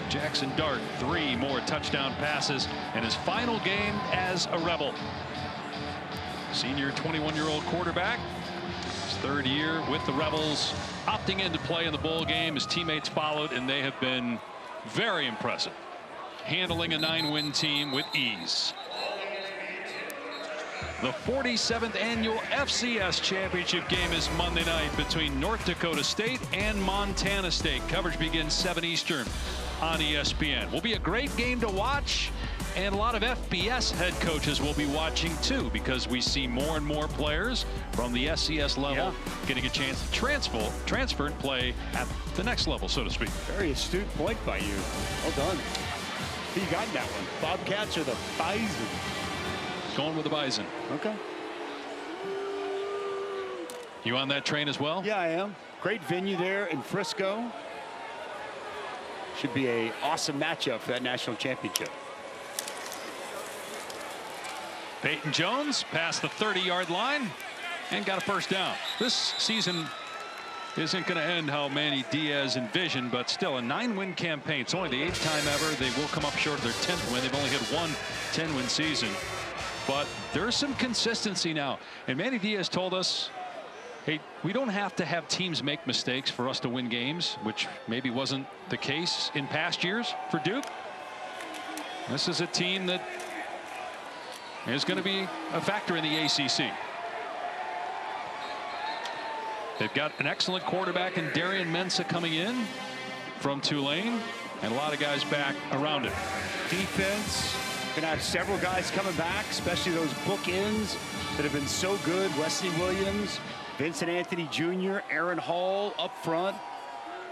Jackson Dart 3 more touchdown passes in his final game as a Rebel. Senior 21-year-old quarterback. His 3rd year with the Rebels, opting in to play in the bowl game. His teammates followed, and they have been very impressive, handling a 9-win team with ease. The 47th annual FCS championship game is Monday night between North Dakota State and Montana State. Coverage begins 7 Eastern on ESPN. Will be a great game to watch, and a lot of FBS head coaches will be watching too, because we see more and more players from the SCS level getting a chance to transfer and play at the next level, so to speak. Very astute point by you. Well done. Who you got in that one? Bobcats or the Bison? Going with the Bison. Okay. You on that train as well? Yeah, I am. Great venue there in Frisco. Should be an awesome matchup for that national championship. Peyton Jones passed the 30-yard line and got a first down. This season isn't going to end how Manny Diaz envisioned, but still a 9-win campaign. It's only the 8th time ever. They will come up short of their 10th win. They've only had one 10-win season. But there's some consistency now. And Manny Diaz told us, hey, we don't have to have teams make mistakes for us to win games, which maybe wasn't the case in past years for Duke. This is a team that is going to be a factor in the ACC. They've got an excellent quarterback in Darian Mensah coming in from Tulane, and a lot of guys back around it. Defense, gonna have several guys coming back, especially those bookends that have been so good. Wesley Williams, Vincent Anthony Jr., Aaron Hall up front,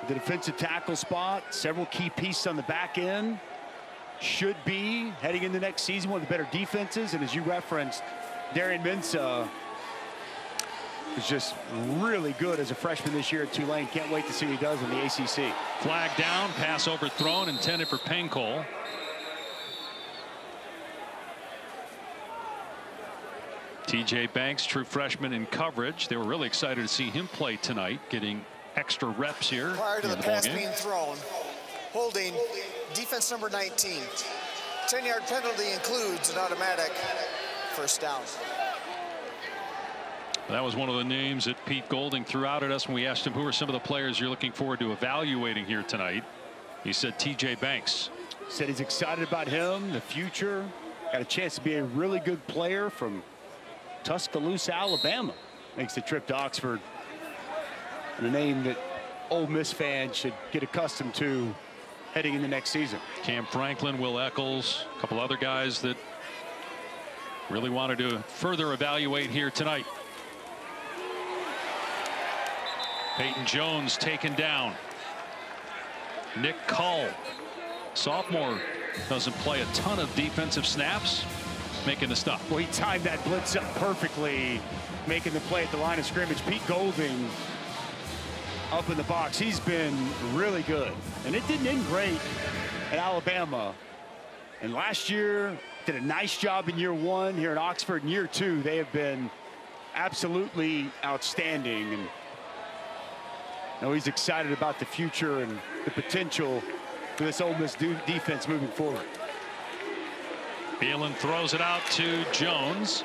the defensive tackle spot, several key pieces on the back end. Should be heading into next season one of the better defenses, and as you referenced, Darian Mensah is just really good as a freshman this year at Tulane. Can't wait to see what he does in the ACC. Flag down, pass overthrown, intended for Pancol. TJ Banks, true freshman in coverage. They were really excited to see him play tonight, getting extra reps here. Prior to the pass being thrown, holding defense number 19. 10-yard penalty includes an automatic first down. That was one of the names that Pete Golding threw out at us when we asked him who are some of the players you're looking forward to evaluating here tonight. He said TJ Banks. Said he's excited about him, the future. Got a chance to be a really good player from Tuscaloosa, Alabama. Makes the trip to Oxford. And a name that Ole Miss fans should get accustomed to heading into next season. Cam Franklin, Will Eccles, a couple other guys that really wanted to further evaluate here tonight. Peyton Jones taken down. Nick Cull, sophomore, doesn't play a ton of defensive snaps, making the stop. Well, he timed that blitz up perfectly, making the play at the line of scrimmage. Pete Golding up in the box. He's been really good. And it didn't end great at Alabama. And last year, did a nice job in year one. Here at Oxford in year two, they have been absolutely outstanding. And he's excited about the future and the potential for this Ole Miss defense moving forward. Thielen throws it out to Jones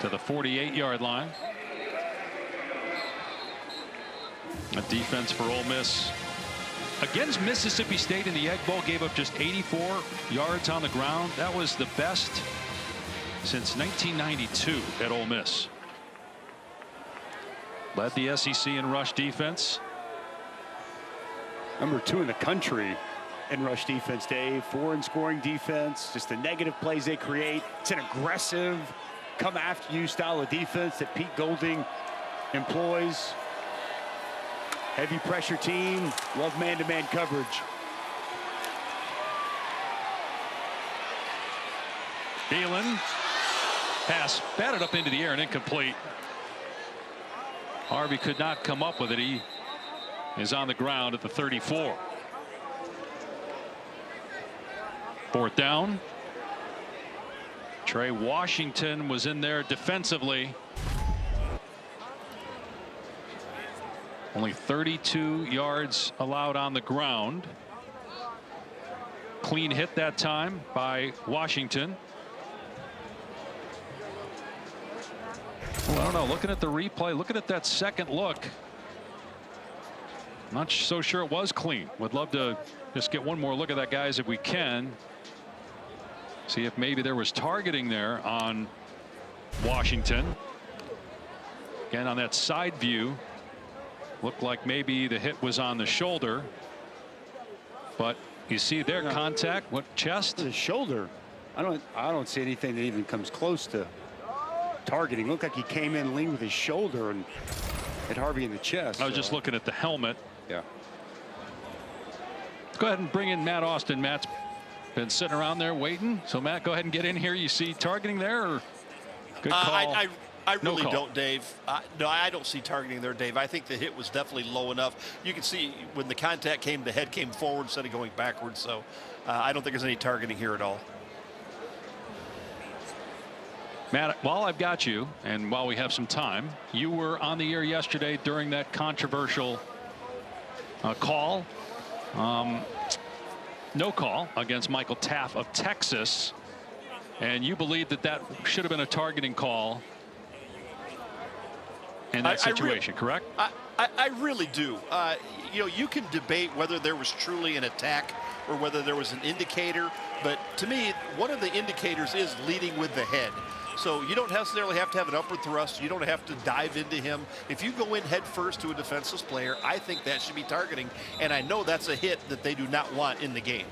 to the 48-yard line. A defense for Ole Miss against Mississippi State in the Egg Bowl gave up just 84 yards on the ground. That was the best since 1992 at Ole Miss. Led the SEC in rush defense. Number 2 in the country in rush defense, Dave. 4 in scoring defense. Just the negative plays they create. It's an aggressive, come after you style of defense that Pete Golding employs. Heavy pressure team. Love man-to-man coverage. Thielen. Pass batted up into the air and incomplete. Harvey could not come up with it. He is on the ground at the 34. 4th down. Trey Washington was in there defensively. Only 32 yards allowed on the ground. Clean hit that time by Washington. Well, I don't know. Looking at the replay, looking at that second look, not so sure it was clean. Would love to just get one more look at that, guys, if we can. See if maybe there was targeting there on Washington. Again, on that side view, looked like maybe the hit was on the shoulder. But you see their contact. What, chest? The shoulder. I don't see anything that even comes close to targeting. Looked like he came in, leaned with his shoulder, and hit Harvey in the chest. I was just looking at the helmet. Yeah. Let's go ahead and bring in Matt Austin. Matt's been sitting around there waiting. So Matt, go ahead and get in here. You see targeting there, or good call? I really don't, Dave. No, I don't see targeting there, Dave. I think the hit was definitely low enough. You can see when the contact came, the head came forward instead of going backwards. So I don't think there's any targeting here at all. Matt, while I've got you, and while we have some time, you were on the air yesterday during that controversial call. No call against Michael Taff of Texas. And you believe that that should have been a targeting call in that situation, correct? I really do. You know, you can debate whether there was truly an attack or whether there was an indicator. But to me, one of the indicators is leading with the head. So you don't necessarily have to have an upward thrust. You don't have to dive into him. If you go in head first to a defenseless player, I think that should be targeting. And I know that's a hit that they do not want in the game.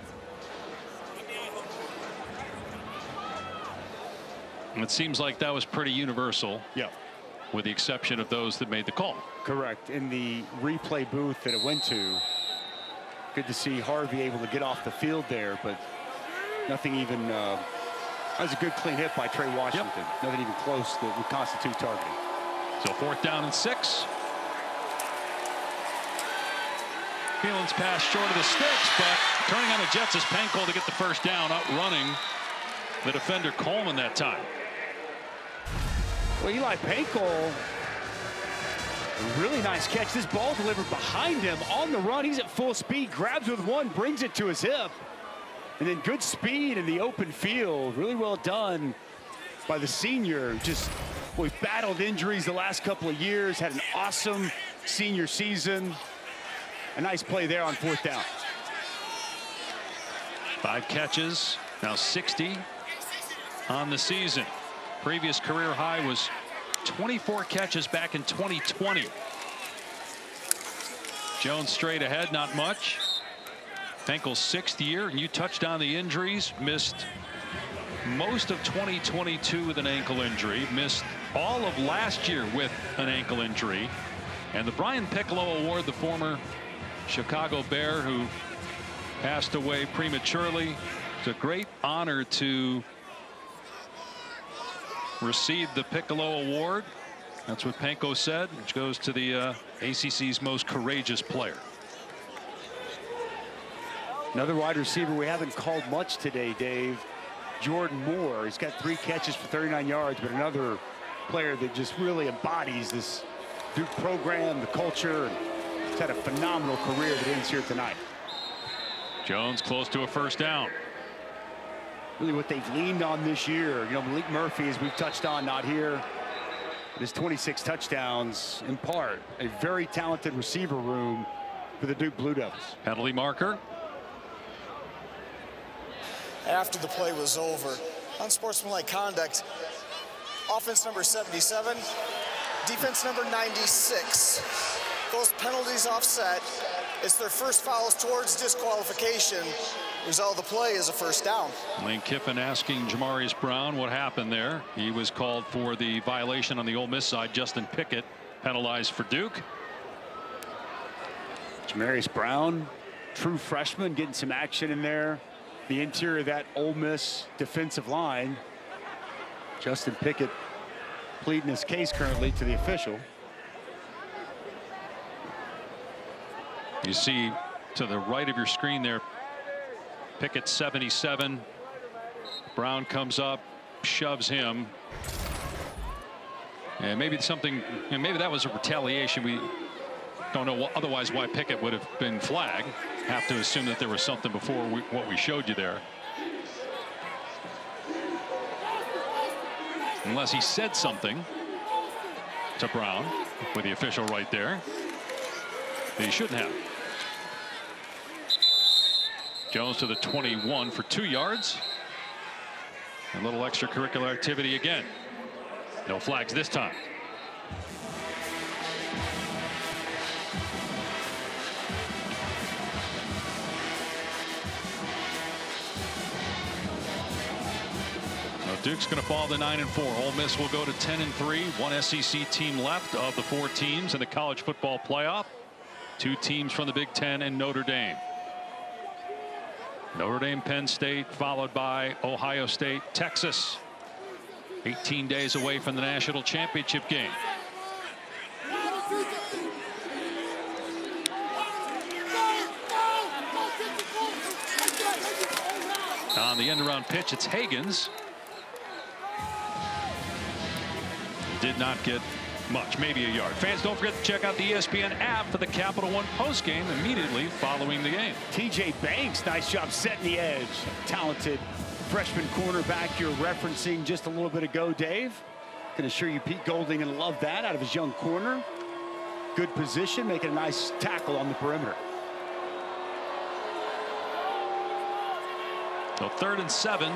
It seems like that was pretty universal. Yeah. With the exception of those that made the call. Correct. In the replay booth that it went to, good to see Harvey able to get off the field there, but nothing even, that was a good clean hit by Trey Washington. Yep. Nothing even close that would constitute targeting. So 4th down and 6. Thielen's pass short of the sticks, but turning on the Jets is Pankow to get the first down, outrunning the defender Coleman that time. Well, Eli Pankel, a really nice catch. This ball delivered behind him on the run. He's at full speed, grabs with one, brings it to his hip. And then good speed in the open field. Really well done by the senior. Just, boy, battled injuries the last couple of years, had an awesome senior season. A nice play there on 4th down. 5 catches, now 60 on the season. Previous career high was 24 catches back in 2020. Jones straight ahead, not much. Pankel's 6th year, and you touched on the injuries. Missed most of 2022 with an ankle injury. Missed all of last year with an ankle injury. And the Brian Piccolo Award, the former Chicago Bear who passed away prematurely. It's a great honor to receive the Piccolo Award. That's what Panko said, which goes to the ACC's most courageous player. Another wide receiver we haven't called much today, Dave. Jordan Moore. He's got 3 catches for 39 yards, but another player that just really embodies this Duke program, the culture, and he's had a phenomenal career that ends here tonight. Jones close to a 1st down. Really what they've leaned on this year. You know, Malik Murphy, as we've touched on, not here. But his 26 touchdowns, in part, a very talented receiver room for the Duke Blue Devils. Penalty marker. After the play was over, unsportsmanlike conduct, offense number 77, defense number 96. Those penalties offset. It's their first fouls towards disqualification. Result of the play is a 1st down. Lane Kiffin asking Jamarius Brown what happened there. He was called for the violation on the Ole Miss side. Justin Pickett penalized for Duke. Jamarius Brown, true freshman, getting some action in there. The interior of that Ole Miss defensive line. Justin Pickett pleading his case currently to the official. You see to the right of your screen there, Pickett 77. Brown comes up, shoves him. And maybe something, and maybe that was a retaliation. We don't know otherwise why Pickett would have been flagged. Have to assume that there was something before what we showed you there. Unless he said something to Brown with the official right there that he shouldn't have. Jones to the 21 for 2 yards. A little extracurricular activity again. No flags this time. Duke's going to fall to 9-4. Ole Miss will go to 10-3. One SEC team left of the 4 teams in the college football playoff. 2 teams from the Big Ten and Notre Dame. Notre Dame, Penn State, followed by Ohio State, Texas. 18 days away from the national championship game. On the end around pitch, it's Hagens. Did not get much, maybe a yard. Fans, don't forget to check out the ESPN app for the Capital One postgame immediately following the game. TJ Banks, nice job setting the edge. Talented freshman cornerback you're referencing just a little bit ago, Dave. Can assure you Pete Golding and love that out of his young corner. Good position, making a nice tackle on the perimeter. So 3rd and 7.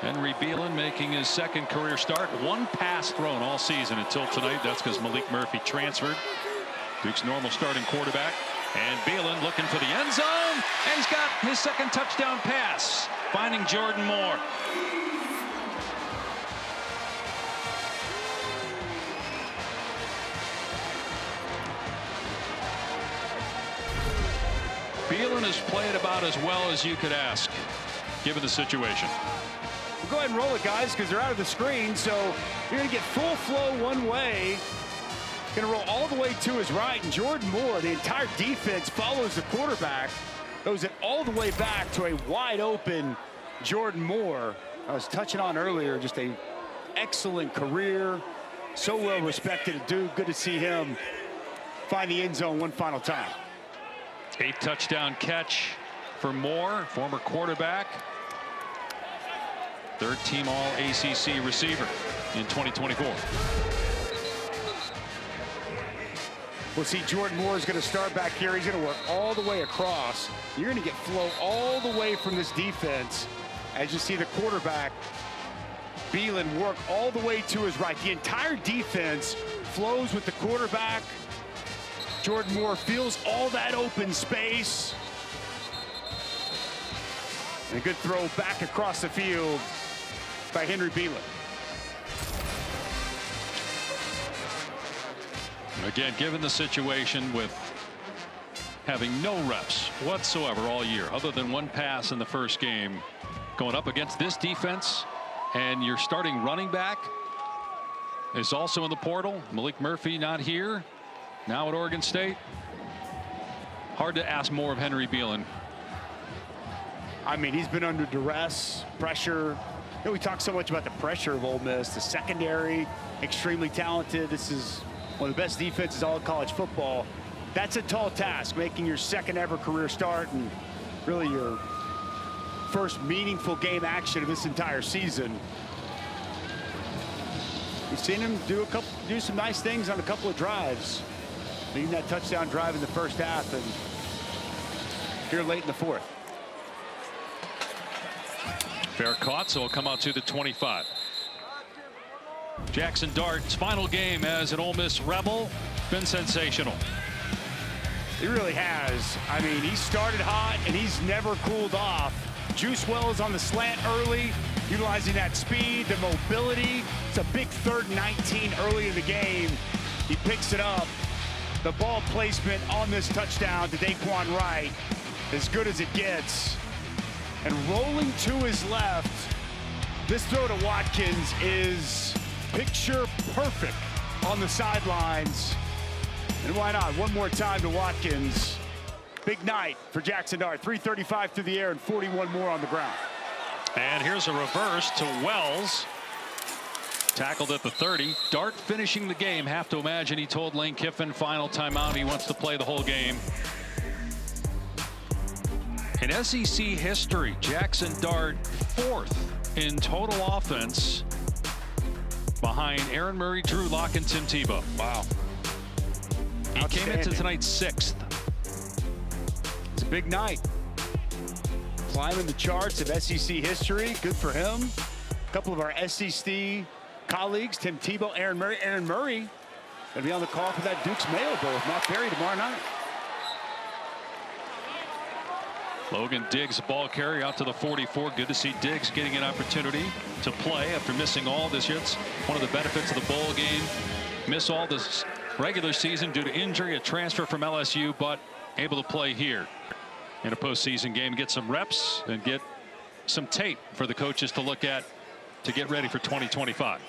Henry Beelan making his 2nd career start. 1 pass thrown all season until tonight. That's because Malik Murphy transferred. Duke's normal starting quarterback. And Beelan looking for the end zone. And he's got his 2nd touchdown pass, finding Jordan Moore. Beelan has played about as well as you could ask, given the situation. We'll go ahead and roll it, guys, because they're out of the screen. So you're going to get full flow one way. Going to roll all the way to his right. And Jordan Moore, the entire defense follows the quarterback. Goes it all the way back to a wide open Jordan Moore. I was touching on earlier, just a excellent career. So well respected at Duke. Good to see him find the end zone one final time. 8th touchdown catch for Moore, former quarterback. 3rd team all ACC receiver in 2024. We'll see Jordan Moore is going to start back here. He's going to work all the way across. You're going to get flow all the way from this defense as you see the quarterback, Beelan, work all the way to his right. The entire defense flows with the quarterback. Jordan Moore feels all that open space. And a good throw back across the field by Henry Beelan. Again, given the situation with having no reps whatsoever all year, other than one pass in the first game, going up against this defense, and your starting running back is also in the portal. Malik Murphy not here, now at Oregon State. Hard to ask more of Henry Beelan. I mean, he's been under duress, pressure. You know, we talk so much about the pressure of Ole Miss, the secondary, extremely talented. This is one of the best defenses all of college football. That's a tall task, making your second ever career start and really your first meaningful game action of this entire season. We've seen him do some nice things on a couple of drives, leading that touchdown drive in the first half, and here late in the fourth. Fair caught, so it'll come out to the 25. Jackson Dart's final game as an Ole Miss Rebel been sensational. He really has. I mean, he started hot and he's never cooled off. Juice Wells on the slant early, utilizing that speed, the mobility. It's a big 3rd and 19 early in the game. He picks it up. The ball placement on this touchdown to Daquan Wright, as good as it gets. And rolling to his left, this throw to Watkins is picture perfect on the sidelines. And why not? One more time to Watkins. Big night for Jackson Dart. 335 through the air and 41 more on the ground. And here's a reverse to Wells. Tackled at the 30. Dart finishing the game. Have to imagine he told Lane Kiffin final timeout he wants to play the whole game. In SEC history, Jackson Dart 4th in total offense behind Aaron Murray, Drew Lock, and Tim Tebow. Wow. He came into tonight 6th. It's a big night. Climbing the charts of SEC history. Good for him. A couple of our SEC colleagues, Tim Tebow, Aaron Murray. Aaron Murray going to be on the call for that Duke's Mayo Bowl with Matt Perry tomorrow night. Logan Diggs, ball carry out to the 44. Good to see Diggs getting an opportunity to play after missing all this year. It's one of the benefits of the bowl game. Miss all this regular season due to injury, a transfer from LSU, but able to play here in a postseason game, get some reps and get some tape for the coaches to look at to get ready for 2025.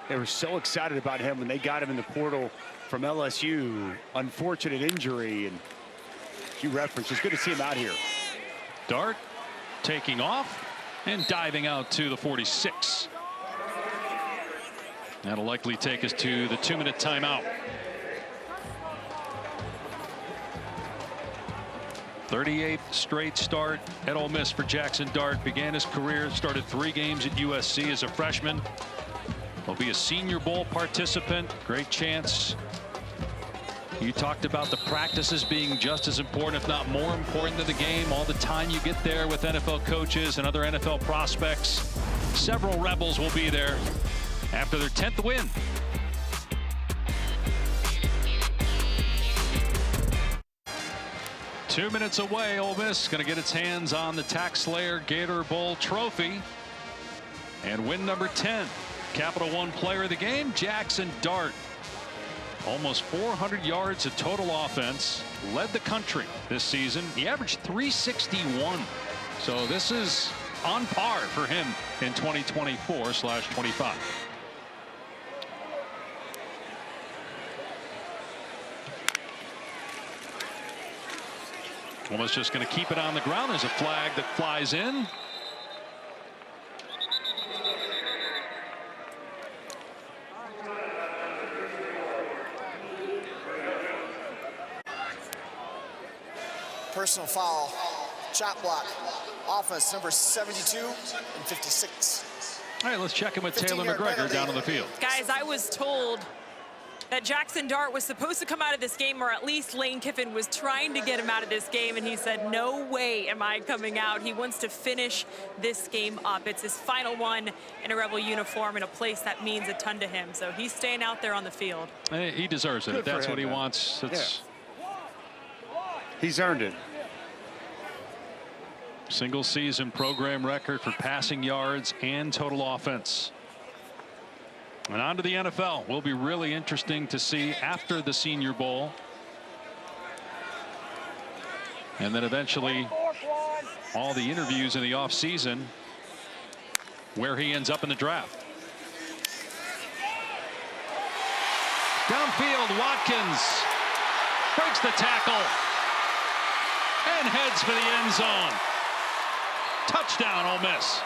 They were so excited about him when they got him in the portal from LSU. Unfortunate injury, and you referenced, it's good to see him out here. Dart taking off and diving out to the 46. That'll likely take us to the 2-minute timeout. 38th straight start at Ole Miss for Jackson Dart. Began his career, started 3 games at USC as a freshman. Will be a Senior Bowl participant. Great chance. You talked about the practices being just as important, if not more important than the game. All the time you get there with NFL coaches and other NFL prospects. Several Rebels will be there after their 10th win. Two minutes away, Ole Miss going to get its hands on the Tax Slayer Gator Bowl trophy. And win number 10. Capital One player of the game, Jackson Dart. Almost 400 yards of total offense. Led the country this season. He averaged 361. So this is on par for him in 2024/25. Almost just going to keep it on the ground. There's a flag that flies in. Personal foul, chop block, offense number 72 and 56. All right, let's check in with Taylor McGregor down on the field. Guys, I was told that Jackson Dart was supposed to come out of this game, or at least Lane Kiffin was trying to get him out of this game, and he said, no way am I coming out. He wants to finish this game up. It's his final one in a Rebel uniform in a place that means a ton to him. So he's staying out there on the field. He deserves it. That's what he wants. It's He's earned it. Single season program record for passing yards and total offense. And on to the NFL. Will be really interesting to see after the Senior Bowl. And then eventually all the interviews in the offseason, where he ends up in the draft. Downfield, Watkins breaks the tackle and heads for the end zone. Touchdown, Ole Miss.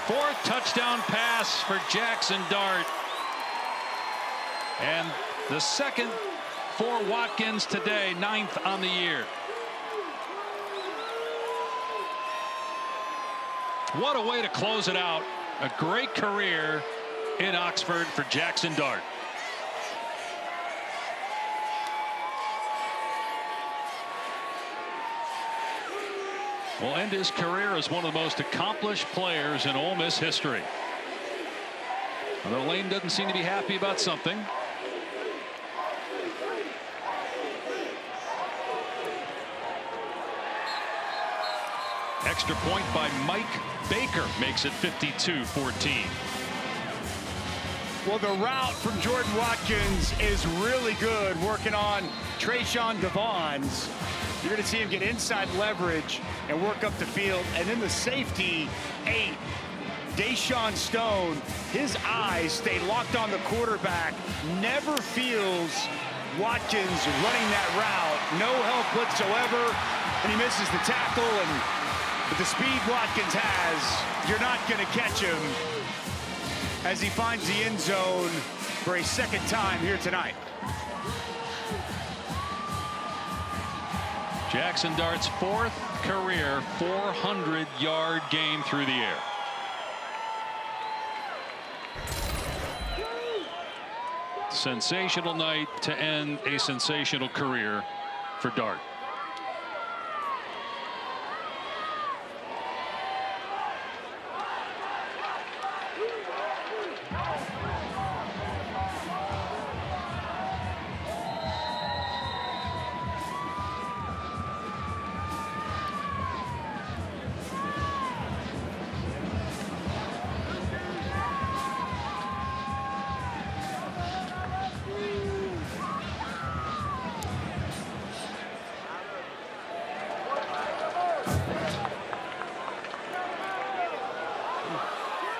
Fourth touchdown pass for Jackson Dart. And the second for Watkins today, 9th on the year. What a way to close it out. A great career in Oxford for Jackson Dart. Will end his career as one of the most accomplished players in Ole Miss history. Although Lane doesn't seem to be happy about something. Extra point by Mike Baker makes it 52-14. Well, the route from Jordan Watkins is really good, working on Trayshawn Devons. You're going to see him get inside leverage and work up the field. And then the safety, 8, Deshaun Stone, his eyes stay locked on the quarterback, never feels Watkins running that route. No help whatsoever, and he misses the tackle. And with the speed Watkins has, you're not going to catch him as he finds the end zone for a second time here tonight. Jackson Dart's 4th career 400-yard game through the air. Sensational night to end a sensational career for Dart.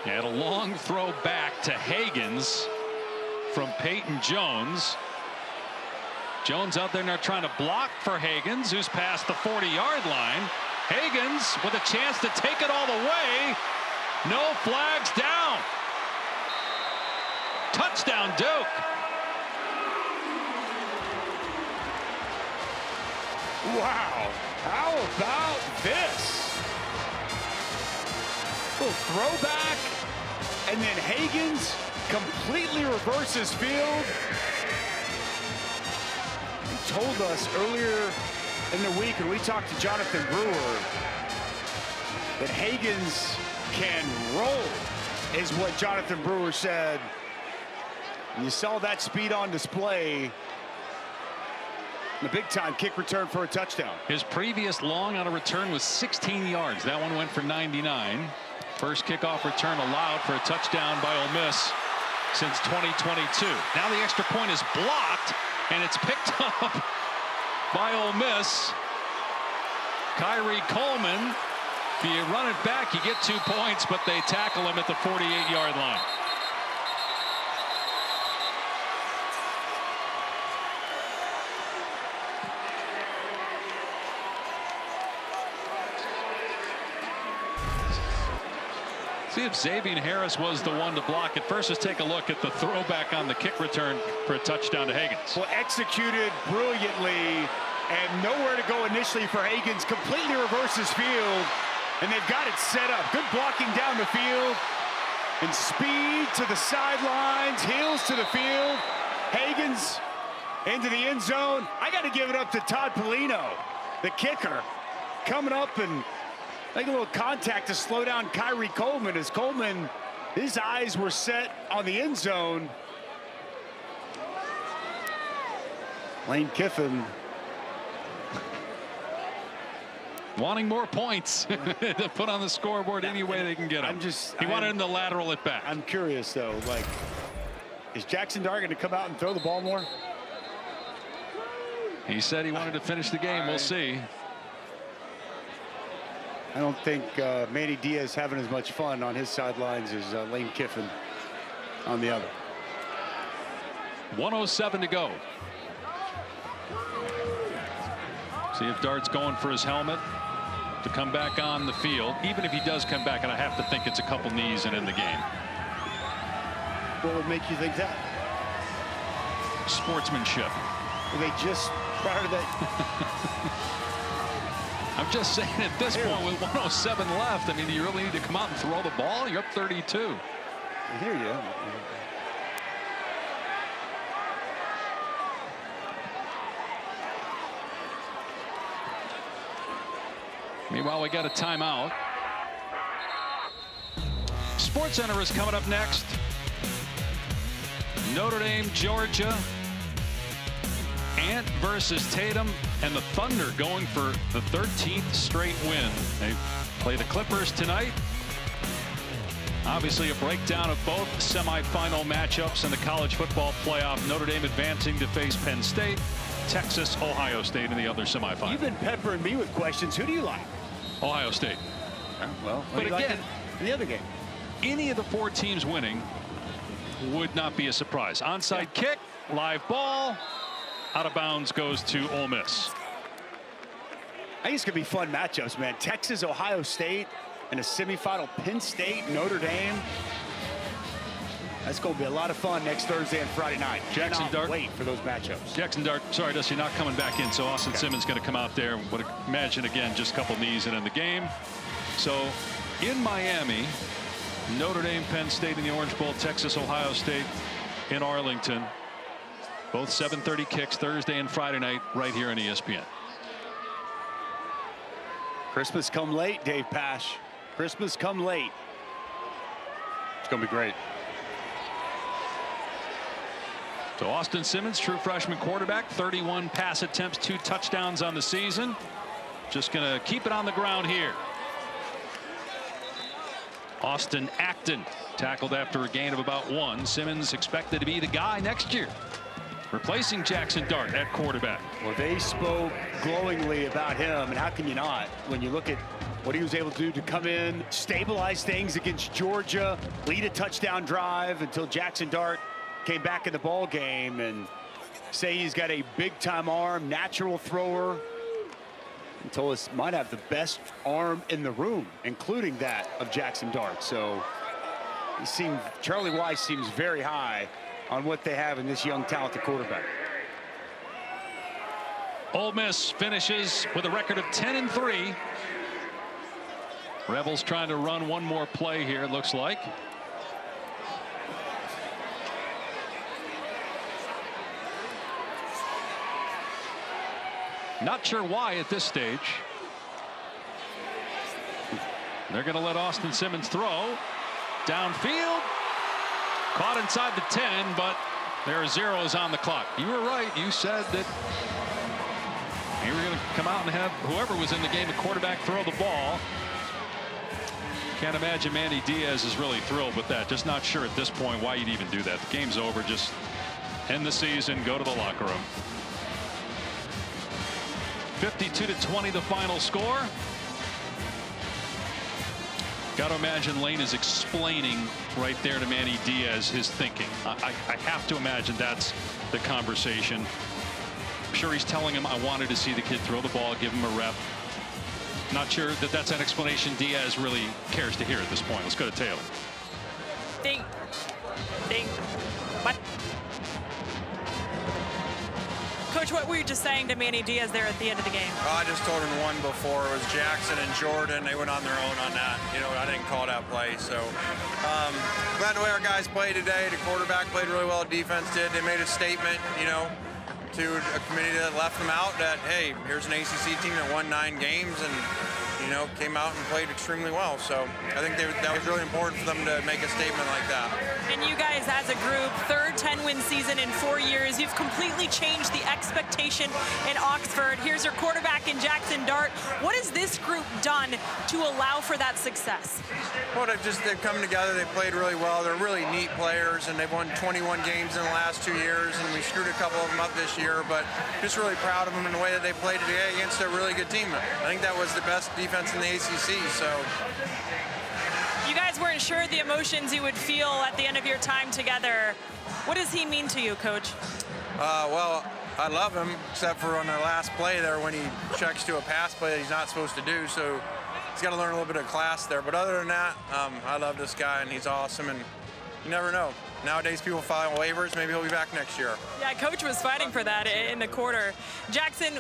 And a long throw back to Hagens from Peyton Jones. Jones out there now trying to block for Hagens, who's past the 40-yard line. Hagens with a chance to take it all the way. No flags down. Touchdown, Duke. Wow, how about this? Little throwback, and then Hagens completely reverses field. He told us earlier in the week when we talked to Jonathan Brewer that Hagens can roll, is what Jonathan Brewer said. And you saw that speed on display. The big-time kick return for a touchdown. His previous long on a return was 16 yards. That one went for 99. First kickoff return allowed for a touchdown by Ole Miss since 2022. Now the extra point is blocked, and it's picked up by Ole Miss. Kyrie Coleman. If you run it back, you get 2 points, but they tackle him at the 48-yard line. See if Xavier Harris was the one to block it. First, let's take a look at the throwback on the kick return for a touchdown to Higgins. Well, executed brilliantly, and nowhere to go initially for Higgins. Completely reverses field, and they've got it set up. Good blocking down the field, and speed to the sidelines, heels to the field. Higgins into the end zone. I got to give it up to Todd Polino, the kicker, coming up and make a little contact to slow down Kyrie Coleman, as Coleman, his eyes were set on the end zone. Lane Kiffin wanting more points to put on the scoreboard any way they can get him. He wanted him to lateral it back. I'm curious, though, like, is Jackson Dart going to come out and throw the ball more? He said he wanted to finish the game. We'll see. I don't think Manny Diaz having as much fun on his sidelines as Lane Kiffin on the other. 1:07 to go. See if Dart's going for his helmet to come back on the field. Even if he does come back, and I have to think it's a couple knees and in the game. What would make you think that? Sportsmanship. Were they just prior to that? I'm just saying at this point with 1:07 left, I mean, do you really need to come out and throw the ball? You're up 32. I hear you. Meanwhile, we got a timeout. SportsCenter is coming up next. Notre Dame, Georgia. Ant versus Tatum, and the Thunder going for the 13th straight win. They play the Clippers tonight. Obviously a breakdown of both semifinal matchups in the college football playoff. Notre Dame advancing to face Penn State. Texas, Ohio State in the other semifinal. You've been peppering me with questions. Who do you like? Ohio State. Well, but again, in the other game, any of the 4 teams winning would not be a surprise. Onside kick, live ball. Out of bounds goes to Ole Miss. I think it's going to be fun matchups, man. Texas, Ohio State, and a semifinal Penn State, Notre Dame. That's going to be a lot of fun next Thursday and Friday night. Jackson Dart. Wait for those matchups. Jackson Dart, sorry, Dusty, not coming back in. So Austin Simmons going to come out there. Would imagine, again, just a couple knees and in the game. So in Miami, Notre Dame, Penn State in the Orange Bowl, Texas, Ohio State in Arlington. Both 7:30 kicks Thursday and Friday night right here on ESPN. Christmas come late, Dave Pasch. Christmas come late. It's going to be great. So Austin Simmons, true freshman quarterback, 31 pass attempts, 2 touchdowns on the season. Just going to keep it on the ground here. Austin Acton tackled after a gain of about 1. Simmons expected to be the guy next year, replacing Jackson Dart at quarterback. Well, they spoke glowingly about him, and how can you not when you look at what he was able to do to come in, stabilize things against Georgia, lead a touchdown drive until Jackson Dart came back in the ball game, and say he's got a big-time arm, natural thrower. And told us might have the best arm in the room, including that of Jackson Dart. So Charlie Weiss seems very high on what they have in this young, talented quarterback. Ole Miss finishes with a record of 10-3. Rebels trying to run one more play here, it looks like. Not sure why at this stage. They're going to let Austin Simmons throw. Downfield. Caught inside the 10, but there are zeros on the clock. You were right. You said that you were going to come out and have whoever was in the game, a quarterback, throw the ball. Can't imagine Manny Diaz is really thrilled with that. Just not sure at this point why you'd even do that. The game's over. Just end the season, go to the locker room. 52-20 the final score. Got to imagine Lane is explaining right there to Manny Diaz his thinking. I have to imagine that's the conversation. I'm sure he's telling him, I wanted to see the kid throw the ball, give him a rep. Not sure that that's an explanation Diaz really cares to hear at this point. Let's go to Taylor. Ding. What? Coach, what were you just saying to Manny Diaz there at the end of the game? I just told him one before. It was Jackson and Jordan. They went on their own on that. You know, I didn't call that play. So glad the way our guys played today. The quarterback played really well. Defense did. They made a statement, you know, to a committee that left them out that, hey, here's an ACC team that won 9 games and, you know, came out and played extremely well. So I think that was really important for them to make a statement like that. And you guys, as a group, third 10-win season in 4 years. You've completely changed the expectation in Oxford. Here's your quarterback in Jackson Dart. What has this group done to allow for that success? Well, they've come together. They played really well. They're really neat players, and they've won 21 games in the last 2 years, and we screwed a couple of them up this year, but just really proud of them in the way that they played today against a really good team. I think that was the best defense in the ACC, so. You guys weren't sure the emotions you would feel at the end of your time together. What does he mean to you, Coach? Well, I love him, except for on the last play there when he checks to a pass play that he's not supposed to do, so he's got to learn a little bit of class there. But other than that, I love this guy, and he's awesome, and you never know. Nowadays, people file waivers. Maybe he'll be back next year. Yeah, Coach was fighting for that in the quarter. Jackson,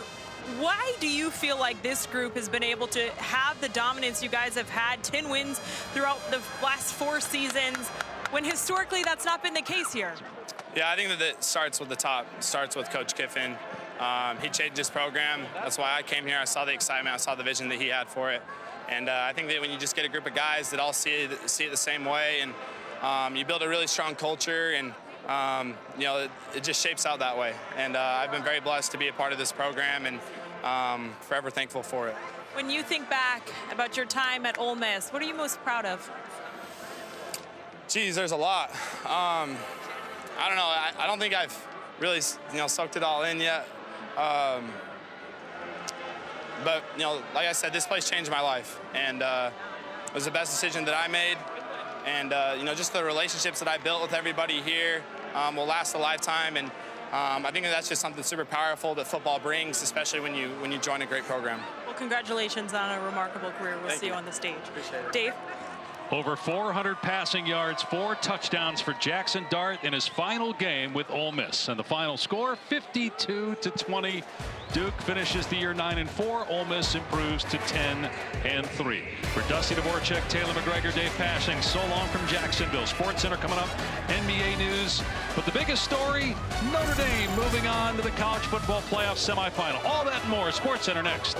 why do you feel like this group has been able to have the dominance you guys have had, 10 wins throughout the last 4 seasons, when historically that's not been the case here? Yeah, I think that it starts with the top. It starts with Coach Kiffin. He changed his program. That's why I came here. I saw the excitement. I saw the vision that he had for it. And I think that when you just get a group of guys that all see it the same way, and you build a really strong culture, and you know, it just shapes out that way. And I've been very blessed to be a part of this program, and forever thankful for it. When you think back about your time at Ole Miss, what are you most proud of? Geez, there's a lot. I don't know. I don't think I've really, soaked it all in yet. But, like I said, this place changed my life, and it was the best decision that I made. And, just the relationships that I built with everybody here will last a lifetime. And I think that's just something super powerful that football brings, especially when you join a great program. Well, congratulations on a remarkable career. We'll see you on the stage. Appreciate it. Dave? Over 400 passing yards, 4 touchdowns for Jackson Dart in his final game with Ole Miss. And the final score, 52-20. Duke finishes the year 9-4. Ole Miss improves to 10-3. For Dusty Dvorak, Taylor McGregor, Dave Passing, so long from Jacksonville. Sports Center coming up, NBA news. But the biggest story, Notre Dame moving on to the college football playoff semifinal. All that and more, Sports Center next.